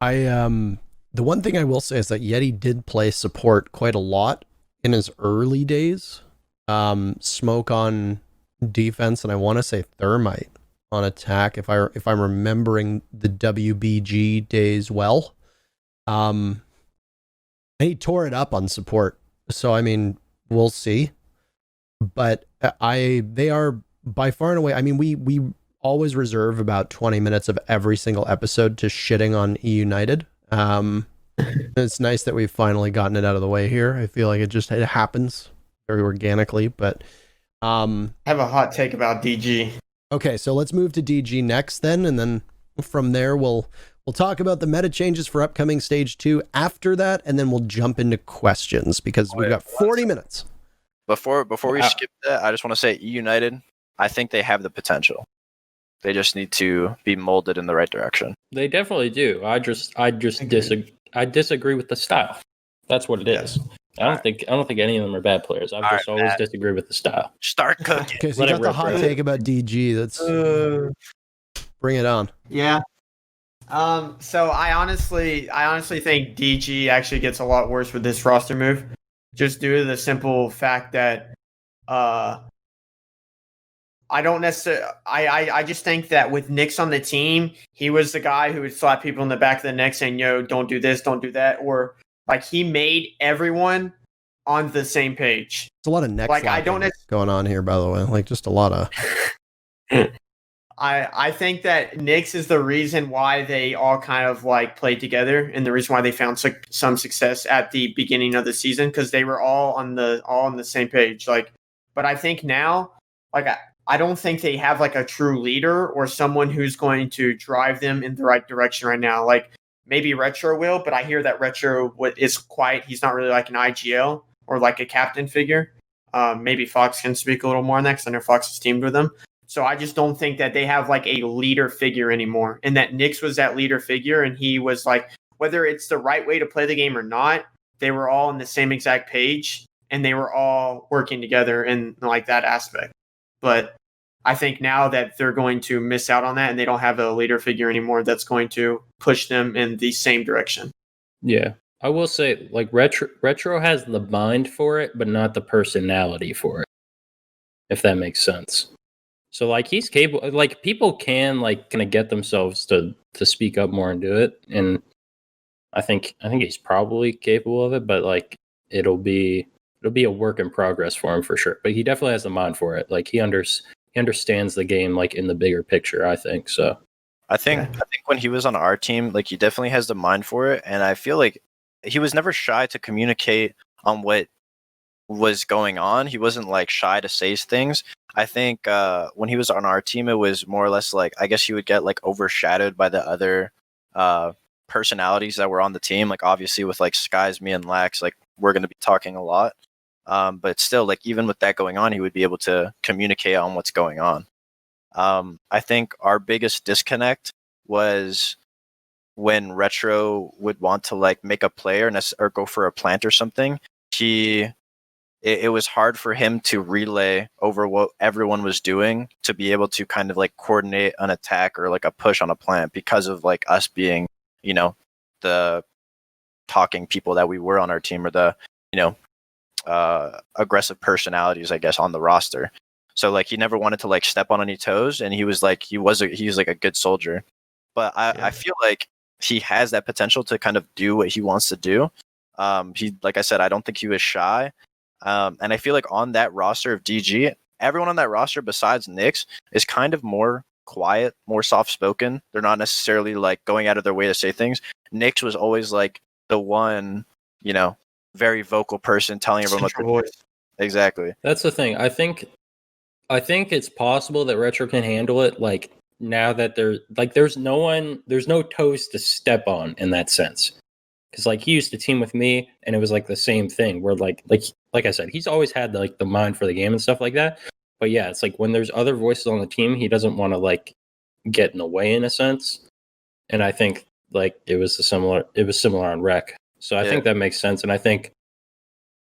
The one thing I will say is that Yeti did play support quite a lot in his early days. Smoke on defense, and I want to say Thermite on attack, if I'm remembering the WBG days well. And he tore it up on support. So I mean, we'll see. But they are by far and away. I mean, we always reserve about 20 minutes of every single episode to shitting on E United. It's nice that we've finally gotten it out of the way here. I feel like it happens very organically, but I have a hot take about DG. Okay, so let's move to DG next then, and then from there we'll talk about the meta changes for upcoming stage 2 after that, and then we'll jump into questions because we've got 40 minutes. Before we skip that, I just want to say E United, I think they have the potential. They just need to be molded in the right direction. They definitely do. I disagree with the style. That's what it is. I don't think any of them are bad players. I've just always disagreed with the style. Start cooking. Okay, so you got the hot take about DG. Let's bring it on. Yeah. So I honestly think DG actually gets a lot worse with this roster move, just due to the simple fact that I don't necessarily. I just think that with Nyx on the team, he was the guy who would slap people in the back of the neck saying, "Yo, don't do this, don't do that," or like he made everyone on the same page. It's a lot of neck going on here, by the way. Like just a lot of. I think that Nyx is the reason why they all kind of like played together, and the reason why they found some success at the beginning of the season, because they were all on the same page. Like, but I think now, like I don't think they have like a true leader or someone who's going to drive them in the right direction right now. Like maybe Retro will, but I hear that Retro is quiet. He's not really like an IGL or like a captain figure. Maybe Fox can speak a little more on that, because I know Fox is teamed with them. So I just don't think that they have like a leader figure anymore, and that Nyx was that leader figure, and he was like, whether it's the right way to play the game or not, they were all on the same exact page, and they were all working together in like that aspect. But I think now that they're going to miss out on that, and they don't have a leader figure anymore that's going to push them in the same direction. Yeah. I will say, like, Retro has the mind for it, but not the personality for it, if that makes sense. So, like, he's capable. Like, people can, like, kind of get themselves to speak up more and do it. And I think he's probably capable of it, but, like, it'll be a work in progress for him for sure. But he definitely has the mind for it. Like, he understands the game, like, in the bigger picture, I think. So I think when he was on our team, like, he definitely has the mind for it. And I feel like he was never shy to communicate on what was going on. He wasn't like shy to say things. I think when he was on our team, it was more or less like, I guess he would get like overshadowed by the other personalities that were on the team. Like obviously with like Skies, me and Lax, like we're going to be talking a lot. But still, like even with that going on, he would be able to communicate on what's going on. I think our biggest disconnect was when Retro would want to like make a play or go for a plant or something. It was hard for him to relay over what everyone was doing to be able to kind of like coordinate an attack or like a push on a plant, because of like us being, you know, the talking people that we were on our team, or the, you know, aggressive personalities, I guess, on the roster. So like he never wanted to like step on any toes, and he was like a good soldier. But I feel like he has that potential to kind of do what he wants to do. He, like I said, I don't think he was shy. And I feel like on that roster of DG, everyone on that roster besides Nyx is kind of more quiet, more soft-spoken. They're not necessarily like going out of their way to say things. Nyx was always like the one, you know, very vocal person telling everyone what to do. exactly. That's the thing. I think it's possible that Retro can handle it. Like now that there's no toes to step on in that sense. Because like he used to team with me, and it was like the same thing. Where like I said, he's always had like the mind for the game and stuff like that. But yeah, it's like when there's other voices on the team, he doesn't want to like get in the way in a sense. And I think like it was similar on Rec. So I think that makes sense. And I think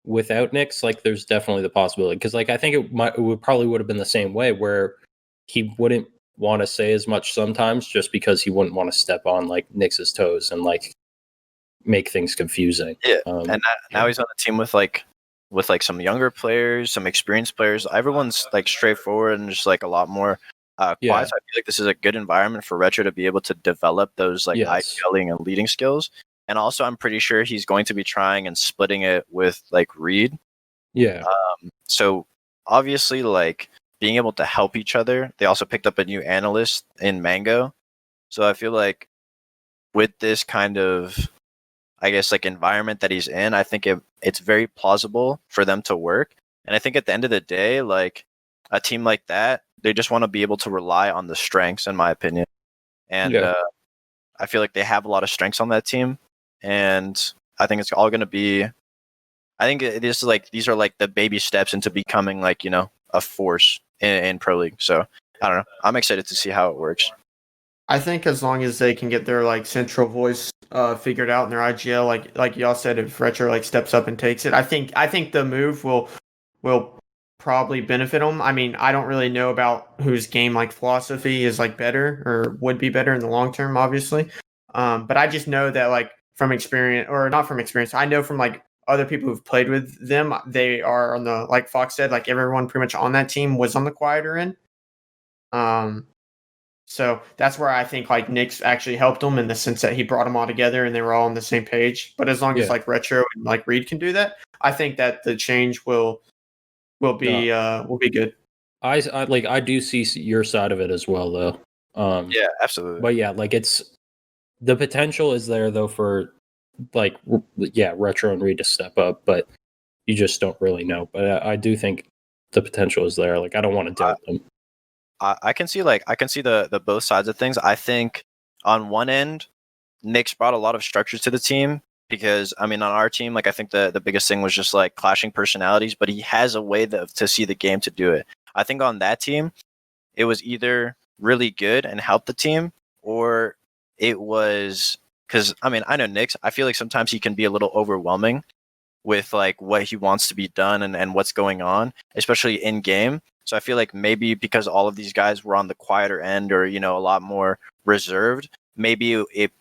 without Nyx, like there's definitely the possibility, because like I think it would have been the same way, where he wouldn't want to say as much sometimes just because he wouldn't want to step on like Nyx's toes and like make things confusing. Yeah, and now he's on the team with some younger players, some experienced players. Everyone's like straightforward and just like a lot more quiet. So I feel like this is a good environment for Retro to be able to develop those like IGLing and leading skills. And also, I'm pretty sure he's going to be trying and splitting it with like Reed. Yeah. So obviously, like being able to help each other. They also picked up a new analyst in Mango. So I feel like with this kind of, I guess, like environment that he's in, I think it's very plausible for them to work. And I think at the end of the day, like a team like that, they just want to be able to rely on the strengths, in my opinion. And I feel like they have a lot of strengths on that team. And I think it's all going to be, I think it is like, these are like the baby steps into becoming like, you know, a force in Pro League. So I don't know. I'm excited to see how it works. I think as long as they can get their like central voice figured out in their IGL, like y'all said, if Retro like steps up and takes it, I think the move will probably benefit them. I mean, I don't really know about whose game like philosophy is like better or would be better in the long term, obviously. But I just know that like from experience, or not from experience, I know from like other people who've played with them, they are on the, like Fox said, like everyone pretty much on that team was on the quieter end. So that's where I think like Nyx actually helped them in the sense that he brought them all together and they were all on the same page. But as long as like Retro and like Reed can do that, I think that the change will be good. I do see your side of it as well, though. Yeah, absolutely. But yeah, like the potential is there though for like Retro and Reed to step up, but you just don't really know. But I do think the potential is there. Like I don't want to doubt them. I can see the both sides of things. I think on one end, Nyx brought a lot of structure to the team because I mean on our team, like I think the biggest thing was just like clashing personalities, but he has a way to see the game to do it. I think on that team, it was either really good and helped the team, or it was because I mean I know Nyx. I feel like sometimes he can be a little overwhelming with like what he wants to be done and what's going on, especially in game. So I feel like maybe because all of these guys were on the quieter end or, you know, a lot more reserved, maybe it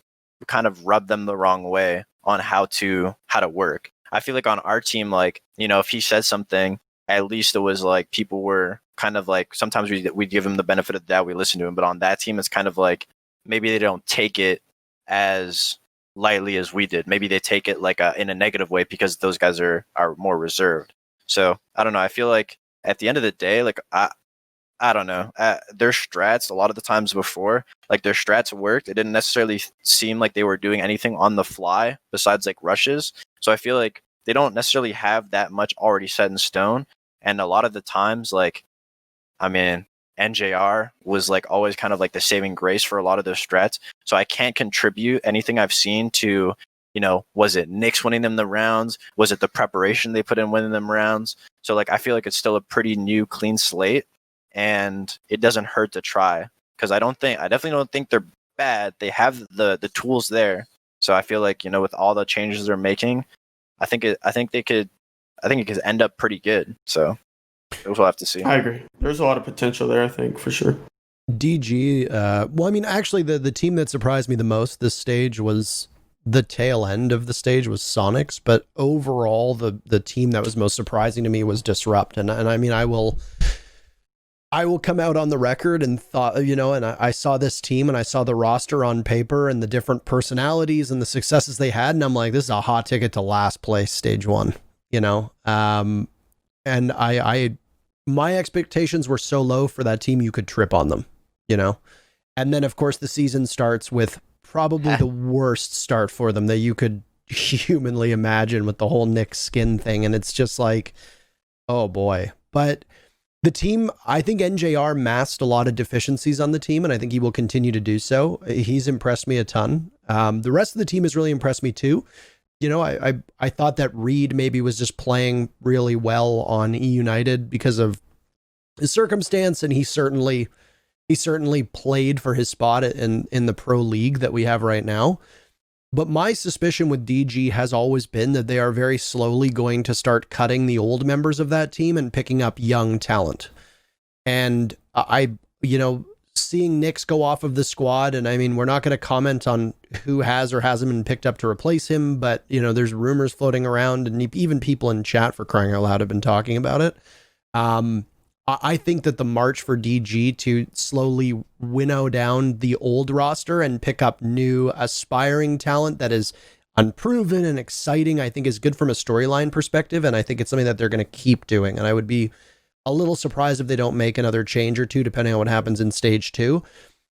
kind of rubbed them the wrong way on how to work. I feel like on our team, like, you know, if he said something, at least it was like people were kind of like, sometimes we give him the benefit of the doubt, we listen to him. But on that team, it's kind of like maybe they don't take it as lightly as we did. Maybe they take it like in a negative way because those guys are more reserved. So I don't know. I feel like at the end of the day, like I don't know, their strats a lot of the times before, like their strats worked. It didn't necessarily seem like they were doing anything on the fly besides like rushes. So I feel like they don't necessarily have that much already set in stone. And a lot of the times, like, I mean, NJR was like always kind of like the saving grace for a lot of those strats. So I can't contribute anything I've seen to, you know, was it Nyx winning them the rounds? Was it the preparation they put in winning them rounds? So like I feel like it's still a pretty new, clean slate, and it doesn't hurt to try because I definitely don't think they're bad. They have the tools there. So I feel like, you know, with all the changes they're making, I think it could end up pretty good. So we'll have to see. I agree. There's a lot of potential there, I think, for sure. DG, well, I mean, actually, the team that surprised me the most this stage was the tail end of the stage was Sonics, but overall, the team that was most surprising to me was Disrupt. And I mean, I will come out on the record and thought, you know, and I saw this team and I saw the roster on paper and the different personalities and the successes they had. And I'm like, this is a hot ticket to last place stage one, you know? And my expectations were so low for that team, you could trip on them, you know? And then of course the season starts with probably the worst start for them that you could humanly imagine with the whole Nyx skin thing. And it's just like, Oh boy. But the team, I think NJR masked a lot of deficiencies on the team, and I think he will continue to do so. He's impressed me a ton. The rest of the team has really impressed me too. You know, I thought that Reed maybe was just playing really well on E United because of his circumstance, and he certainly played for his spot in the pro league that we have right now. But my suspicion with DG has always been that they are very slowly going to start cutting the old members of that team and picking up young talent. And seeing Nix go off of the squad, and I mean, we're not going to comment on who has or hasn't been picked up to replace him, but, you know, there's rumors floating around, and even people in chat, for crying out loud, have been talking about it. I think that the march for DG to slowly winnow down the old roster and pick up new aspiring talent that is unproven and exciting, I think is good from a storyline perspective. And I think it's something that they're going to keep doing. And I would be a little surprised if they don't make another change or two, depending on what happens in stage 2.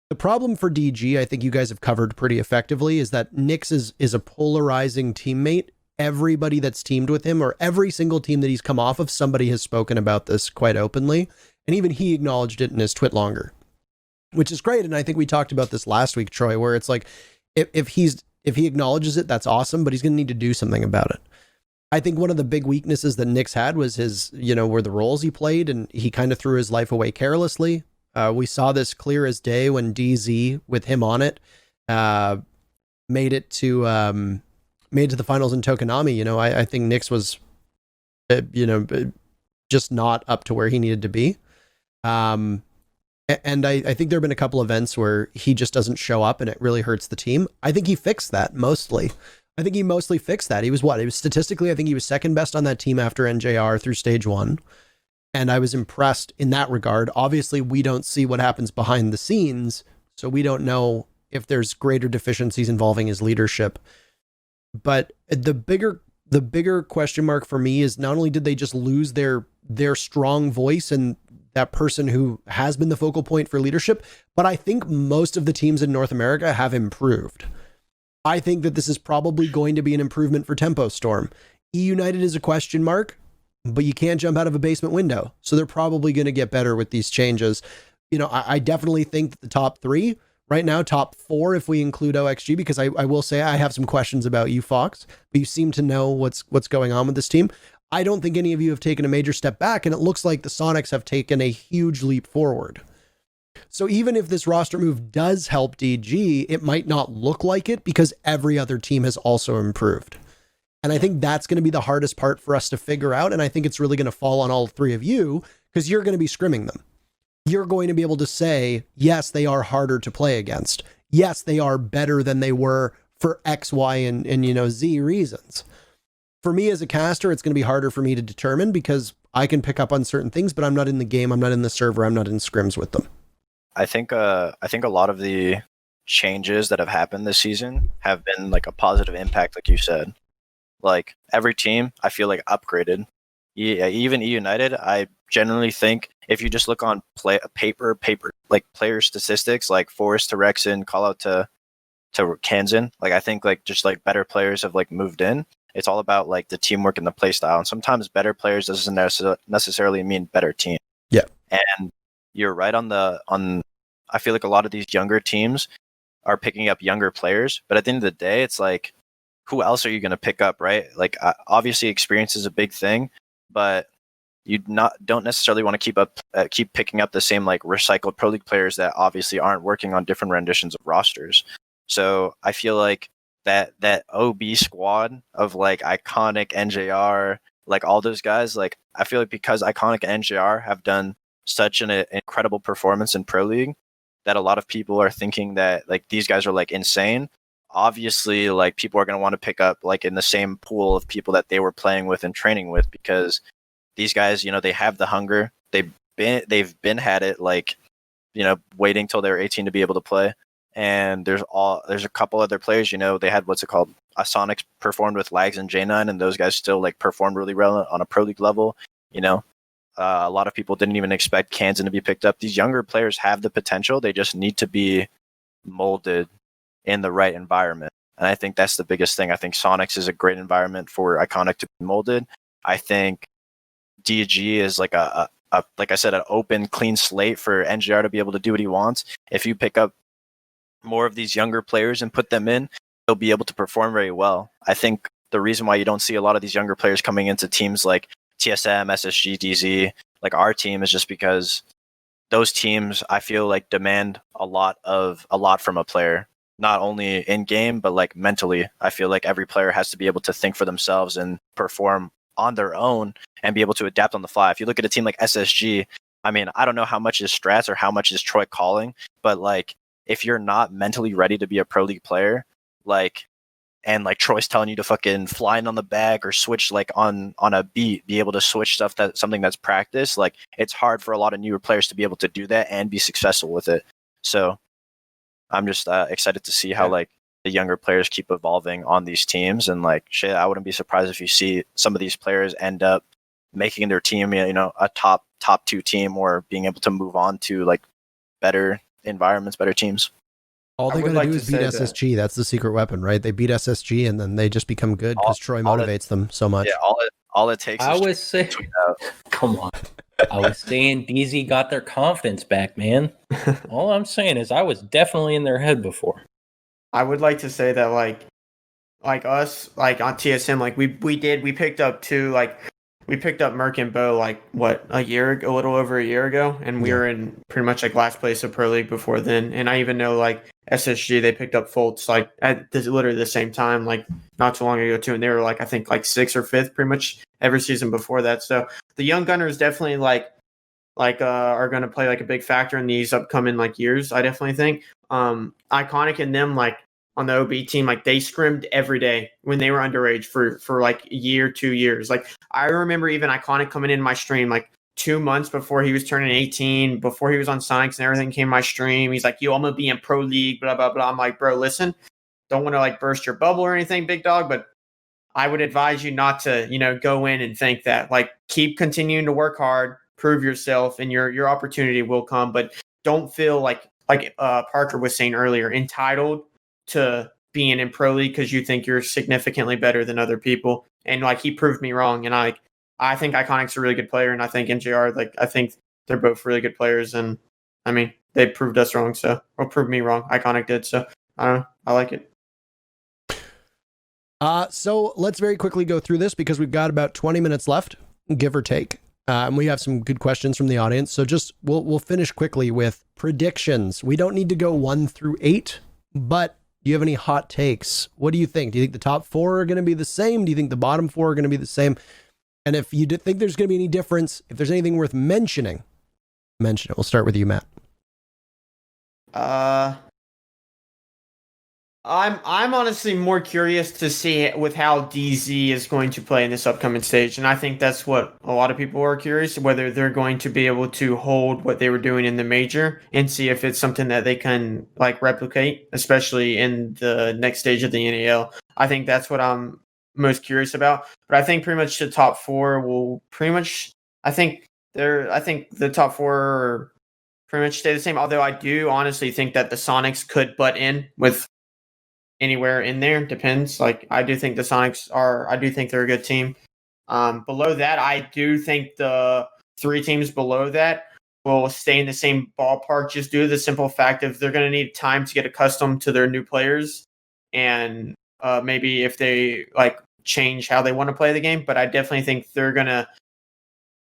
The problem for DG, I think you guys have covered pretty effectively, is that Nix is a polarizing teammate. Everybody that's teamed with him, or every single team that he's come off of, somebody has spoken about this quite openly. And even he acknowledged it in his tweet longer, which is great. And I think we talked about this last week, Troy, where it's like, if he acknowledges it, that's awesome, but he's going to need to do something about it. I think one of the big weaknesses that Nix had was were the roles he played, and he kind of threw his life away carelessly. We saw this clear as day when DZ, with him on it, made it to the finals in Tokonami. You know, I think Nix was, just not up to where he needed to be. And I think there have been a couple events where he just doesn't show up and it really hurts the team. I think he fixed that mostly. I think he mostly fixed that. He was statistically, I think he was second best on that team after NJR through stage 1. And I was impressed in that regard. Obviously, we don't see what happens behind the scenes, so we don't know if there's greater deficiencies involving his leadership. But the bigger question mark for me is, not only did they just lose their strong voice and that person who has been the focal point for leadership, but I think most of the teams in North America have improved. I think that this is probably going to be an improvement for Tempo Storm. E United is a question mark, but you can't jump out of a basement window. So they're probably going to get better with these changes. You know, I definitely think that the top 3 right now, top 4, if we include OXG, because I will say I have some questions about you, Fox, but you seem to know what's going on with this team. I don't think any of you have taken a major step back, and it looks like the Sonics have taken a huge leap forward. So even if this roster move does help DG, it might not look like it because every other team has also improved. And I think that's going to be the hardest part for us to figure out. And I think it's really going to fall on all 3 of you, because you're going to be scrimming them. You're going to be able to say, yes, they are harder to play against. Yes, they are better than they were for X, Y, and Z reasons. For me as a caster, it's going to be harder for me to determine because I can pick up on certain things, but I'm not in the game. I'm not in the server. I'm not in scrims with them. I think a lot of the changes that have happened this season have been like a positive impact, like you said. Like every team, I feel like upgraded. Even E United, I generally think if you just look on paper like player statistics, like Forrest to Rexon, call out to Kansan, like I think like just like better players have like moved in. It's all about like the teamwork and the play style, and sometimes better players doesn't necessarily mean better team. Yeah, and you're right on I feel like a lot of these younger teams are picking up younger players, but at the end of the day, it's like, who else are you going to pick up, right? Like obviously experience is a big thing, but you don't necessarily want to keep picking up the same like recycled Pro League players that obviously aren't working on different renditions of rosters. So I feel like that OB squad of like Iconic, NJR, like all those guys, like I feel like because Iconic and NJR have done such an incredible performance in Pro League that a lot of people are thinking that like these guys are like insane. Obviously, like people are going to want to pick up like in the same pool of people that they were playing with and training with, because these guys, they have the hunger. They've been had it, like, waiting till they were 18 to be able to play. And there's a couple other players, they had what's it called? Sonics performed with Lags and J9, and those guys still like performed really well on a Pro League level. A lot of people didn't even expect Kansan to be picked up. These younger players have the potential. They just need to be molded in the right environment. And I think that's the biggest thing. I think Sonics is a great environment for Iconic to be molded. I think DG is like a like I said, an open, clean slate for NGR to be able to do what he wants. If you pick up more of these younger players and put them in, they'll be able to perform very well. I think the reason why you don't see a lot of these younger players coming into teams like TSM, SSG, DZ, like our team, is just because those teams, I feel like, demand a lot from a player, not only in game, but like mentally. I feel like every player has to be able to think for themselves and perform on their own and be able to adapt on the fly. If you look at a team like SSG, I mean, I don't know how much is strats or how much is Troy calling, but like, if you're not mentally ready to be a pro league player, like, and like Troy's telling you to fucking fly in on the back or switch like on a beat, be able to switch stuff, something that's practiced, like it's hard for a lot of newer players to be able to do that and be successful with it. So I'm just excited to see how like the younger players keep evolving on these teams, and like shit, I wouldn't be surprised if you see some of these players end up making their team, you know, a top 2 team, or being able to move on to like better environments, better teams. All they gotta do is beat SSG. That's the secret weapon, right? They beat SSG and then they just become good because Troy motivates them so much. Yeah, all it takes is come on. I was saying DZ got their confidence back, man. All I'm saying is I was definitely in their head before. I would like to say that like us, like on TSM, like we picked up we picked up Merc and Bo like what, a little over a year ago, and we were in pretty much like last place of Pro League before then. And I even know like SSG, they picked up Fultz like at literally the same time, like not too long ago too, and they were like I think like 6th or 5th pretty much every season before that. So the young gunners definitely are going to play like a big factor in these upcoming like years. I definitely think Iconic and them, like on the OB team, like they scrimmed every day when they were underage for like a year, 2 years. Like I remember even Iconic coming in my stream like 2 months before he was turning 18, before he was on Sonics and everything, came my stream. He's like, yo, I'm gonna be in Pro League, blah blah blah. I'm like, bro, listen, don't want to like burst your bubble or anything, big dog, but I would advise you not to, you know, go in and think that. Like, keep continuing to work hard, prove yourself, and your opportunity will come. But don't feel like Parker was saying earlier, entitled to being in Pro League because you think you're significantly better than other people. And like he proved me wrong. And I think Iconic's a really good player, and I think NJR, like I think they're both really good players. And I mean, they proved us wrong, or proved me wrong. Iconic did, so I don't know. I like it. So let's very quickly go through this because we've got about 20 minutes left, give or take. And we have some good questions from the audience. So just we'll finish quickly with predictions. We don't need to go 1 through 8, but do you have any hot takes? What do you think? Do you think the top 4 are going to be the same? Do you think the bottom 4 are going to be the same? And if you think there's going to be any difference, if there's anything worth mention it. We'll start with you, Matt. I'm honestly more curious to see with how DZ is going to play in this upcoming stage, and I think that's what a lot of people are curious, whether they're going to be able to hold what they were doing in the major and see if it's something that they can like replicate, especially in the next stage of the NAL. I think that's what I'm most curious about. But I think pretty much the top 4 will pretty much. I think the top 4 are pretty much stay the same. Although I do honestly think that the Sonics could butt in with anywhere in there. Depends. Like I do think the Sonics I do think they're a good team. Below that, I do think the 3 teams below that will stay in the same ballpark just due to the simple fact of they're going to need time to get accustomed to their new players, and maybe if they like change how they want to play the game. But I definitely think they're going to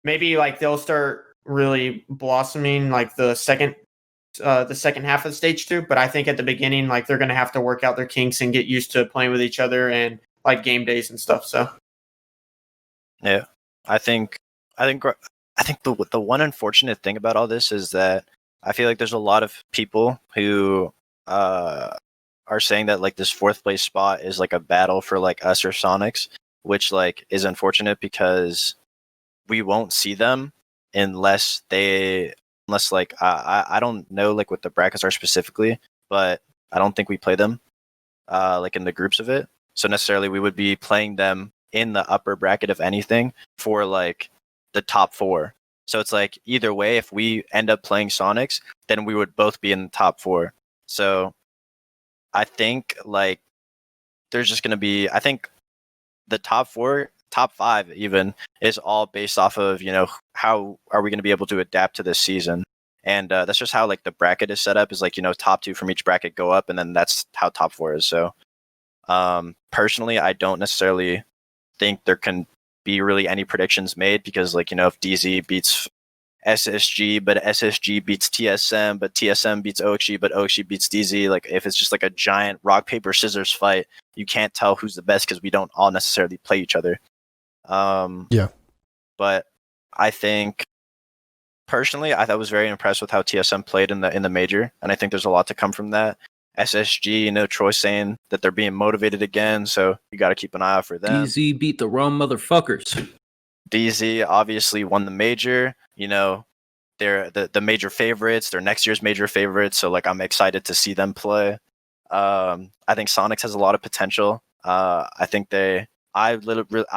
maybe like they'll start really blossoming like the second half of stage 2, but I think at the beginning, like they're going to have to work out their kinks and get used to playing with each other and like game days and stuff. So, yeah, I think the one unfortunate thing about all this is that I feel like there's a lot of people who are saying that like this 4th place spot is like a battle for like us or Sonics, which like is unfortunate because we won't see them unless like I don't know like what the brackets are specifically, but I don't think we play them like in the groups of it. So necessarily we would be playing them in the upper bracket if anything for like the top 4. So it's like either way, if we end up playing Sonics, then we would both be in the top 4. So I think like there's just going to be, I think the top 4 top 5 even is all based off of, how are we going to be able to adapt to this season. And that's just how like the bracket is set up, is like, top 2 from each bracket go up, and then that's how top 4 is. So personally, I don't necessarily think there can be really any predictions made, because like, if DZ beats SSG, but SSG beats TSM, but TSM beats OXG, but OXG beats DZ, like if it's just like a giant rock, paper, scissors fight, you can't tell who's the best because we don't all necessarily play each other. But I think personally, I was very impressed with how TSM played in the major, and I think there's a lot to come from that. SSG, Troy's saying that they're being motivated again, so you got to keep an eye out for them. DZ beat the wrong motherfuckers. DZ obviously won the major. They're the major favorites. They're next year's major favorites, so like I'm excited to see them play. I think Sonics has a lot of potential. I think I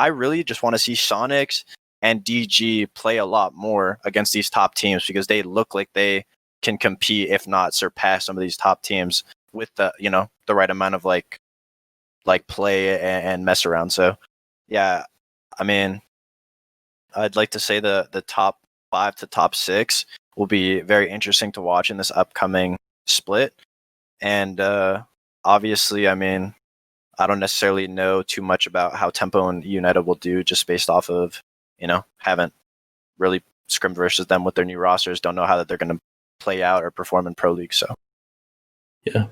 really just want to see Sonics and DG play a lot more against these top teams, because they look like they can compete, if not surpass, some of these top teams with the the right amount of like play and mess around. So yeah, I mean, I'd like to say the top 5 to top 6 will be very interesting to watch in this upcoming split. And obviously, I mean, I don't necessarily know too much about how Tempo and United will do, just based off of, haven't really scrimmed versus them with their new rosters. Don't know how that they're going to play out or perform in Pro League. So, yeah.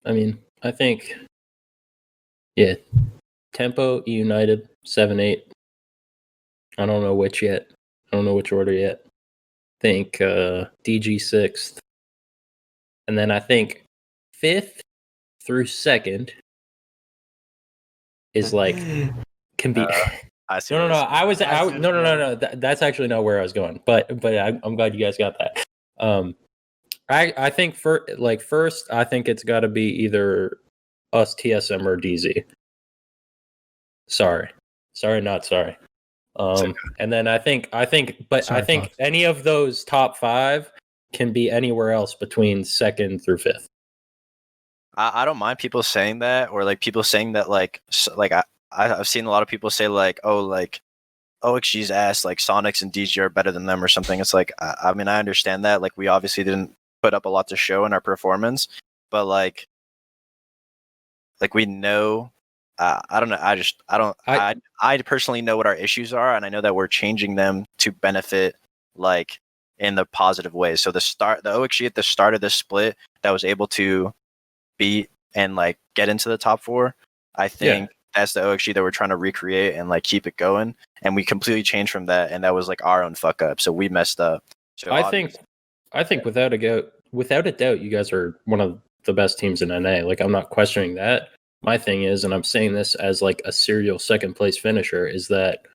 I mean, I think, Tempo, United, 7-8. I don't know which yet. I don't know which order yet. I think DG 6th. And then I think 5th through 2nd is like, can be... I see. No. No. That's actually not where I was going. But I'm glad you guys got that. I think first, I think it's got to be either us, TSM, or DZ. Sorry, not sorry. And then I think any of those top 5 can be anywhere else between 2nd through 5th. I don't mind people saying that, or like people saying that I've seen a lot of people say like, oh, like OXG's ass, like Sonics and DG are better than them or something. It's like, I mean, I understand that. Like, we obviously didn't put up a lot to show in our performance, but like we know, I don't know. I personally know what our issues are, and I know that we're changing them to benefit like in the positive way. So the OXG at the start of this split that was able to beat and like get into the top 4, I think that's the OXG that we're trying to recreate and like keep it going. And we completely changed from that, and that was like our own fuck up. So we messed up. So I think without a doubt, you guys are one of the best teams in NA. Like, I'm not questioning that. My thing is, and I'm saying this as like a serial 2nd place finisher, is that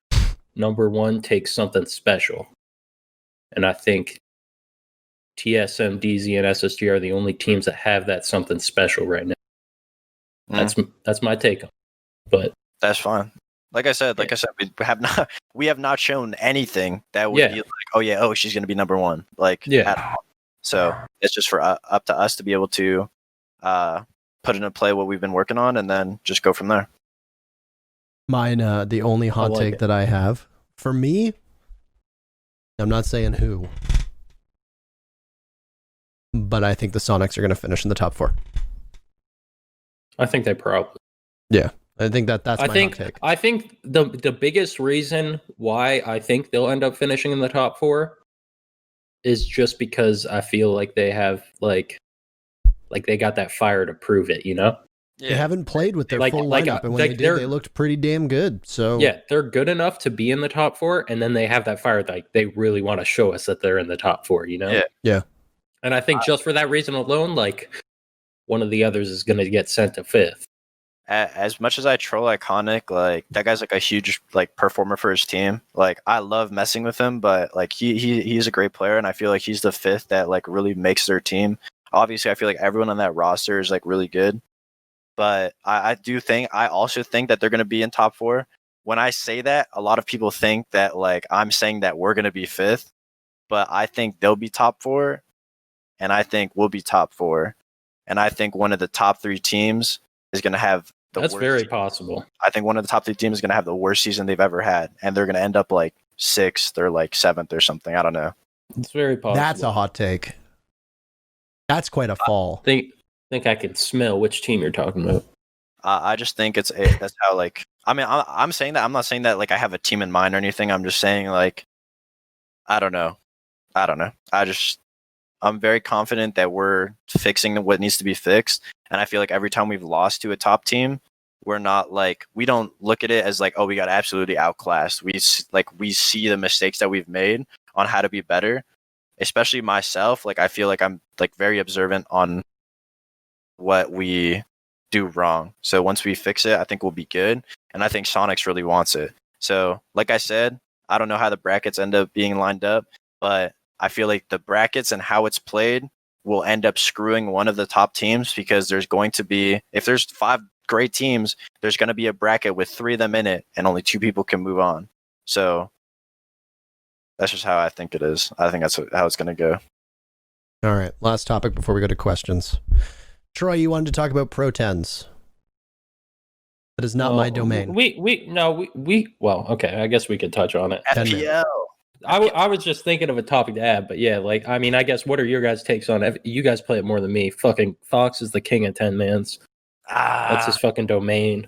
number 1 takes something special. And I think TSM, DZ, and SSG are the only teams that have that something special right now. That's my take on it. But that's fine. Like I said, we have not shown anything that would be like, she's going to be number 1. Like, at all. So it's just for up to us to be able to put into play what we've been working on, and then just go from there. Mine, the only hot take that I have, for me, I'm not saying who, but I think the Sonics are going to finish in the top 4. I think they probably. Yeah, I think that's my hot take. I think the biggest reason why I think they'll end up finishing in the top 4 is just because I feel like they have like they got that fire to prove it, Yeah. They haven't played with their full lineup, and when they did, they looked pretty damn good. So yeah, they're good enough to be in the top 4, and then they have that fire, like they really want to show us that they're in the top 4, Yeah. And I think just for that reason alone, like one of the others is going to get sent to 5th. As much as I troll Iconic, like that guy's like a huge like performer for his team. Like, I love messing with him, but like he's a great player, and I feel like he's the 5th that like really makes their team. Obviously, I feel like everyone on that roster is like really good, but I also think that they're going to be in top 4. When I say that, a lot of people think that like I'm saying that we're going to be 5th, but I think they'll be top 4, and I think we'll be top 4, and I think one of the top 3 teams is going to have That's worst very season. possible. I think one of the top 3 teams is going to have the worst season they've ever had, and they're going to end up like 6th or like 7th or something. I don't know. It's very possible. That's a hot take. That's quite a fall. Think I can smell which team you're talking about. I just think that's how, like, I mean, I'm saying that. I'm not saying that like I have a team in mind or anything. I'm just saying, like, I don't know. I'm very confident that we're fixing what needs to be fixed. And I feel like every time we've lost to a top team, we don't look at it as like, oh, we got absolutely outclassed. We see the mistakes that we've made on how to be better. Especially myself, like I feel like I'm like very observant on what we do wrong. So once we fix it, I think we'll be good. And I think Sonics really wants it. So like I said, I don't know how the brackets end up being lined up, but I feel like the brackets and how it's played will end up screwing one of the top teams, because there's going to be, if there's 5 great teams, there's going to be a bracket with 3 of them in it and only 2 people can move on. So that's just how I think it is. I think that's how it's going to go. All right. Last topic before we go to questions. Troy, you wanted to talk about Pro 10s. That is not my domain. Well, okay. I guess we could touch on it. FPL. I was just thinking of a topic to add, but yeah, like, I mean, I guess what are your guys' takes on it? You guys play it more than me. Fucking Fox is the king of 10-mans. That's his fucking domain.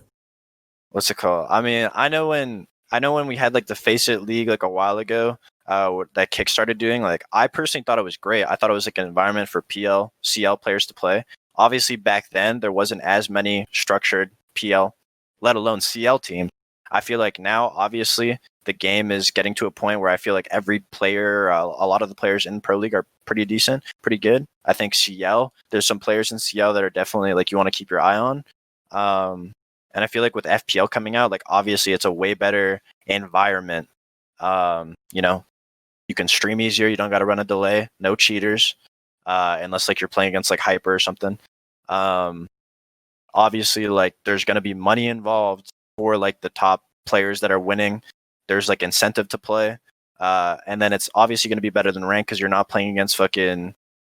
What's it called? I mean, I know when we had like the Face It League like a while ago, that Kick started doing, like, I personally thought it was great. I thought it was like an environment for PL, CL players to play. Obviously, back then, there wasn't as many structured PL, let alone CL teams. I feel like now, obviously, the game is getting to a point where I feel like every player, a lot of the players in Pro League are pretty decent, pretty good. I think CL, there's some players in CL that are definitely like you want to keep your eye on. And I feel like with FPL coming out, like obviously it's a way better environment. You know, you can stream easier. You don't got to run a delay. No cheaters, unless like you're playing against like Hyper or something. Obviously, like there's going to be money involved for like the top players that are winning. There's like incentive to play. And then it's obviously going to be better than rank because you're not playing against fucking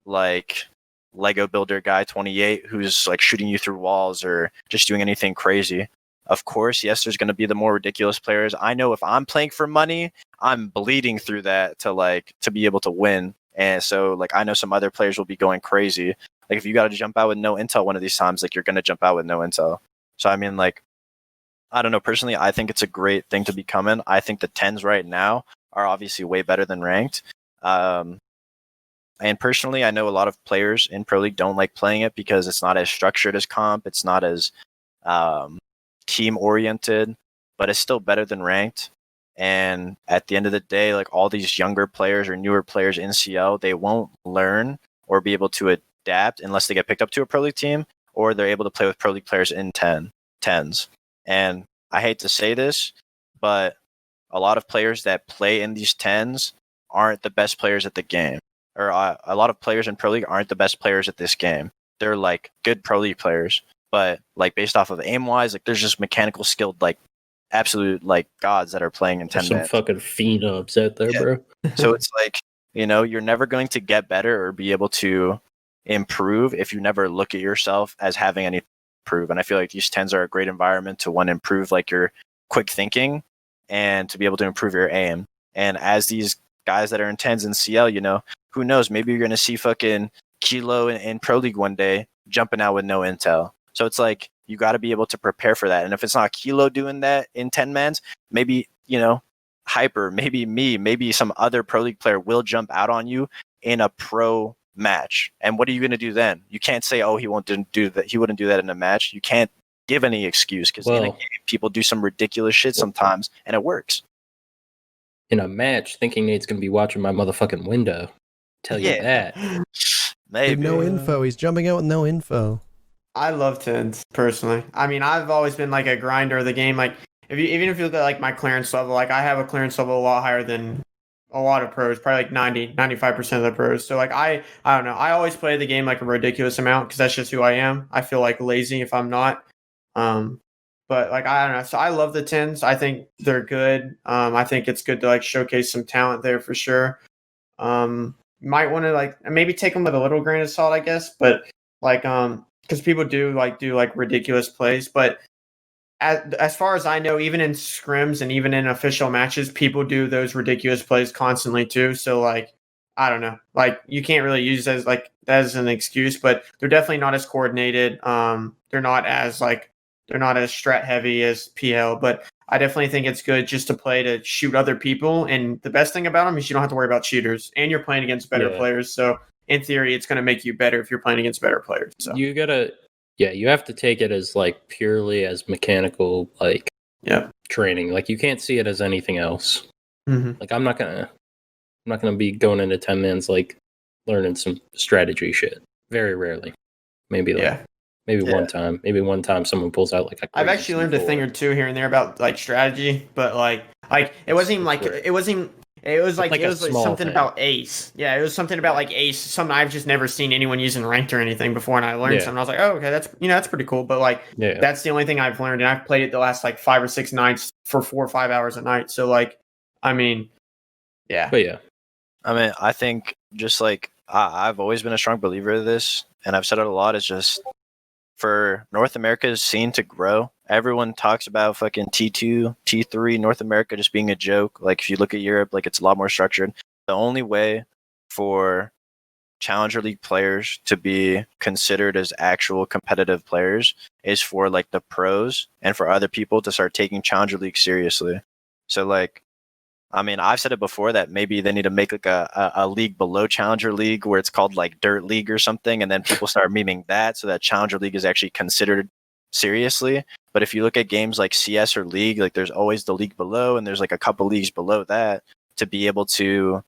like Lego Builder guy 28 who's like shooting you through walls or just doing anything crazy. Of course, yes, there's going to be the more ridiculous players. I know if I'm playing for money, I'm bleeding through that to be able to win. And so like I know some other players will be going crazy. Like if you got to jump out with no intel one of these times, like you're going to jump out with no intel. So I mean, like, I don't know. Personally, I think it's a great thing to be coming. I think the 10s right now are obviously way better than ranked. And personally, I know a lot of players in Pro League don't like playing it because it's not as structured as comp. It's not as team oriented, but it's still better than ranked. And at the end of the day, like all these younger players or newer players in CL, they won't learn or be able to adapt unless they get picked up to a Pro League team or they're able to play with Pro League players in 10s. And I hate to say this, but a lot of players that play in these 10s aren't the best players at the game. Or a lot of players in Pro League aren't the best players at this game. They're like good Pro League players, but like based off of aim-wise, like there's just mechanical skilled, like absolute like gods that are playing in 10 Some minutes. fucking phenoms out there, bro. So it's like, you know, you're never going to get better or be able to improve if you never look at yourself as having any improve. And I feel like these 10s are a great environment to one, improve like your quick thinking and to be able to improve your aim. And as these guys that are in 10s in CL, you know, who knows, maybe you're going to see fucking Kilo in Pro League one day jumping out with no intel. So it's like, you got to be able to prepare for that. And if it's not Kilo doing that in 10-mans, maybe, you know, Hyper, maybe me, maybe some other Pro League player will jump out on you in a pro match. And what are you going to do then? You can't say, oh, he wouldn't do that. He wouldn't do that in a match. You can't give any excuse because in a game, people do some ridiculous shit sometimes and it works. In a match, thinking Nate's going to be watching my motherfucking window. Tell you that. Maybe. Dude, no info. He's jumping out with no info. I love 10s personally. I mean, I've always been like a grinder of the game. Like, even if you look at like my clearance level, like I have a clearance level a lot higher than a lot of pros, probably like 95% of the pros. So like I don't know. I always play the game like a ridiculous amount because that's just who I am. I feel like lazy if I'm not. But like I don't know. So I love the 10s. I think they're good. I think it's good to like showcase some talent there for sure. Might want to like maybe take them with a little grain of salt, I guess. But like because people do like ridiculous plays. But as far as I know, even in scrims and even in official matches, people do those ridiculous plays constantly too. So like, I don't know, like you can't really use as like that as an excuse, but they're definitely not as coordinated. They're not as strat heavy as PL, but I definitely think it's good just to play to shoot other people. And the best thing about them is you don't have to worry about cheaters, and you're playing against better players. So in theory, it's going to make you better if you're playing against better players. So you have to take it as like purely as mechanical, like training. Like you can't see it as anything else. Mm-hmm. Like I'm not gonna be going into 10 mans like learning some strategy shit. Very rarely. Maybe one time. Maybe one time someone pulls out like I've actually learned a thing or two here and there about like strategy, but like it wasn't like it was like something thing. about ace. Yeah, it was something about like ace. Something I've just never seen anyone using ranked or anything before, and I learned something. I was like, oh, okay, that's pretty cool. But like that's the only thing I've learned, and I've played it the last like 5 or 6 nights for 4 or 5 hours a night. So like, I mean, yeah. But yeah. I mean, I think just like I've always been a strong believer of this, and I've said it a lot. It's just for North America's scene to grow. Everyone talks about fucking T2, T3, North America just being a joke. Like if you look at Europe, like it's a lot more structured. The only way for Challenger League players to be considered as actual competitive players is for like the pros and for other people to start taking Challenger League seriously. So like, I mean, I've said it before that maybe they need to make like a league below Challenger League where it's called like Dirt League or something, and then people start memeing that so that Challenger League is actually considered seriously. But if you look at games like CS or League, like there's always the league below, and there's like a couple leagues below that to be able to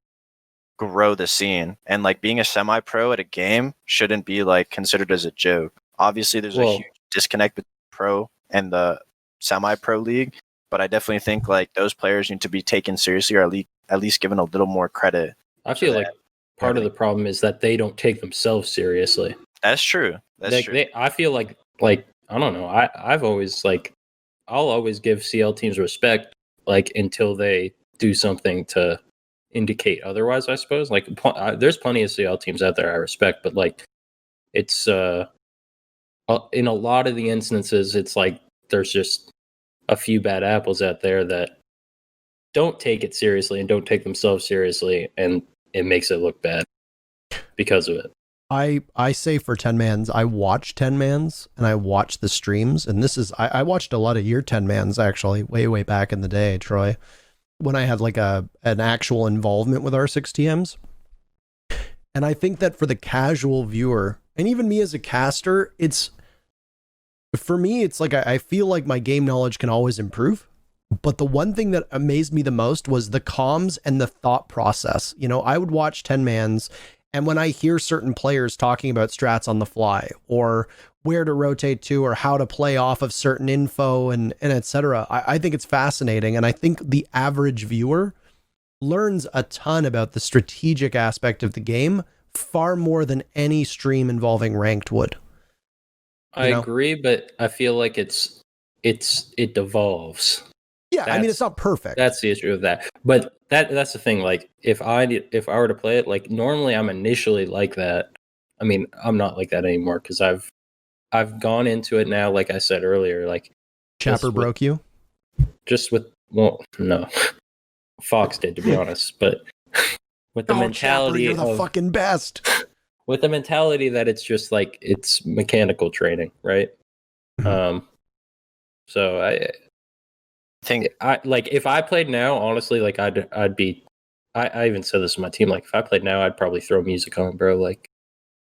grow the scene. And like being a semi-pro at a game shouldn't be like considered as a joke. Obviously, there's a huge disconnect between pro and the semi-pro league. But I definitely think like those players need to be taken seriously, or at least given a little more credit. I feel like part of the problem is that they don't take themselves seriously. That's true. That's true. I feel like I don't know. I've always like I'll always give CL teams respect like until they do something to indicate otherwise. I suppose like there's plenty of CL teams out there I respect, but like it's in a lot of the instances it's like there's just a few bad apples out there that don't take it seriously and don't take themselves seriously, and it makes it look bad because of it. I say for 10 mans, I watch 10 mans and I watch the streams, and this is I watched a lot of your 10 mans actually way back in the day, Troy, when I had like an actual involvement with R6TMs. And I think that for the casual viewer and even me as a caster, for me, it's like I feel like my game knowledge can always improve. But the one thing that amazed me the most was the comms and the thought process. You know, I would watch 10 mans, and when I hear certain players talking about strats on the fly, or where to rotate to, or how to play off of certain info and etc., I think it's fascinating. And I think the average viewer learns a ton about the strategic aspect of the game, far more than any stream involving ranked would. I agree, but I feel like it devolves. Yeah, I mean, it's not perfect. That's the issue of that. But that's the thing. Like, if I were to play it, like normally I'm initially like that. I mean, I'm not like that anymore because I've gone into it now. Like I said earlier, like Chapper broke you. No, Fox did, to be honest. But with the mentality, Chapper, you're the fucking best. With the mentality that it's just like it's mechanical training, right? So I think if I played now, honestly, like I'd be. I even said this to my team. Like if I played now, I'd probably throw music on, bro. Like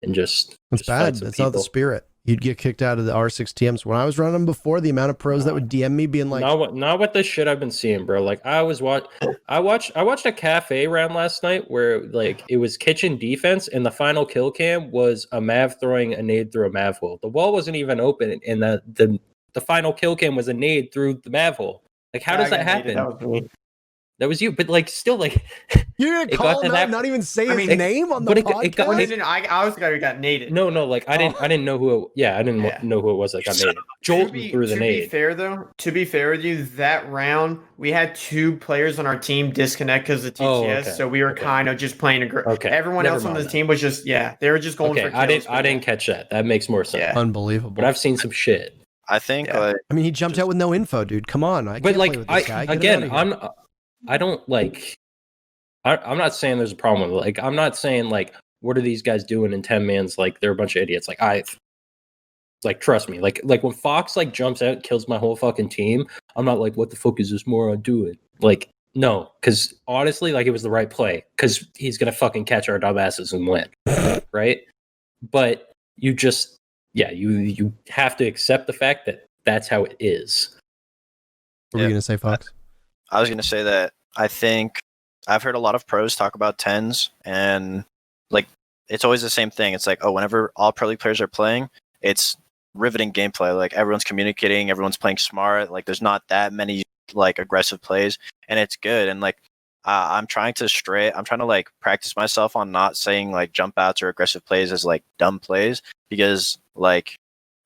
and just. It's bad. That's not the spirit. You'd get kicked out of the R6TMs. When I was running before, the amount of pros that would DM me being like, not what the shit I've been seeing, bro. Like I watched a cafe round last night where like it was kitchen defense, and the final kill cam was a Mav throwing a nade through a Mav hole. The wall wasn't even open, and the final kill cam was a nade through the Mav hole. Like how does that happen? That was you, but like still like you're gonna call him out, not even say his name on the podcast. I was the guy who got naded. No, like I didn't know who. I didn't know who it was that got naded. Jolton threw the nade. To be fair with you, that round we had 2 players on our team disconnect because of TTS, so we were kind of just playing everyone else on the team was just they were just going for kills. I didn't catch that. That makes more sense. Unbelievable. But I've seen some shit. I think Yeah. like I mean, he jumped out with no info, dude. Come on, I But can't like, play with this guy. Get him again, outta here. I don't like. I'm not saying there's a problem with it. Like, I'm not saying like, what are these guys doing in 10 mans? Like, they're a bunch of idiots. Like, trust me. Like when Fox like jumps out and kills my whole fucking team, I'm not like, what the fuck is this moron doing? Like, no, because honestly, like, it was the right play because he's gonna fucking catch our dumbasses and win, right? But you just, yeah, you have to accept the fact that that's how it is. What were you gonna say, Fox? I was gonna say that I think I've heard a lot of pros talk about tens, and like it's always the same thing. It's like, oh, whenever all pro league players are playing, it's riveting gameplay. Like everyone's communicating, everyone's playing smart. Like there's not that many like aggressive plays, and it's good. And like I'm trying to like practice myself on not saying like jump outs or aggressive plays as like dumb plays, because like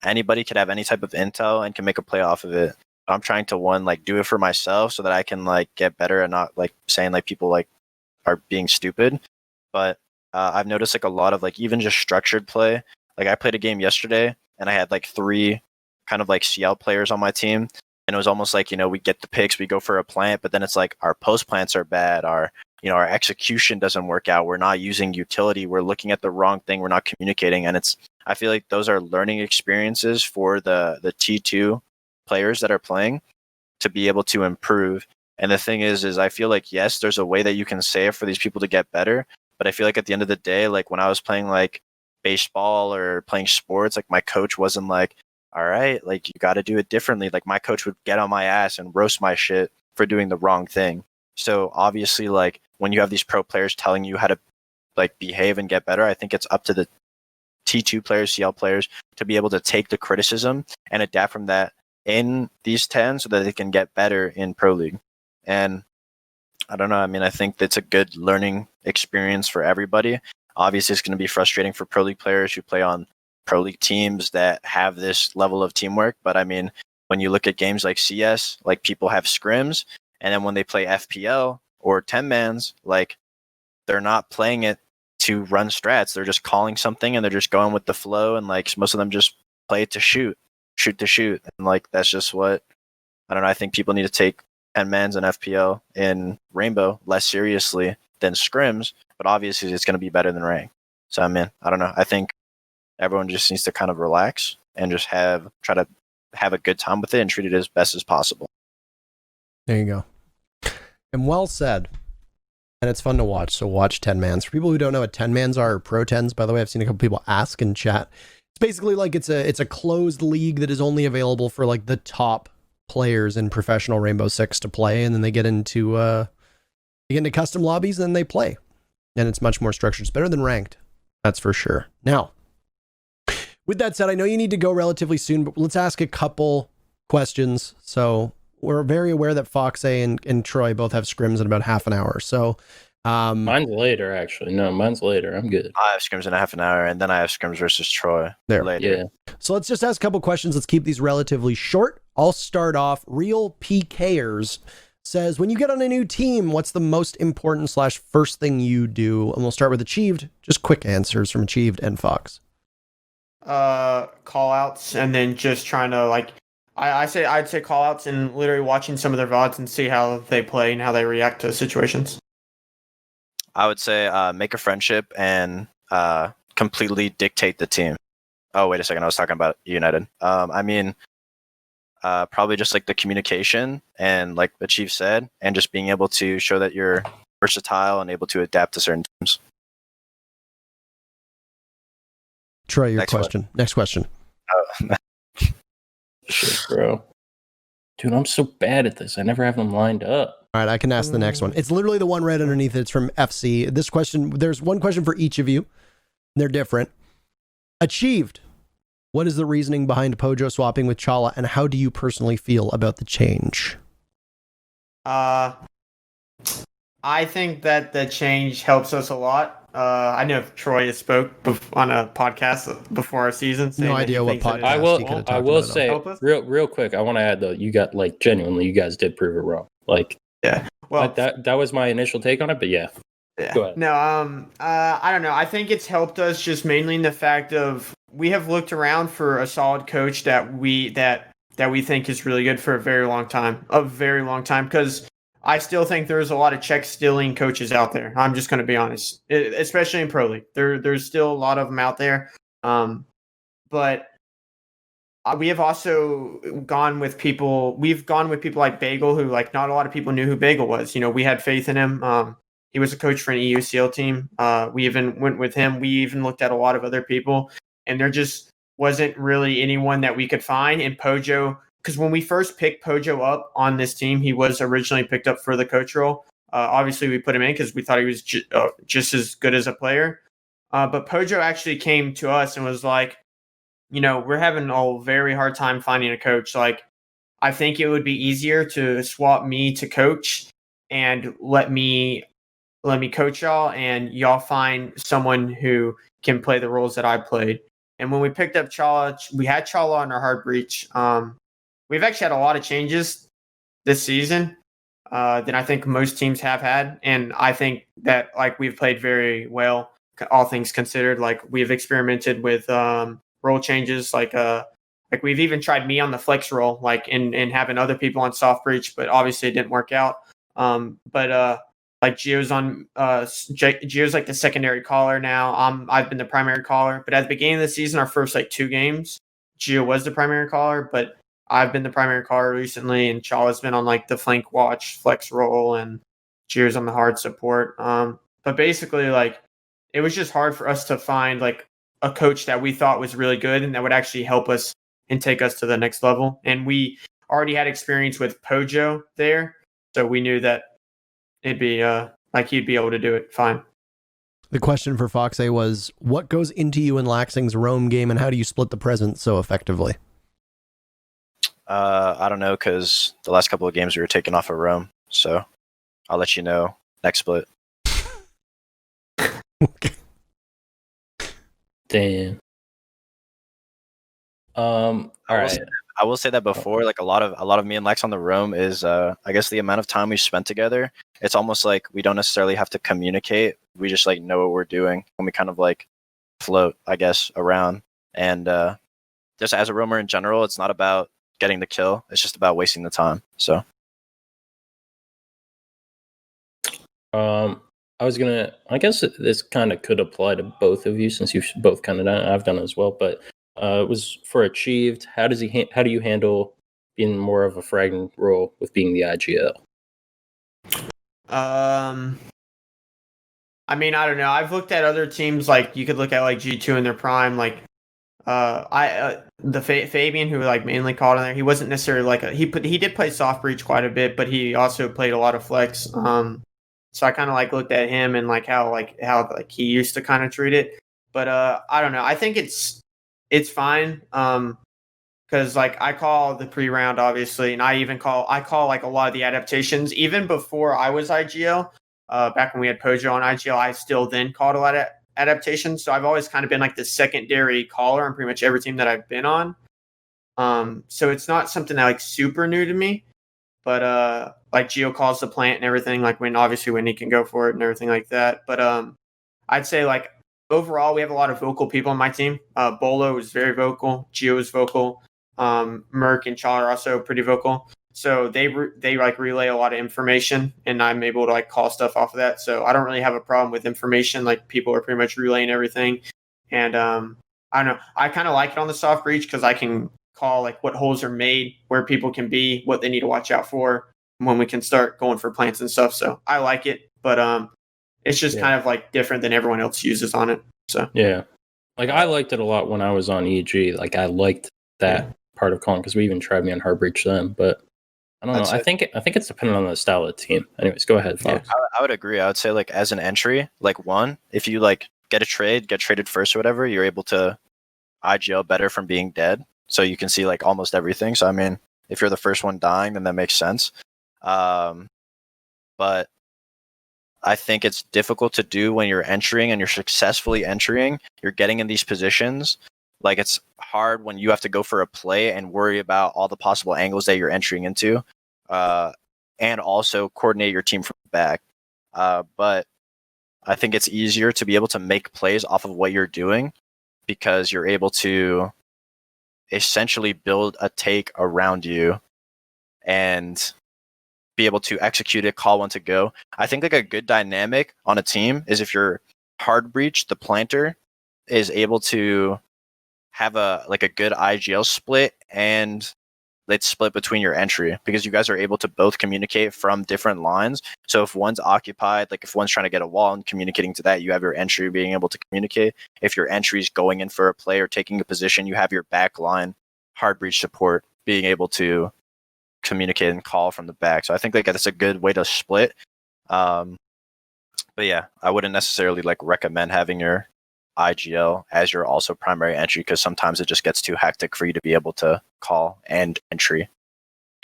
anybody could have any type of intel and can make a play off of it. I'm trying to like do it for myself so that I can like get better and not like saying like people like are being stupid. But I've noticed like a lot of like even just structured play. Like I played a game yesterday and I had like 3 kind of like CL players on my team, and it was almost like, we get the picks, we go for a plant, but then it's like our post plants are bad, our execution doesn't work out, we're not using utility, we're looking at the wrong thing, we're not communicating. And I feel like those are learning experiences for the T2 players that are playing to be able to improve. And the thing is I feel like, yes, there's a way that you can say it for these people to get better, but I feel like at the end of the day, like when I was playing like baseball or playing sports, like my coach wasn't like, all right, like you got to do it differently. Like my coach would get on my ass and roast my shit for doing the wrong thing. So obviously, like when you have these pro players telling you how to like behave and get better, I think it's up to the T2 players, CL players, to be able to take the criticism and adapt from that in these 10 so that they can get better in Pro League. And I don't know. I mean, I think that's a good learning experience for everybody. Obviously, it's going to be frustrating for Pro League players who play on Pro League teams that have this level of teamwork. But I mean, when you look at games like CS, like people have scrims, and then when they play FPL or 10 mans, like they're not playing it to run strats. They're just calling something and they're just going with the flow. And like most of them just play it to shoot to shoot. And like, that's just what, I don't know. I think people need to take 10 mans and FPL in Rainbow less seriously than scrims, but obviously it's going to be better than rank. So I mean, I don't know. I think everyone just needs to kind of relax and just try to have a good time with it and treat it as best as possible. There you go. And well said. And it's fun to watch. So watch 10 mans. For people who don't know what 10 mans are, or pro 10s, by the way, I've seen a couple people ask in chat. It's basically like it's a closed league that is only available for like the top players in professional Rainbow Six to play, and then they get into custom lobbies and they play. And it's much more structured. It's better than ranked. That's for sure. Now, with that said, I know you need to go relatively soon, but let's ask a couple questions. So we're very aware that FoxA and Troy both have scrims in about half an hour. So mine's later, actually. No, mine's later. I'm good. I have scrims in a half an hour, and then I have scrims versus Troy later. Yeah. So let's just ask a couple questions. Let's keep these relatively short. I'll start off. Real PKers says, when you get on a new team, what's the most important / first thing you do? And we'll start with Achieved. Just quick answers from Achieved and Fox. Call outs, and then just trying to like I'd say call outs and literally watching some of their VODs and see how they play and how they react to situations. I would say make a friendship and completely dictate the team. Oh, wait a second. I was talking about United. I mean, probably just like the communication and like the Chief said, and just being able to show that you're versatile and able to adapt to certain teams. Troy, your question. Next question. Shit, bro. Dude, I'm so bad at this. I never have them lined up. All right, I can ask the next one. It's literally the one right underneath it. It's from FC. This question, there's one question for each of you. They're different. Achieved. What is the reasoning behind Pojo swapping with Chala, and how do you personally feel about the change? I think that the change helps us a lot. I know Troy has spoke on a podcast before our season. No idea what podcast. I will say real quick. I want to add though, you got like genuinely, you guys did prove it wrong. Like, yeah, well, that was my initial take on it, but yeah. Go ahead. No, I don't know. I think it's helped us just mainly in the fact of we have looked around for a solid coach that that we think is really good for a very long time. Because I still think there's a lot of check stealing coaches out there. I'm just going to be honest, especially in Pro League. There's still a lot of them out there. But we have also gone with people. We've gone with people like Bagel, who like not a lot of people knew who Bagel was. We had faith in him. He was a coach for an EUCL team. We even went with him. We even looked at a lot of other people, and there just wasn't really anyone that we could find. And Pojo, because when we first picked Pojo up on this team, he was originally picked up for the coach role. Obviously, we put him in because we thought he was just as good as a player. But Pojo actually came to us and was like, we're having a very hard time finding a coach. Like, I think it would be easier to swap me to coach and let me coach y'all, and y'all find someone who can play the roles that I played. And when we picked up Chala, we had Chala on our hard breach. We've actually had a lot of changes this season than I think most teams have had. And I think that like we've played very well, all things considered. Like we've experimented with role changes. Like we've even tried me on the flex role, like and having other people on soft breach, but obviously it didn't work out. Like Gio's on Gio's like the secondary caller now. I've been the primary caller, but at the beginning of the season, our first like 2 games, Gio was the primary caller, but I've been the primary caller recently, and Chala's been on like the flank watch flex role, and Gio's on the hard support. But basically, like it was just hard for us to find like a coach that we thought was really good and that would actually help us and take us to the next level. And we already had experience with Pojo there, so we knew that it'd be like he'd be able to do it fine. The question for FoxA was, what goes into you in Laxing's roam game, and how do you split the present so effectively? I don't know, because the last couple of games we were taking off of roam, so I'll let you know next split. Okay. Damn. All right. I will say that before, like a lot of me and Lex on the roam is, I guess the amount of time we spent together. It's almost like we don't necessarily have to communicate. We just like know what we're doing, and we kind of like float, I guess, around. And just as a roamer in general, it's not about getting the kill. It's just about wasting the time. So, I guess this kind of could apply to both of you since you've both kind of done it. I've done it as well, but it was for Achieved. How do you handle being more of a fragging role with being the IGL? I mean, I don't know. I've looked at other teams. Like you could look at like G2 in their prime. Like Fabian, who like mainly called in there. He wasn't necessarily like he did play soft breach quite a bit, but he also played a lot of flex. So I kind of like looked at him and like how he used to kind of treat it. But I don't know. I think it's fine. Because like I call the pre-round obviously, and I call like a lot of the adaptations even before I was IGL. Back when we had Pojo on IGL, I still then called a lot of adaptations. So I've always kind of been like the secondary caller on pretty much every team that I've been on. So it's not something that like super new to me. But like Gio calls the plant and everything, like when he can go for it and everything like that. But I'd say like overall we have a lot of vocal people on my team. Bolo is very vocal, Gio is vocal, Merc and Chala are also pretty vocal. So they like relay a lot of information, and I'm able to like call stuff off of that. So I don't really have a problem with information. Like people are pretty much relaying everything, and I don't know. I kind of like it on the soft breach because I can call like what holes are made, where people can be, what they need to watch out for when we can start going for plants and stuff. So I like it, but it's just kind of like different than everyone else uses on it. So yeah, like I liked it a lot when I was on EG. Like I liked that part of calling because we even tried me on hard breach then, but I don't know. I think it's dependent on the style of the team. Anyways, go ahead, Fox. Yeah, I would agree. I would say like as an entry, like if you like get traded first or whatever, you're able to IGL better from being dead. So you can see like almost everything. So I mean, if you're the first one dying, then that makes sense. But I think it's difficult to do when you're entering and you're successfully entering. You're getting in these positions. Like it's hard when you have to go for a play and worry about all the possible angles that you're entering into, and also coordinate your team from the back. But I think it's easier to be able to make plays off of what you're doing because you're able to essentially build a take around you and be able to execute it, call one to go. I think like a good dynamic on a team is if your hard breach, the planter, is able to have a good IGL split, and let's split between your entry, because you guys are able to both communicate from different lines. So if one's occupied, like if one's trying to get a wall and communicating to that, you have your entry being able to communicate. If your entry is going in for a play or taking a position, you have your back line hard breach support being able to communicate and call from the back. So I think like that's a good way to split. But yeah, I wouldn't necessarily like recommend having your IGL as your also primary entry, because sometimes it just gets too hectic for you to be able to call and entry.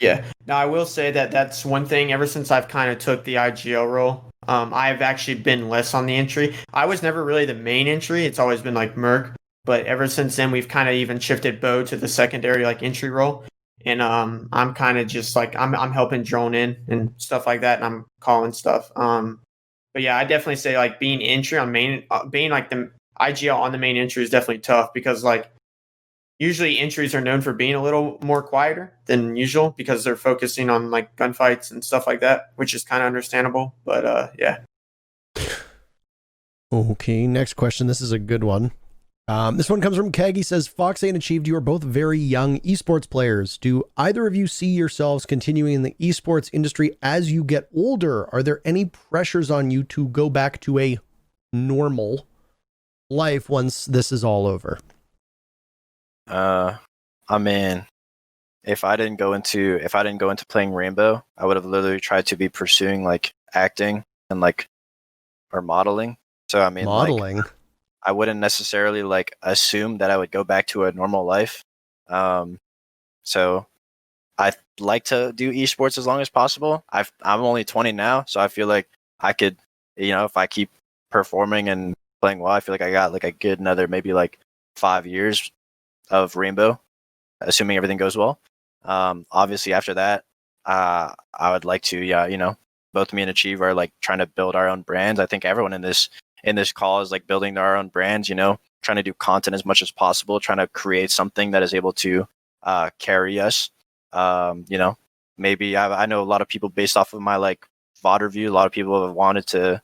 Yeah. Now I will say that that's one thing. Ever since I've kind of took the IGL role, I've actually been less on the entry. I was never really the main entry. It's always been like Merc. But ever since then, we've kind of even shifted Bo to the secondary like entry role. And I'm kind of just like I'm helping drone in and stuff like that, and I'm calling stuff. But yeah, I definitely say like being entry on main, being like the IGL on the main entry is definitely tough, because like usually entries are known for being a little more quieter than usual because they're focusing on like gunfights and stuff like that, which is kind of understandable. But yeah. Okay, next question. This is a good one. This one comes from Keg. He says, FoxA and Achieved, you are both very young esports players. Do either of you see yourselves continuing in the esports industry as you get older? Are there any pressures on you to go back to a normal life once this is all over? I mean, if I didn't go into playing Rainbow, I would have literally tried to be pursuing like acting and like or modeling. So I mean, modeling. Like, I wouldn't necessarily like assume that I would go back to a normal life. So I like to do esports as long as possible. I'm only 20 now, so I feel like I could, if I keep performing and playing well, I feel like I got like a good another maybe like 5 years of Rainbow, assuming everything goes well. Obviously after that, I would like to, both me and Achieve are like trying to build our own brands. I think everyone in this call is like building their own brands, trying to do content as much as possible, trying to create something that is able to carry us. Maybe I know a lot of people based off of my like VOD review, a lot of people have wanted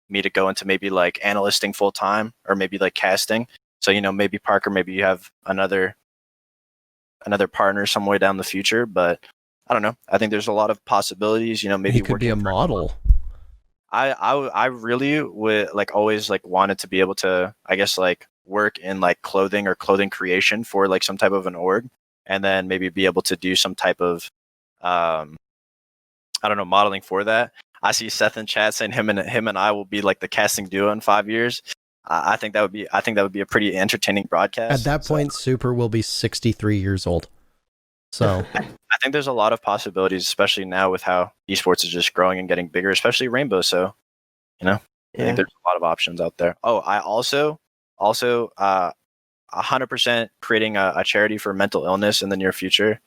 me to go into maybe like analysting full time or maybe like casting. So, maybe Parker, maybe you have another partner some way down the future, but I don't know. I think there's a lot of possibilities, maybe he could be a model. I really would like always like wanted to be able to, I guess, like work in like clothing or clothing creation for like some type of an org, and then maybe be able to do some type of, I don't know, modeling for that. I see Seth in chat saying him and I will be like the casting duo in 5 years. I think that would be a pretty entertaining broadcast. At that point, Super will be 63 years old. So I think there's a lot of possibilities, especially now with how esports is just growing and getting bigger, especially Rainbow. So, I think there's a lot of options out there. Oh, I also 100% creating a charity for mental illness in the near future.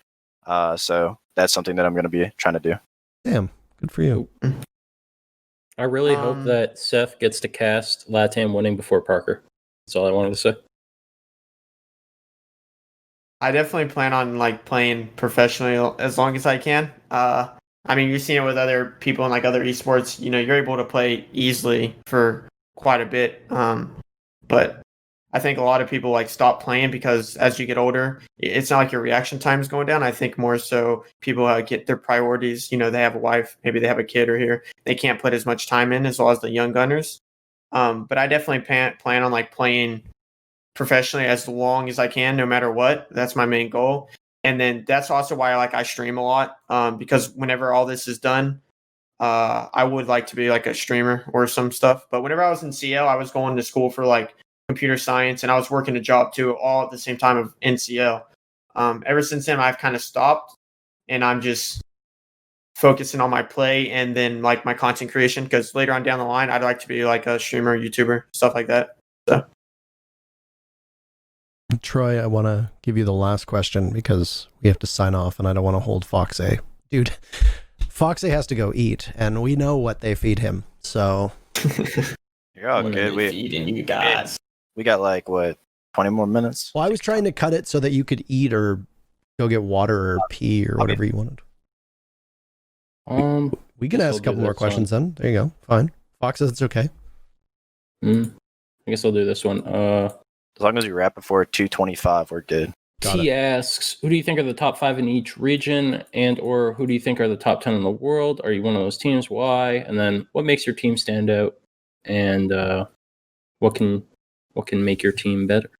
So that's something that I'm going to be trying to do. Damn, good for you. I really hope that Seth gets to cast LATAM winning before Parker. That's all I wanted to say. I definitely plan on like playing professionally as long as I can. I mean, you've seen it with other people in like other esports. You're able to play easily for quite a bit. But I think a lot of people like stop playing because as you get older, it's not like your reaction time is going down. I think more so people get their priorities. They have a wife, maybe they have a kid or here. They can't put as much time in as well as the young gunners. But I definitely plan on like playing professionally as long as I can, no matter what. That's my main goal. And then that's also why I stream a lot, because whenever all this is done, I would like to be like a streamer or some stuff. But whenever I was in CL, I was going to school for like computer science, and I was working a job too, all at the same time of NCL. Ever since then, I've kind of stopped, and I'm just focusing on my play and then like my content creation, because later on down the line, I'd like to be like a streamer, YouTuber, stuff like that. So. Troy, I want to give you the last question because we have to sign off and I don't want to hold FoxA. Dude, FoxA has to go eat and we know what they feed him. So you're all good. Feeding you guys. We got like what 20 more minutes. Well, I was trying to cut it so that you could eat or go get water or pee or whatever you wanted. We can ask a couple more questions then. There you go. Fine. Fox says it's okay. I guess I'll do this one. As long as you wrap before 2:25, we're good. T asks, who do you think are the top 5 in each region, and or who do you think are the top 10 in the world? Are you one of those teams? Why? And then what makes your team stand out? And what can make your team better?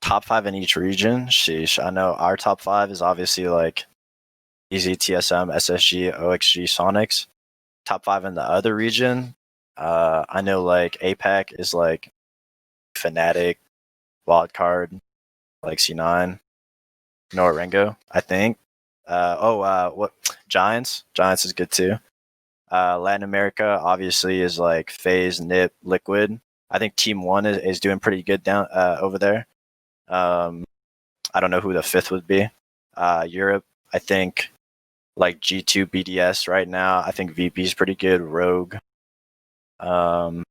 Top 5 in each region? Sheesh. I know our top 5 is obviously like Easy, TSM, SSG, OXG, Sonics. Top 5 in the other region? I know like APAC is like Fnatic, Wildcard, like C9, Noah Rengo, I think. What Giants? Giants is good too. Latin America obviously is like FaZe, NiP, Liquid. I think Team 1 is doing pretty good down over there. I don't know who the 5th would be. Europe, I think like G2, BDS right now. I think VP is pretty good. Rogue. A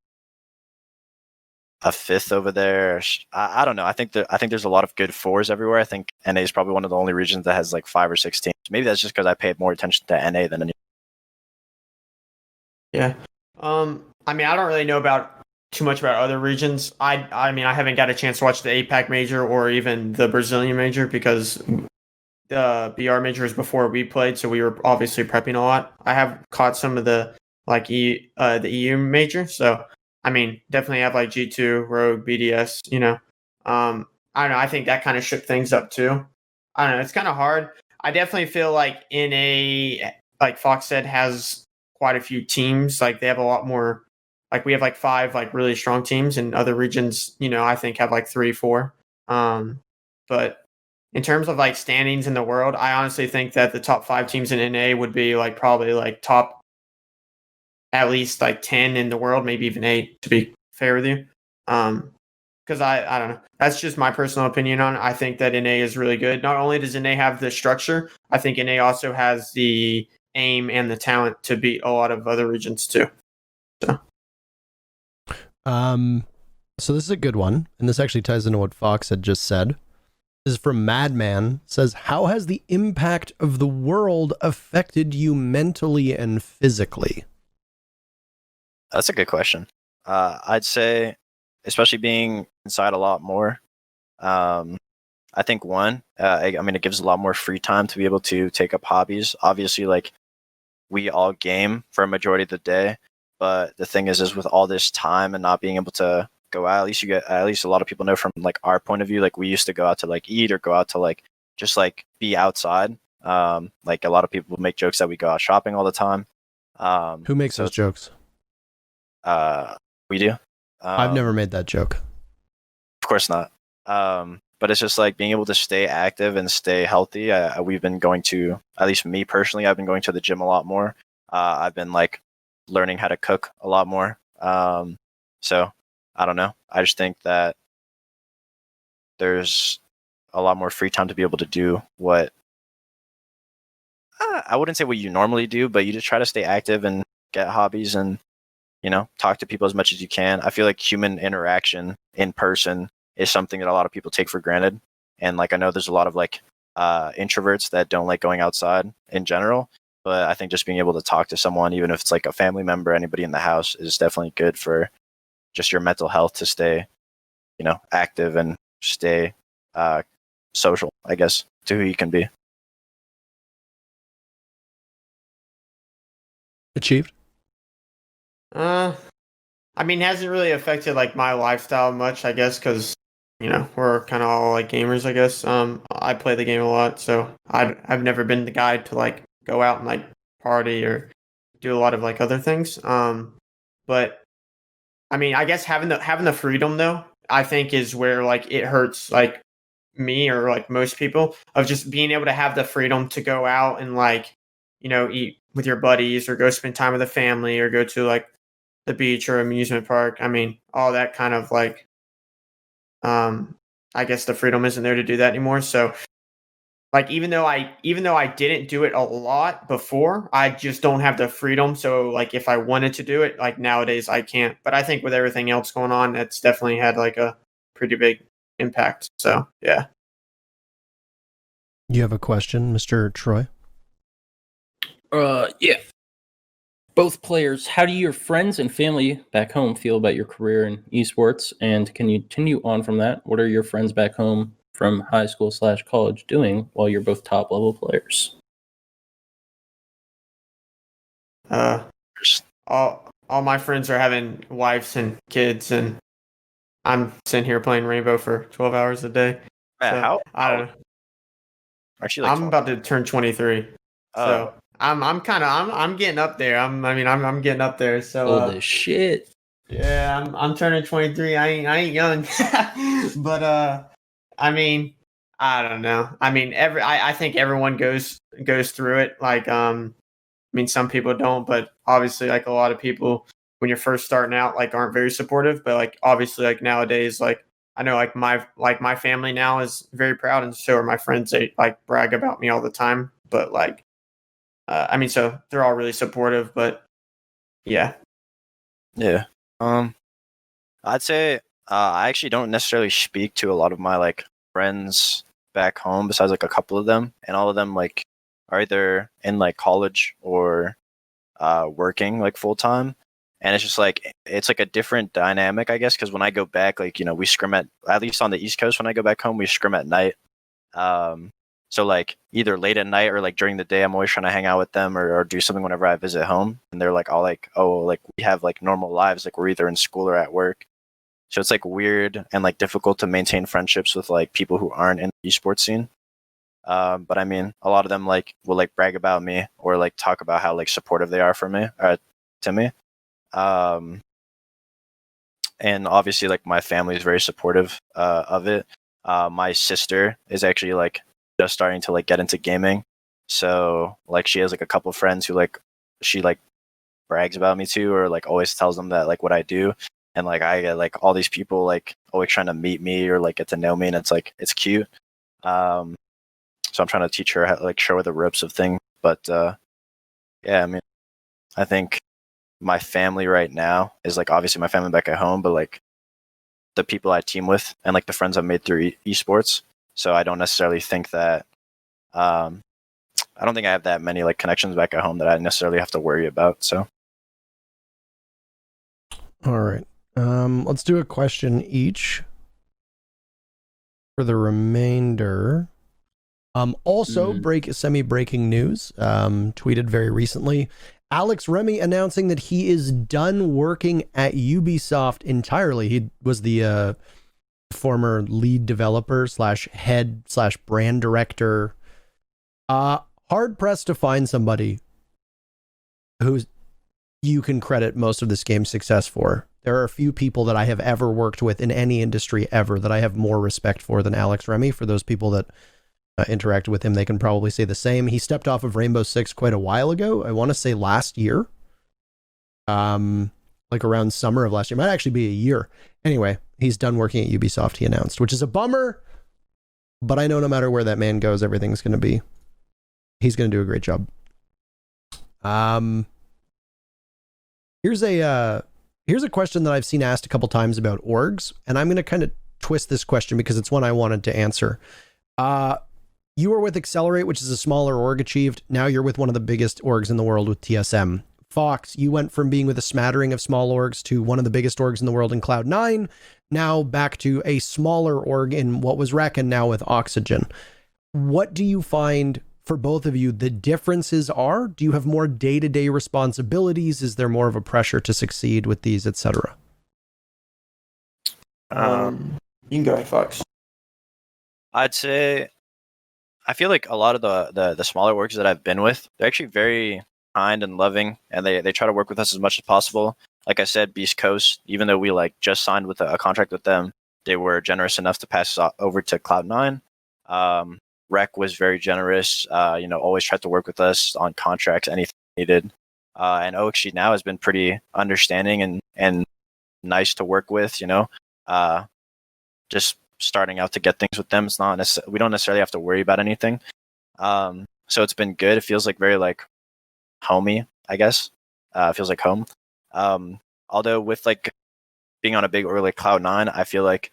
5th over there. I don't know. I think there's a lot of good 4s everywhere. I think NA is probably one of the only regions that has like 5 or 6 teams. Maybe that's just because I paid more attention to NA than any. Yeah. I mean, I don't really know too much about other regions. I mean, I haven't got a chance to watch the APAC major or even the Brazilian major because the BR major was before we played, so we were obviously prepping a lot. I have caught some of the the EU major, so I mean, definitely have like G2, Rogue, BDS, I don't know. I think that kind of shook things up too. I don't know. It's kind of hard. I definitely feel like like Fox said, has quite a few teams. Like they have a lot more, like we have like 5 like really strong teams, and other regions, I think have like 3, 4. But in terms of like standings in the world, I honestly think that the top 5 teams in NA would be like probably like top at least like 10 in the world, maybe even 8, to be fair with you. Because I don't know. That's just my personal opinion on it. I think that NA is really good. Not only does NA have the structure, I think NA also has the aim and the talent to beat a lot of other regions too. So this is a good one, and this actually ties into what Fox had just said. This is from Madman. Says, how has the impact of the world affected you mentally and physically? That's a good question. I'd say, especially being inside a lot more, I think one, it gives a lot more free time to be able to take up hobbies. Obviously, like we all game for a majority of the day, but the thing is with all this time and not being able to go out, at least a lot of people know from like our point of view, like we used to go out to like eat or go out to like just like be outside. Like a lot of people make jokes that we go out shopping all the time. Who makes those jokes? We do. I've never made that joke. Of course not. But it's just like being able to stay active and stay healthy. We've been going to, at least me personally, I've been going to the gym a lot more. I've been like learning how to cook a lot more. So I don't know. I just think that there's a lot more free time to be able to do what I wouldn't say what you normally do, but you just try to stay active and get hobbies and talk to people as much as you can. I feel like human interaction in person is something that a lot of people take for granted. And like, I know there's a lot of like introverts that don't like going outside in general, but I think just being able to talk to someone, even if it's like a family member, anybody in the house, is definitely good for just your mental health to stay, active and stay social, I guess, to who you can be. Achieved. I mean, it hasn't really affected like my lifestyle much, I guess, because we're kind of all like gamers, I guess. I play the game a lot, so I've never been the guy to like go out and like party or do a lot of like other things. But I mean, I guess having the freedom though, I think is where like it hurts like me or like most people, of just being able to have the freedom to go out and like eat with your buddies or go spend time with the family or go to like the beach or amusement park. I mean, all that kind of like, I guess the freedom isn't there to do that anymore. So like, even though I didn't do it a lot before, I just don't have the freedom. So like, if I wanted to do it, like nowadays I can't, but I think with everything else going on, it's definitely had like a pretty big impact. So yeah. You have a question, Mr. Troy? Yeah. Both players, how do your friends and family back home feel about your career in esports? And can you continue on from that? What are your friends back home from high school / college doing while you're both top level players? All my friends are having wives and kids, and I'm sitting here playing Rainbow for 12 hours a day. Man, So, how? I don't know. Aren't you like? I'm about to turn 23. So I'm getting up there. I'm getting up there. So Holy shit. yeah, I'm turning 23. I ain't young. But I mean, I don't know. I mean, I think everyone goes through it. Like I mean, some people don't, but obviously, like a lot of people, when you're first starting out, like aren't very supportive. But like obviously, like nowadays, like I know, like my family now is very proud, and so are my friends. They like brag about me all the time. But like, I mean, so they're all really supportive. But yeah, Yeah. I'd say I actually don't necessarily speak to a lot of my like friends back home besides like a couple of them, and all of them like are either in like college or working like full time. And it's just like it's like a different dynamic, I guess, because when I go back, like we scrim at least on the East Coast. When I go back home, we scrim at night. So like either late at night or like during the day, I'm always trying to hang out with them or do something whenever I visit home. And they're like all like, oh, like we have like normal lives, like we're either in school or at work. So it's like weird and like difficult to maintain friendships with like people who aren't in the esports scene. But I mean, a lot of them like will like brag about me or like talk about how like supportive they are for me to me. And obviously like my family is very supportive of it. My sister is actually like just starting to like get into gaming, so like she has like a couple friends who like she like brags about me too, or like always tells them that like what I do, and like I get like all these people like always trying to meet me or like get to know me, and it's like it's cute. So I'm trying to teach her how to like show her the ropes of things. But yeah, I mean, I think my family right now is like obviously my family back at home, but like the people I team with and like the friends I've made through esports. So I don't necessarily think that I don't think I have that many like connections back at home that I necessarily have to worry about. So all right, let's do a question each for the remainder. Also, semi-breaking news, tweeted very recently. Alex Remy announcing that he is done working at Ubisoft entirely. He was the former lead developer / head / brand director. Hard pressed to find somebody who you can credit most of this game's success for. There are a few people that I have ever worked with in any industry ever that I have more respect for than Alex Remy. For those people that interacted with him, they can probably say the same. He stepped off of Rainbow Six quite a while ago. I want to say last year, like around summer of last year. Might actually be a year. Anyway, he's done working at Ubisoft, he announced, which is a bummer, but I know no matter where that man goes, he's going to do a great job. Here's a question that I've seen asked a couple times about orgs, and I'm going to kind of twist this question because it's one I wanted to answer. You were with Accelerate, which is a smaller org achieved. Now you're with one of the biggest orgs in the world with TSM. Fox, you went from being with a smattering of small orgs to one of the biggest orgs in the world in Cloud9, now back to a smaller org in what was Rec and now with Oxygen. What do you find for both of you the differences are? Do you have more day-to-day responsibilities? Is there more of a pressure to succeed with these, etc.? You can go ahead, Fox. I'd say I feel like a lot of the smaller orgs that I've been with, they're actually very kind and loving, and they try to work with us as much as possible. Like I said, Beast Coast, even though we like just signed with a contract with them, they were generous enough to pass us over to Cloud9. Rec was very generous, always tried to work with us on contracts, anything needed. And OXG now has been pretty understanding and nice to work with, just starting out to get things with them. It's not we don't necessarily have to worry about anything. So it's been good. It feels like very like homey, I guess. It feels like home. Although with like being on a big org like Cloud9, I feel like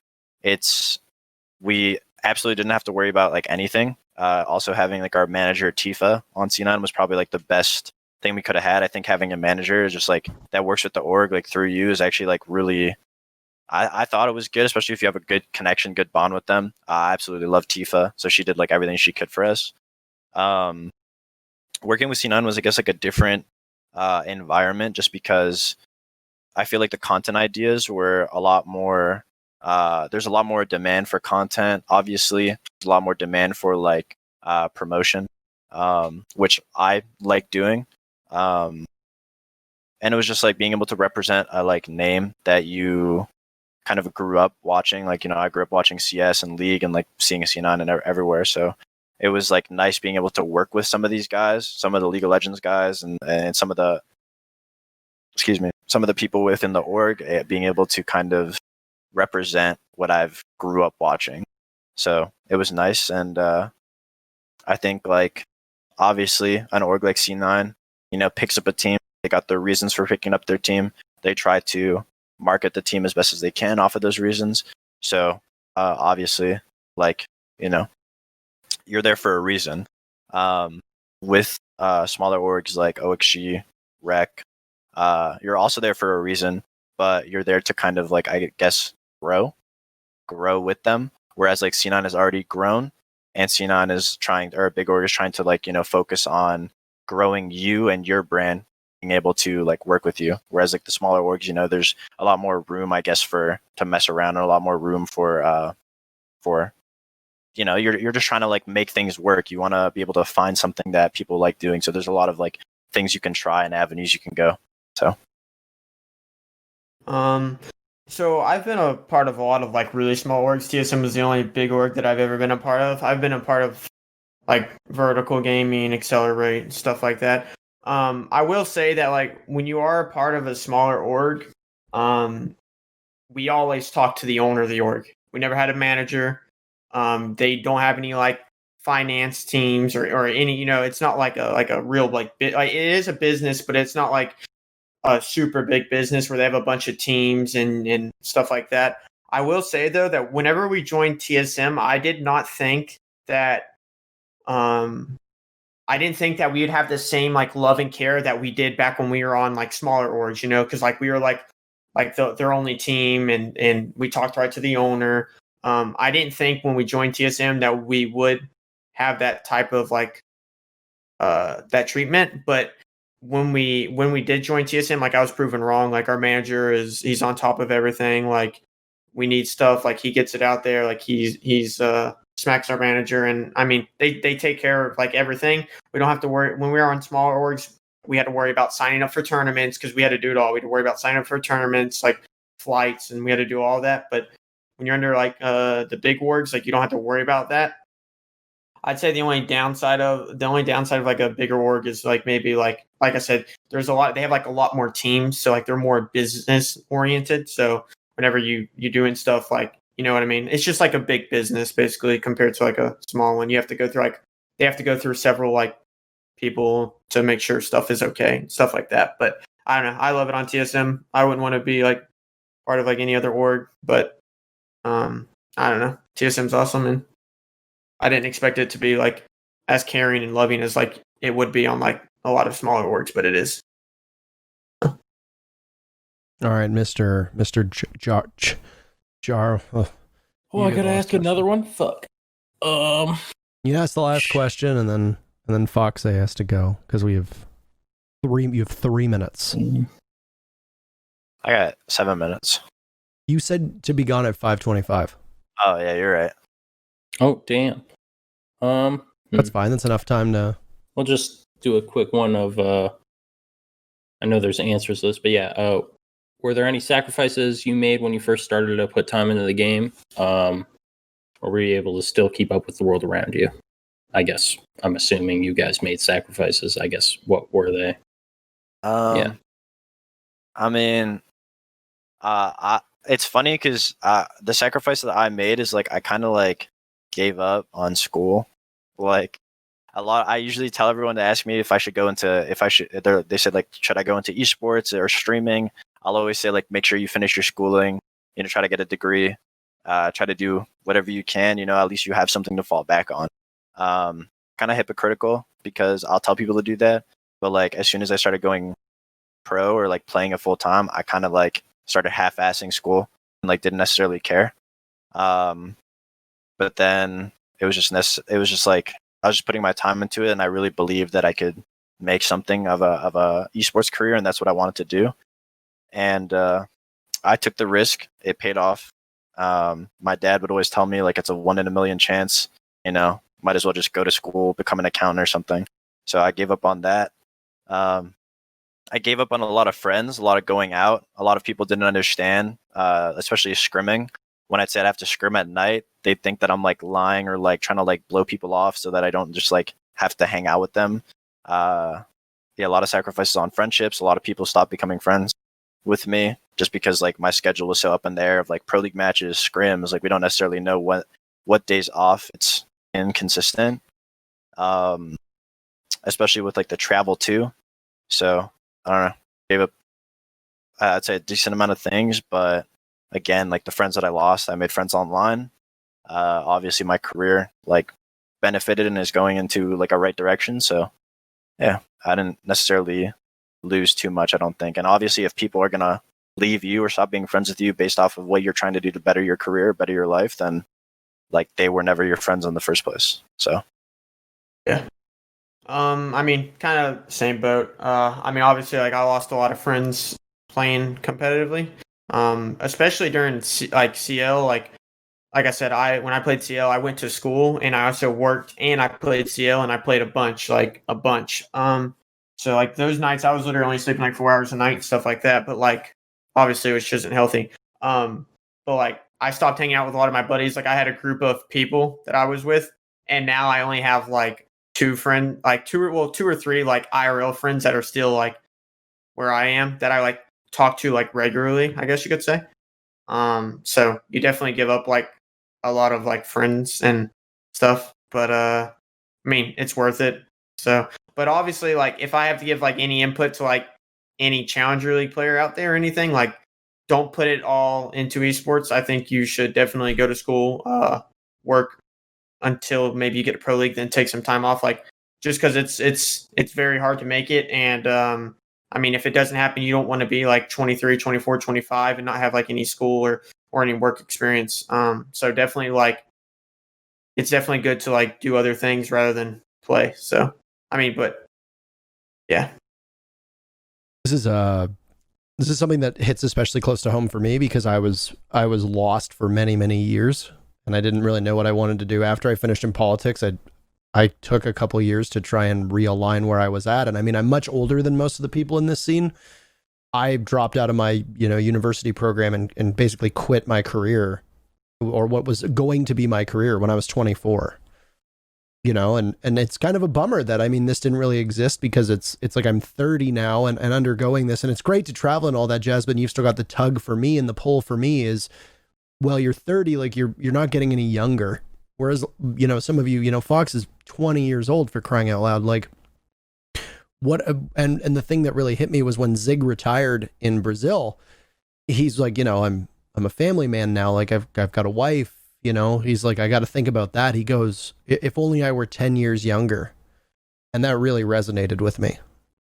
we absolutely didn't have to worry about like anything. Also having like our manager Tifa on C9 was probably like the best thing we could have had. I think having a manager is just like that works with the org like through you is actually like really. I thought it was good, especially if you have a good connection, good bond with them. I absolutely love Tifa, so she did like everything she could for us. Working with C9 was, I guess, like a different environment, just because I feel like the content ideas were a lot more. There's a lot more demand for content. Obviously, there's a lot more demand for like promotion, which I like doing. And it was just like being able to represent a like name that you kind of grew up watching. Like, you know, I grew up watching CS and League and like seeing a C9 and everywhere. So it was like nice being able to work with some of these guys, some of the League of Legends guys, and some of the people within the org, being able to kind of represent what I've grew up watching. So it was nice. And I think like obviously an org like C9, you know, picks up a team. They got their reasons for picking up their team. They try to market the team as best as they can off of those reasons. So obviously, like, you know, you're there for a reason. With smaller orgs like OXG, Rec, you're also there for a reason, but you're there to kind of like, I guess, grow with them. Whereas like C9 has already grown, and C9 is trying, or a big org is trying to like, you know, focus on growing you and your brand, being able to like work with you. Whereas like the smaller orgs, you know, there's a lot more room, I guess, to mess around, and a lot more room for you know, you're just trying to like make things work. You want to be able to find something that people like doing. So there's a lot of like things you can try and avenues you can go. So so I've been a part of a lot of like really small orgs. TSM was the only big org that I've ever been a part of. I've been a part of like Vertical Gaming, Accelerate, stuff like that. I will say that like when you are a part of a smaller org, we always talk to the owner of the org. We never had a manager. They don't have any like finance teams or any, you know, it's not like a real like like it is a business, but it's not like a super big business where they have a bunch of teams and stuff like that. I will say though that whenever we joined TSM, I did not think that I didn't think that we would have the same like love and care that we did back when we were on like smaller orgs, you know, because like we were like their only team, and we talked right to the owner. I didn't think when we joined TSM that we would have that type of like that treatment, but when we did join TSM, like I was proven wrong. Like our manager he's on top of everything. Like we need stuff, like he gets it out there. Like he's Smacks our manager, and I mean they take care of like everything. We don't have to worry when we were on smaller orgs. We had to worry about signing up for tournaments because we had to do it all. We had to worry about signing up for tournaments, like flights, and we had to do all that. But when you're under like the big orgs, like you don't have to worry about that. I'd say the only downside of like a bigger org is like maybe like I said, there's a lot. They have like a lot more teams, so like they're more business oriented. So whenever you're doing stuff like, you know what I mean, it's just like a big business basically compared to like a small one. You have to go through they have to go through several like people to make sure stuff is okay, stuff like that. But I don't know. I love it on TSM. I wouldn't want to be like part of like any other org, but I don't know. TSM's awesome, and I didn't expect it to be like as caring and loving as like it would be on like a lot of smaller orgs, but it is. All right, Mr. Jar. Oh, I gotta ask another one. Fuck. You ask the last question, and then FoxA has to go because we have three. You have 3 minutes. I got 7 minutes. You said to be gone at 5:25. Oh yeah, you're right. Oh damn. That's fine. That's enough time to. We'll just do a quick one of. I know there's answers to this, but yeah. Were there any sacrifices you made when you first started to put time into the game? Or were you able to still keep up with the world around you? I guess I'm assuming you guys made sacrifices. I guess what were they? Yeah. I mean, it's funny because the sacrifice that I made is like I kind of like gave up on school. Like a lot, I usually tell everyone to ask me if I should go into they said like should I go into esports or streaming? I'll always say like make sure you finish your schooling, you know, try to get a degree. Try to do whatever you can, at least you have something to fall back on. Kind of hypocritical because I'll tell people to do that, but like as soon as I started going pro or like playing it full time, I kind of like started half-assing school and like didn't necessarily care. But then it was just like I was just putting my time into it, and I really believed that I could make something of a esports career, and that's what I wanted to do. And I took the risk. It paid off. My dad would always tell me like it's a 1 in a million chance. Might as well just go to school, become an accountant or something. So I gave up on that. I gave up on a lot of friends, a lot of going out. A lot of people didn't understand, especially scrimming. When I'd say I'd have to scrim at night, they'd think that I'm like lying or like trying to like blow people off so that I don't just like have to hang out with them. A lot of sacrifices on friendships. A lot of people stopped becoming friends with me just because like my schedule was so up in the air of like pro league matches, scrims. Like we don't necessarily know what days off. It's inconsistent, especially with like the travel too. So I don't know. Gave up, I'd say a decent amount of things, but again, like the friends that I lost, I made friends online. Obviously, my career like benefited and is going into like a right direction. So yeah, I didn't necessarily lose too much, I don't think. And obviously, if people are gonna leave you or stop being friends with you based off of what you're trying to do to better your career, better your life, then like they were never your friends in the first place. So yeah. I mean, kind of same boat. I mean, obviously, like I lost a lot of friends playing competitively. Especially during CL. Like I said, when I played CL, I went to school and I also worked and I played CL and I played a bunch. So like those nights, I was literally only sleeping like 4 hours a night and stuff like that. But like, obviously, which isn't healthy. But like, I stopped hanging out with a lot of my buddies. Like, I had a group of people that I was with, and now I only have like two or three like IRL friends that are still like where I am that I like talk to like regularly, I guess you could say. So you definitely give up like a lot of like friends and stuff, but I mean, it's worth it. So, but obviously, like if I have to give like any input to like any Challenger League player out there or anything, like don't put it all into esports. I think you should definitely go to school, work until maybe you get a pro league, then take some time off. Like just because it's very hard to make it, and I mean, if it doesn't happen, you don't want to be like 23, 24, 25 and not have like any school or any work experience. So definitely like it's definitely good to like do other things rather than play. So I mean, but yeah. This is something that hits especially close to home for me because I was lost for many years and I didn't really know what I wanted to do after I finished in politics. I took a couple years to try and realign where I was at. And I mean, I'm much older than most of the people in this scene. I dropped out of my, university program and basically quit my career, or what was going to be my career, when I was 24. And it's kind of a bummer that, I mean, this didn't really exist because it's like I'm 30 now and undergoing this, and it's great to travel and all that jazz, but you've still got the tug for me, and the pull for me is, well, you're 30, like you're not getting any younger. Whereas, some of you, Fox is 20 years old, for crying out loud. Like, and the thing that really hit me was when Zig retired in Brazil. He's like, I'm a family man now. Like, I've got a wife. He's like, I got to think about that. He goes, if only I were 10 years younger. And that really resonated with me.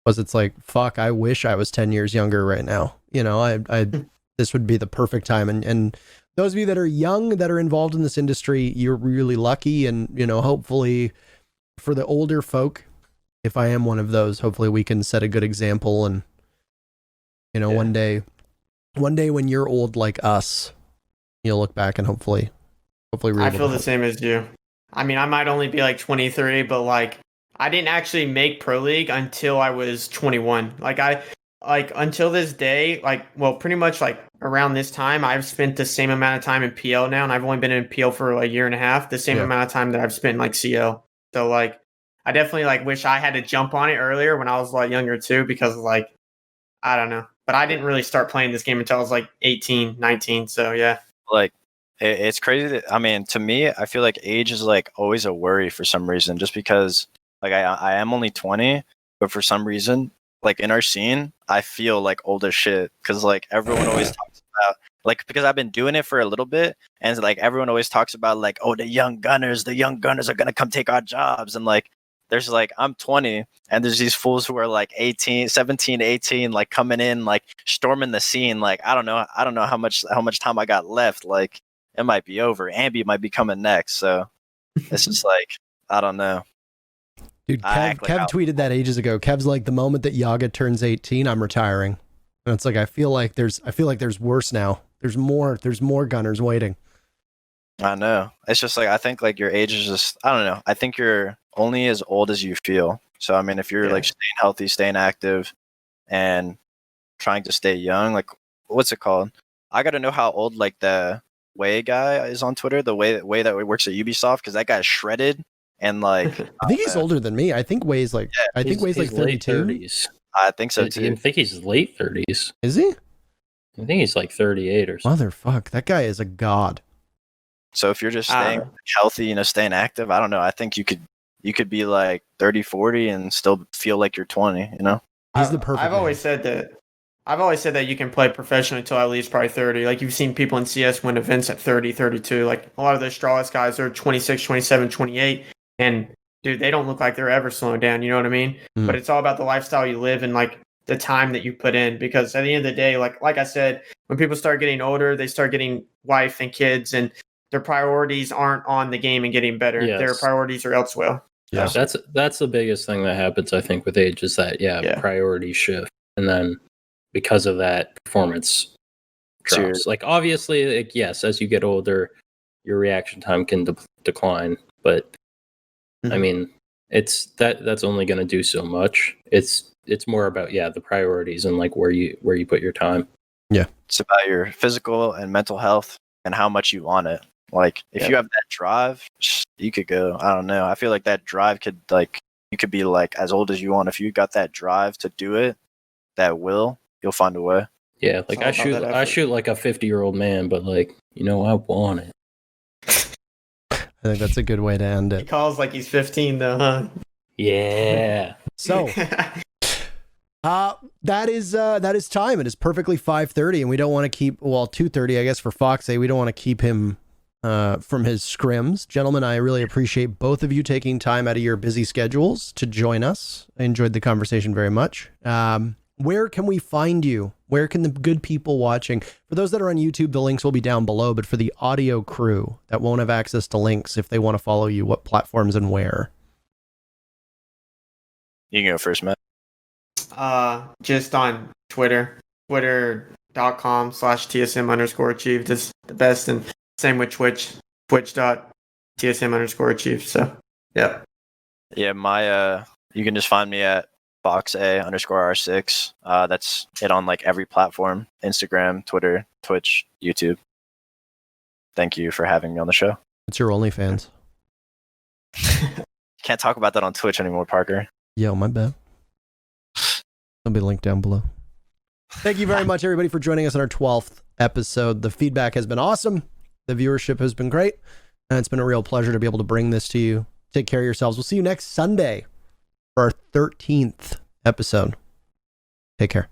It's like, fuck, I wish I was 10 years younger right now. This would be the perfect time. And those of you that are young, that are involved in this industry, you're really lucky. And, hopefully for the older folk, if I am one of those, hopefully we can set a good example. And, one day when you're old like us, you'll look back and hopefully I feel the same as you. I mean, I might only be like 23, but like I didn't actually make pro league until I was 21. Like until this day, pretty much like around this time, I've spent the same amount of time in PL now, and I've only been in PL for a year and a half, the same amount of time that I've spent in like CL. So like, I definitely like wish I had to jump on it earlier when I was a lot younger too, because like, I don't know, but I didn't really start playing this game until I was like 18, 19. So yeah. Like, it's crazy that, I mean, to me, I feel like age is like always a worry for some reason, just because like I am only 20, but for some reason, like in our scene, I feel like old as shit because like everyone always talks about like because I've been doing it for a little bit, and like everyone always talks about like, oh, the young gunners are gonna come take our jobs, and like there's like I'm 20 and there's these fools who are like 18, 17, 18, like coming in, like storming the scene. Like I don't know how much time I got left. Like it might be over. Ambi might be coming next. So it's just like I don't know. Dude, Kev tweeted that ages ago. Kev's like, the moment that Yaga turns 18, I'm retiring. And it's like I feel like there's worse now. There's more gunners waiting. I know. It's just like I think like your age is just I don't know. I think you're only as old as you feel. So I mean if you're like staying healthy, staying active and trying to stay young, like what's it called? I gotta know how old like the Way guy is on Twitter, the way that works at Ubisoft, because that guy's shredded and like I think he's older than me. I think Way's like I think Way's like 32. I think so too. I think he's late 30s. Is he? I think he's like 38 or something. Motherfuck, that guy is a god. So if you're just staying healthy, you know, staying active, I don't know. I think you could be like 30, 40 and still feel like you're 20, you know? He's the perfect I've always said that you can play professionally until at least probably 30. Like you've seen people in CS win events at 30, 32. Like a lot of those strawless guys are 26, 27, 28. And dude, they don't look like they're ever slowing down. You know what I mean? Mm. But it's all about the lifestyle you live and like the time that you put in. Because at the end of the day, like I said, when people start getting older, they start getting wife and kids, and their priorities aren't on the game and getting better. Yes. Their priorities are elsewhere. Yeah. That's the biggest thing that happens, I think, with age is that priorities shift, and then because of that, performance drops. Like obviously, like yes, as you get older, your reaction time can decline, but I mean, it's that's only going to do so much. It's more about the priorities and like where you put your time. Yeah, it's about your physical and mental health and how much you want it. Like if you have that drive, you could go. I don't know. I feel like that drive could like you could be like as old as you want. If you got that drive to do it, you'll find a way. Yeah, like I shoot like a 50-year-old man, but like I want it. I think that's a good way to end it. He calls like he's 15 though, huh? Yeah. So that is time. It is perfectly 5:30, and we don't want to keep 2:30, I guess, for FoxA. We don't want to keep him from his scrims. Gentlemen, I really appreciate both of you taking time out of your busy schedules to join us. I enjoyed the conversation very much. Where can we find you? Where can the good people watching, for those that are on YouTube, the links will be down below, but for the audio crew that won't have access to links, if they want to follow you, what platforms and where? You can go first, Matt. Just on Twitter, twitter.com/TSM_achieved is the best, and same with Twitch, twitch.TSM_achieved. So, yeah. Yeah, you can just find me at FoxA_R6. That's it on like every platform: Instagram, Twitter, Twitch, YouTube. Thank you for having me on the show. It's your OnlyFans. Can't talk about that on Twitch anymore, Parker. Yo, my bad. It'll be linked down below. Thank you very much, everybody, for joining us on our 12th episode. The feedback has been awesome. The viewership has been great. And it's been a real pleasure to be able to bring this to you. Take care of yourselves. We'll see you next Sunday for our 13th episode. Take care.